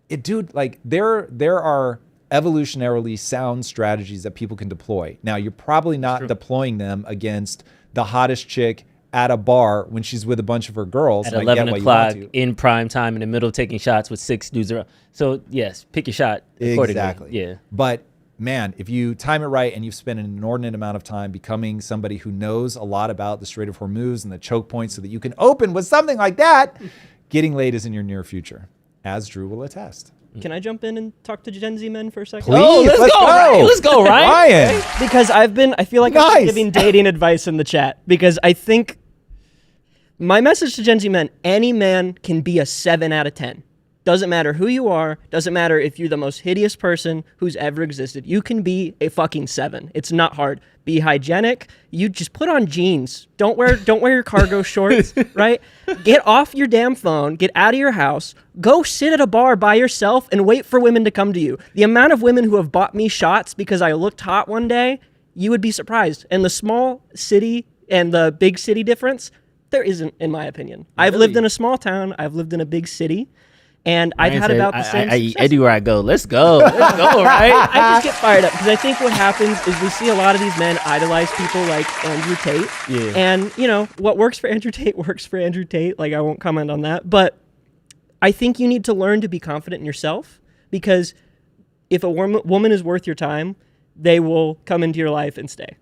Dude, like there are evolutionarily sound strategies that people can deploy. Now, you're probably not deploying them against the hottest chick at a bar when she's with a bunch of her girls. At 11 o'clock in prime time in the middle of taking shots with 6 dudes around. So, yes, pick your shot accordingly. Exactly. Yeah. But, man, if you time it right and you've spent an inordinate amount of time becoming somebody who knows a lot about the Strait of Hormuz and the choke points so that you can open with something like that, getting laid is in your near future, as Drew will attest. Can I jump in and talk to Gen Z men for a second? Please, let's go. Ryan. Let's go, Ryan. Because I feel like I've been giving dating advice in the chat, because I think my message to Gen Z men, any man can be a 7 out of 10. Doesn't matter who you are. Doesn't matter if you're the most hideous person who's ever existed. You can be a fucking 7. It's not hard. Be hygienic. You just put on jeans. Don't wear your cargo shorts, right? Get off your damn phone. Get out of your house. Go sit at a bar by yourself and wait for women to come to you. The amount of women who have bought me shots because I looked hot one day, you would be surprised. And the small city and the big city difference, there isn't, in my opinion. Really? I've lived in a small town. I've lived in a big city. And I've had about the same success. Anywhere I go, let's go, right? I just get fired up because I think what happens is we see a lot of these men idolize people like Andrew Tate. Yeah. And, what works for Andrew Tate works for Andrew Tate. Like, I won't comment on that. But I think you need to learn to be confident in yourself, because if a woman is worth your time, they will come into your life and stay.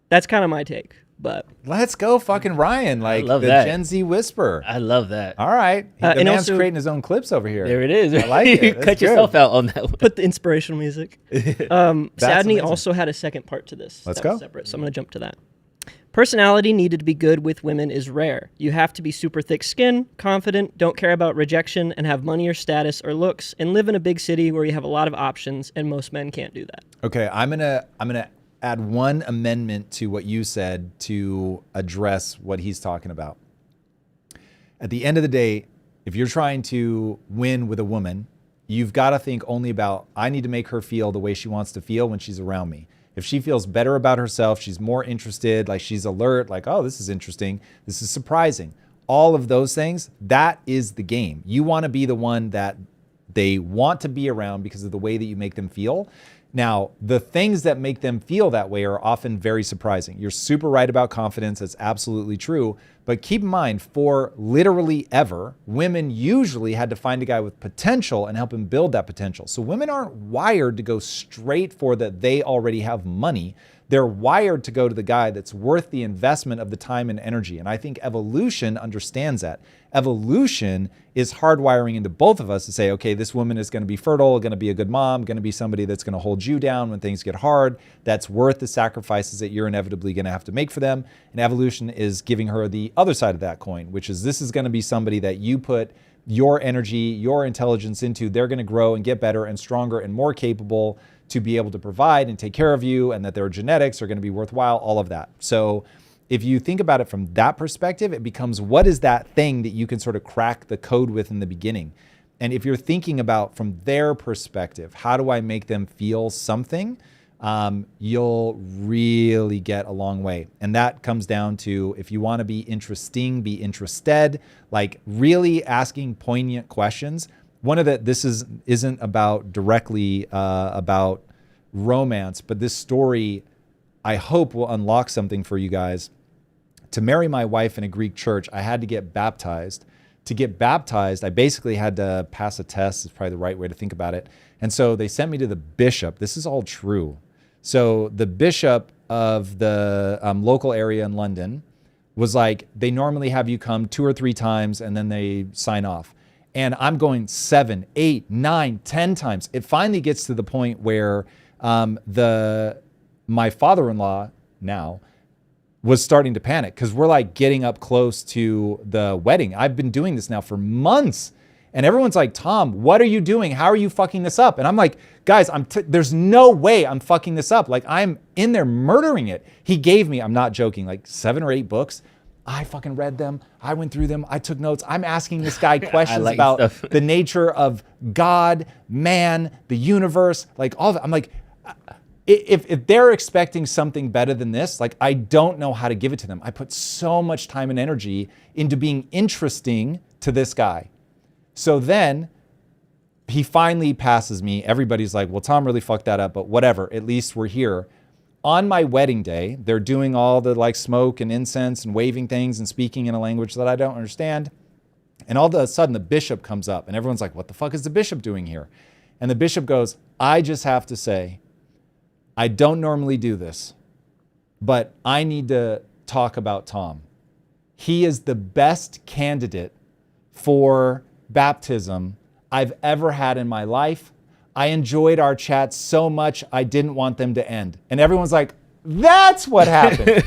That's kind of my take. But let's go, fucking Ryan! Like the Gen Z whisper. I love that. All right, the man's creating his own clips over here. There it is. I like it. Cut good. Yourself out on that one. Put the inspirational music. Sadney also had a second part to this. Let's go. Separate, so I'm going to jump to that. Personality needed to be good with women is rare. You have to be super thick skin, confident, don't care about rejection, and have money or status or looks, and live in a big city where you have a lot of options, and most men can't do that. Okay, I'm gonna add one amendment to what you said to address what he's talking about. At the end of the day, if you're trying to win with a woman, you've got to think only about, I need to make her feel the way she wants to feel when she's around me. If she feels better about herself, she's more interested, like she's alert, like, oh, this is interesting, this is surprising. All of those things, that is the game. You want to be the one that they want to be around because of the way that you make them feel. Now, the things that make them feel that way are often very surprising. You're super right about confidence. That's absolutely true. But keep in mind, for literally ever, women usually had to find a guy with potential and help him build that potential. So women aren't wired to go straight for that they already have money. They're wired to go to the guy that's worth the investment of the time and energy. And I think evolution understands that. Evolution is hardwiring into both of us to say, okay, this woman is going to be fertile, going to be a good mom, going to be somebody that's going to hold you down when things get hard, that's worth the sacrifices that you're inevitably going to have to make for them. And evolution is giving her the other side of that coin, which is this is going to be somebody that you put your energy, your intelligence into. They're going to grow and get better and stronger and more capable to be able to provide and take care of you, and that their genetics are going to be worthwhile, all of that. So if you think about it from that perspective, it becomes, what is that thing that you can sort of crack the code with in the beginning? And if you're thinking about from their perspective, how do I make them feel something? You'll really get a long way. And that comes down to, if you want to be interesting, be interested, like really asking poignant questions. One of this isn't about directly about romance, but this story, I hope, will unlock something for you guys. To marry my wife in a Greek church, I had to get baptized. To get baptized, I basically had to pass a test, is probably the right way to think about it. And so they sent me to the bishop. This is all true. So the bishop of the local area in London was like, they normally have you come 2 or 3 times and then they sign off. And I'm going 7, 8, 9, 10 times. It finally gets to the point where my father-in-law now was starting to panic, because we're like getting up close to the wedding. I've been doing this now for months. And everyone's like, Tom, what are you doing? How are you fucking this up? And I'm like, guys, there's no way I'm fucking this up. Like, I'm in there murdering it. He gave me, I'm not joking, like 7 or 8 books. I fucking read them. I went through them. I took notes. I'm asking this guy questions about the nature of God, man, the universe, like all that. I'm like, if they're expecting something better than this, like, I don't know how to give it to them. I put so much time and energy into being interesting to this guy. So then he finally passes me. Everybody's like, well, Tom really fucked that up, but whatever, at least we're here. On my wedding day, they're doing all the like smoke and incense and waving things and speaking in a language that I don't understand. And all of a sudden the bishop comes up and everyone's like, what the fuck is the bishop doing here? And the bishop goes, I just have to say, I don't normally do this, but I need to talk about Tom. He is the best candidate for baptism I've ever had in my life. I enjoyed our chats so much, I didn't want them to end. And everyone's like, that's what happened.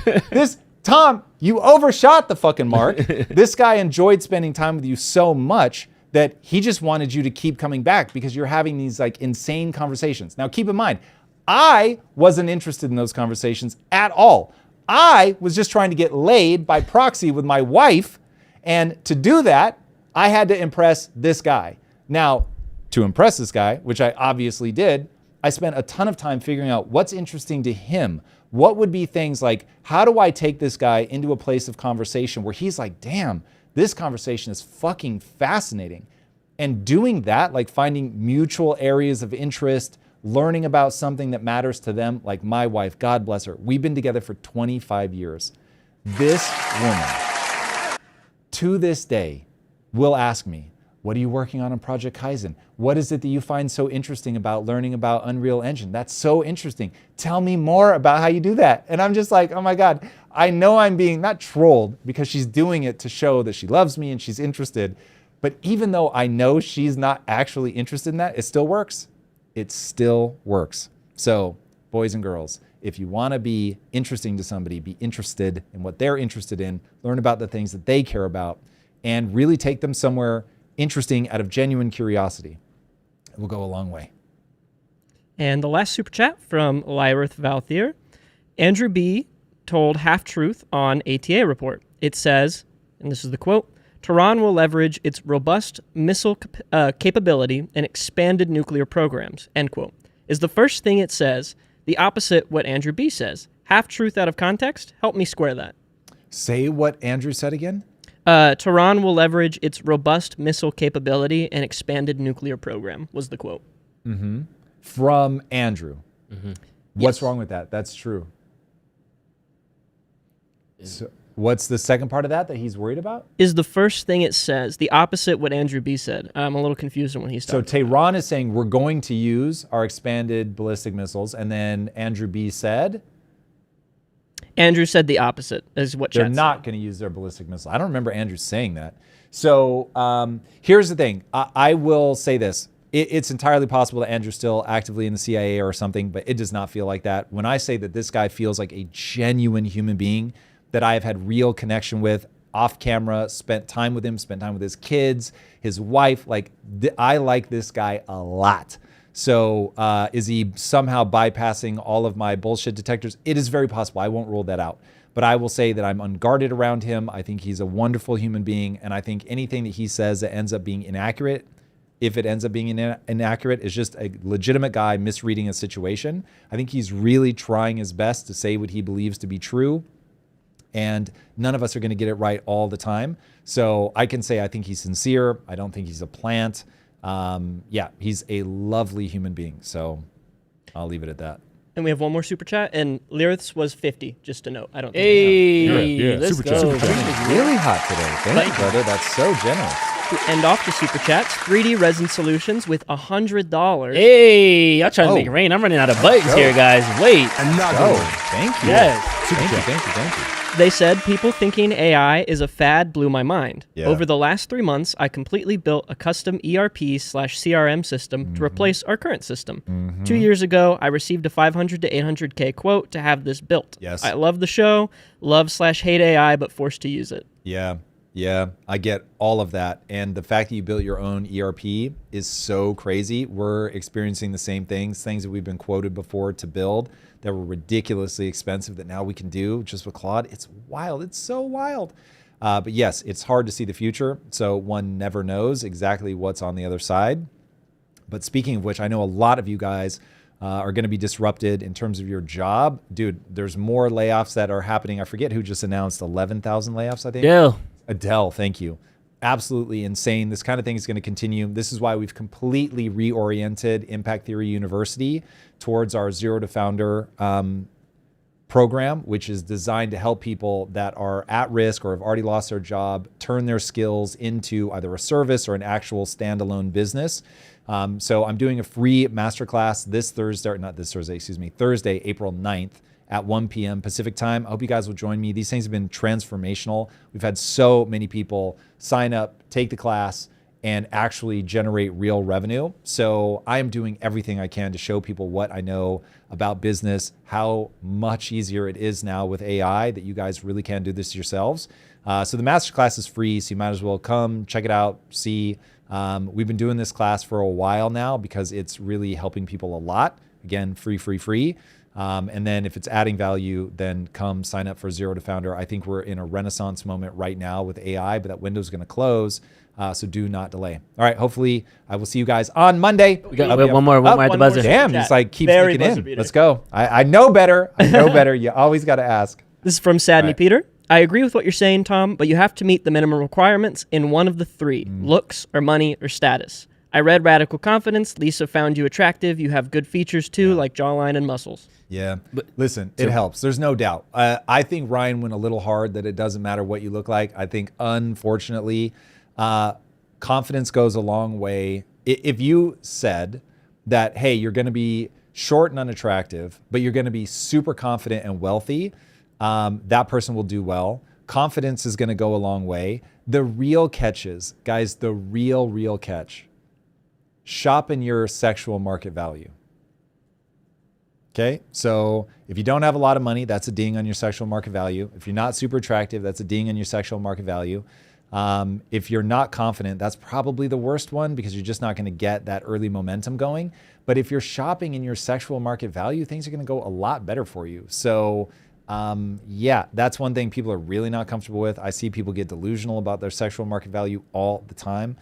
Tom, you overshot the fucking mark. This guy enjoyed spending time with you so much that he just wanted you to keep coming back because you're having these like insane conversations. Now keep in mind, I wasn't interested in those conversations at all. I was just trying to get laid by proxy with my wife. And to do that, I had to impress this guy. Now, to impress this guy, which I obviously did, I spent a ton of time figuring out what's interesting to him. What would be things like, how do I take this guy into a place of conversation where he's like, damn, this conversation is fucking fascinating. And doing that, like finding mutual areas of interest, learning about something that matters to them, like my wife, God bless her. We've been together for 25 years. This woman, to this day, will ask me, what are you working on Project Kaizen? What is it that you find so interesting about learning about Unreal Engine? That's so interesting. Tell me more about how you do that. And I'm just like, oh my God, I know I'm being not trolled because she's doing it to show that she loves me and she's interested. But even though I know she's not actually interested in that, it still works. It still works. So, boys and girls, if you want to be interesting to somebody, be interested in what they're interested in, learn about the things that they care about, and really take them somewhere interesting out of genuine curiosity. It will go a long way. And the last super chat from Lyrith Valthier. Andrew B. told half-truth on ATA report. It says, and this is the quote, Tehran will leverage its robust missile capability and expanded nuclear programs, end quote. Is the first thing it says the opposite what Andrew B. says? Half-truth out of context? Help me square that. Say what Andrew said again? Tehran will leverage its robust missile capability and expanded nuclear program, was the quote. Mm-hmm. From Andrew. Mm-hmm. What's wrong with that? That's true. So what's the second part of that he's worried about? Is the first thing it says the opposite what Andrew B. said. I'm a little confused on what he's talking about. So Tehran is saying we're going to use our expanded ballistic missiles, and then Andrew B. said... Andrew said the opposite, is what they're not going to use their ballistic missile. I don't remember Andrew saying that. So here's the thing. I will say this. It's entirely possible that Andrew's still actively in the CIA or something, but it does not feel like that. When I say that this guy feels like a genuine human being that I have had real connection with off camera, spent time with him, spent time with his kids, his wife, like I like this guy a lot. So is he somehow bypassing all of my bullshit detectors? It is very possible. I won't rule that out. But I will say that I'm unguarded around him. I think he's a wonderful human being. And I think anything that he says that ends up being inaccurate, if it ends up being inaccurate, is just a legitimate guy misreading a situation. I think he's really trying his best to say what he believes to be true. And none of us are going to get it right all the time. So I can say I think he's sincere. I don't think he's a plant. Yeah, he's a lovely human being. So I'll leave it at that. And we have one more super chat, and Lyrith's was 50, just to note. I don't think Hey, let's super go. Chat. Really hot today. Thank you, brother. That's so generous. To end off the super chats, 3D Resin Solutions with $100. Hey, y'all trying to make it rain. I'm running out of buttons here, guys. Wait. Thank you. Yes. Thank you. They said people thinking AI is a fad blew my mind. Yeah. Over the last 3 months, I completely built a custom ERP/CRM system to replace our current system. 2 years ago, I received a $500 to $800K quote to have this built. Yes. I love the show, love/hate AI, but forced to use it. Yeah, I get all of that. And the fact that you built your own ERP is so crazy. We're experiencing the same things that we've been quoted before to build that were ridiculously expensive that now we can do just with Claude. It's wild. It's so wild. But yes, it's hard to see the future. So one never knows exactly what's on the other side. But speaking of which, I know a lot of you guys are going to be disrupted in terms of your job. Dude, there's more layoffs that are happening. I forget who just announced 11,000 layoffs, I think. Adele, thank you. Absolutely insane. This kind of thing is going to continue. This is why we've completely reoriented Impact Theory University towards our Zero to Founder program, which is designed to help people that are at risk or have already lost their job turn their skills into either a service or an actual standalone business. So I'm doing a free masterclass Thursday, April 9th at 1 p.m. Pacific time. I hope you guys will join me. These things have been transformational. We've had so many people sign up, take the class, and actually generate real revenue. So I am doing everything I can to show people what I know about business, how much easier it is now with AI, that you guys really can do this yourselves. So the masterclass is free, so you might as well come, check it out, see. We've been doing this class for a while now because it's really helping people a lot. Again, free. And then if it's adding value, then come sign up for Zero to Founder. I think we're in a renaissance moment right now with AI, but that window is going to close. So do not delay. All right. Hopefully I will see you guys on Monday. We got one more at the buzzer. Damn, just like keep sneaking in. Let's go. I know better. You always got to ask. This is from Sadney Peter. I agree with what you're saying, Tom, but you have to meet the minimum requirements in one of the three, looks or money or status. I read Radical Confidence. Lisa found you attractive. You have good features too, like jawline and muscles. Yeah, but listen, it helps. There's no doubt. I think Ryan went a little hard that it doesn't matter what you look like. I think, unfortunately, confidence goes a long way. If you said that, hey, you're going to be short and unattractive, but you're going to be super confident and wealthy, that person will do well. Confidence is going to go a long way. The real catches, guys, the real catch. Shop in your sexual market value. Okay, so if you don't have a lot of money, that's a ding on your sexual market value. If you're not super attractive, that's a ding on your sexual market value. If you're not confident, that's probably the worst one because you're just not going to get that early momentum going. But if you're shopping in your sexual market value, things are going to go a lot better for you. So yeah, that's one thing people are really not comfortable with. I see people get delusional about their sexual market value all the time.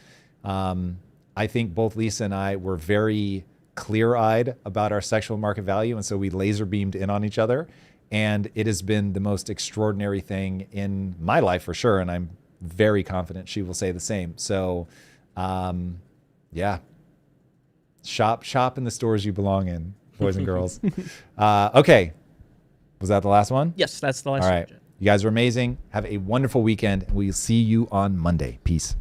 I think both Lisa and I were very clear-eyed about our sexual market value, and so we laser beamed in on each other, and it has been the most extraordinary thing in my life for sure, and I'm very confident she will say the same. So yeah, shop in the stores you belong in, boys and girls. Okay, was that the last one? Yes, that's the last one. All right, you guys are amazing. Have a wonderful weekend, and we'll see you on Monday. Peace.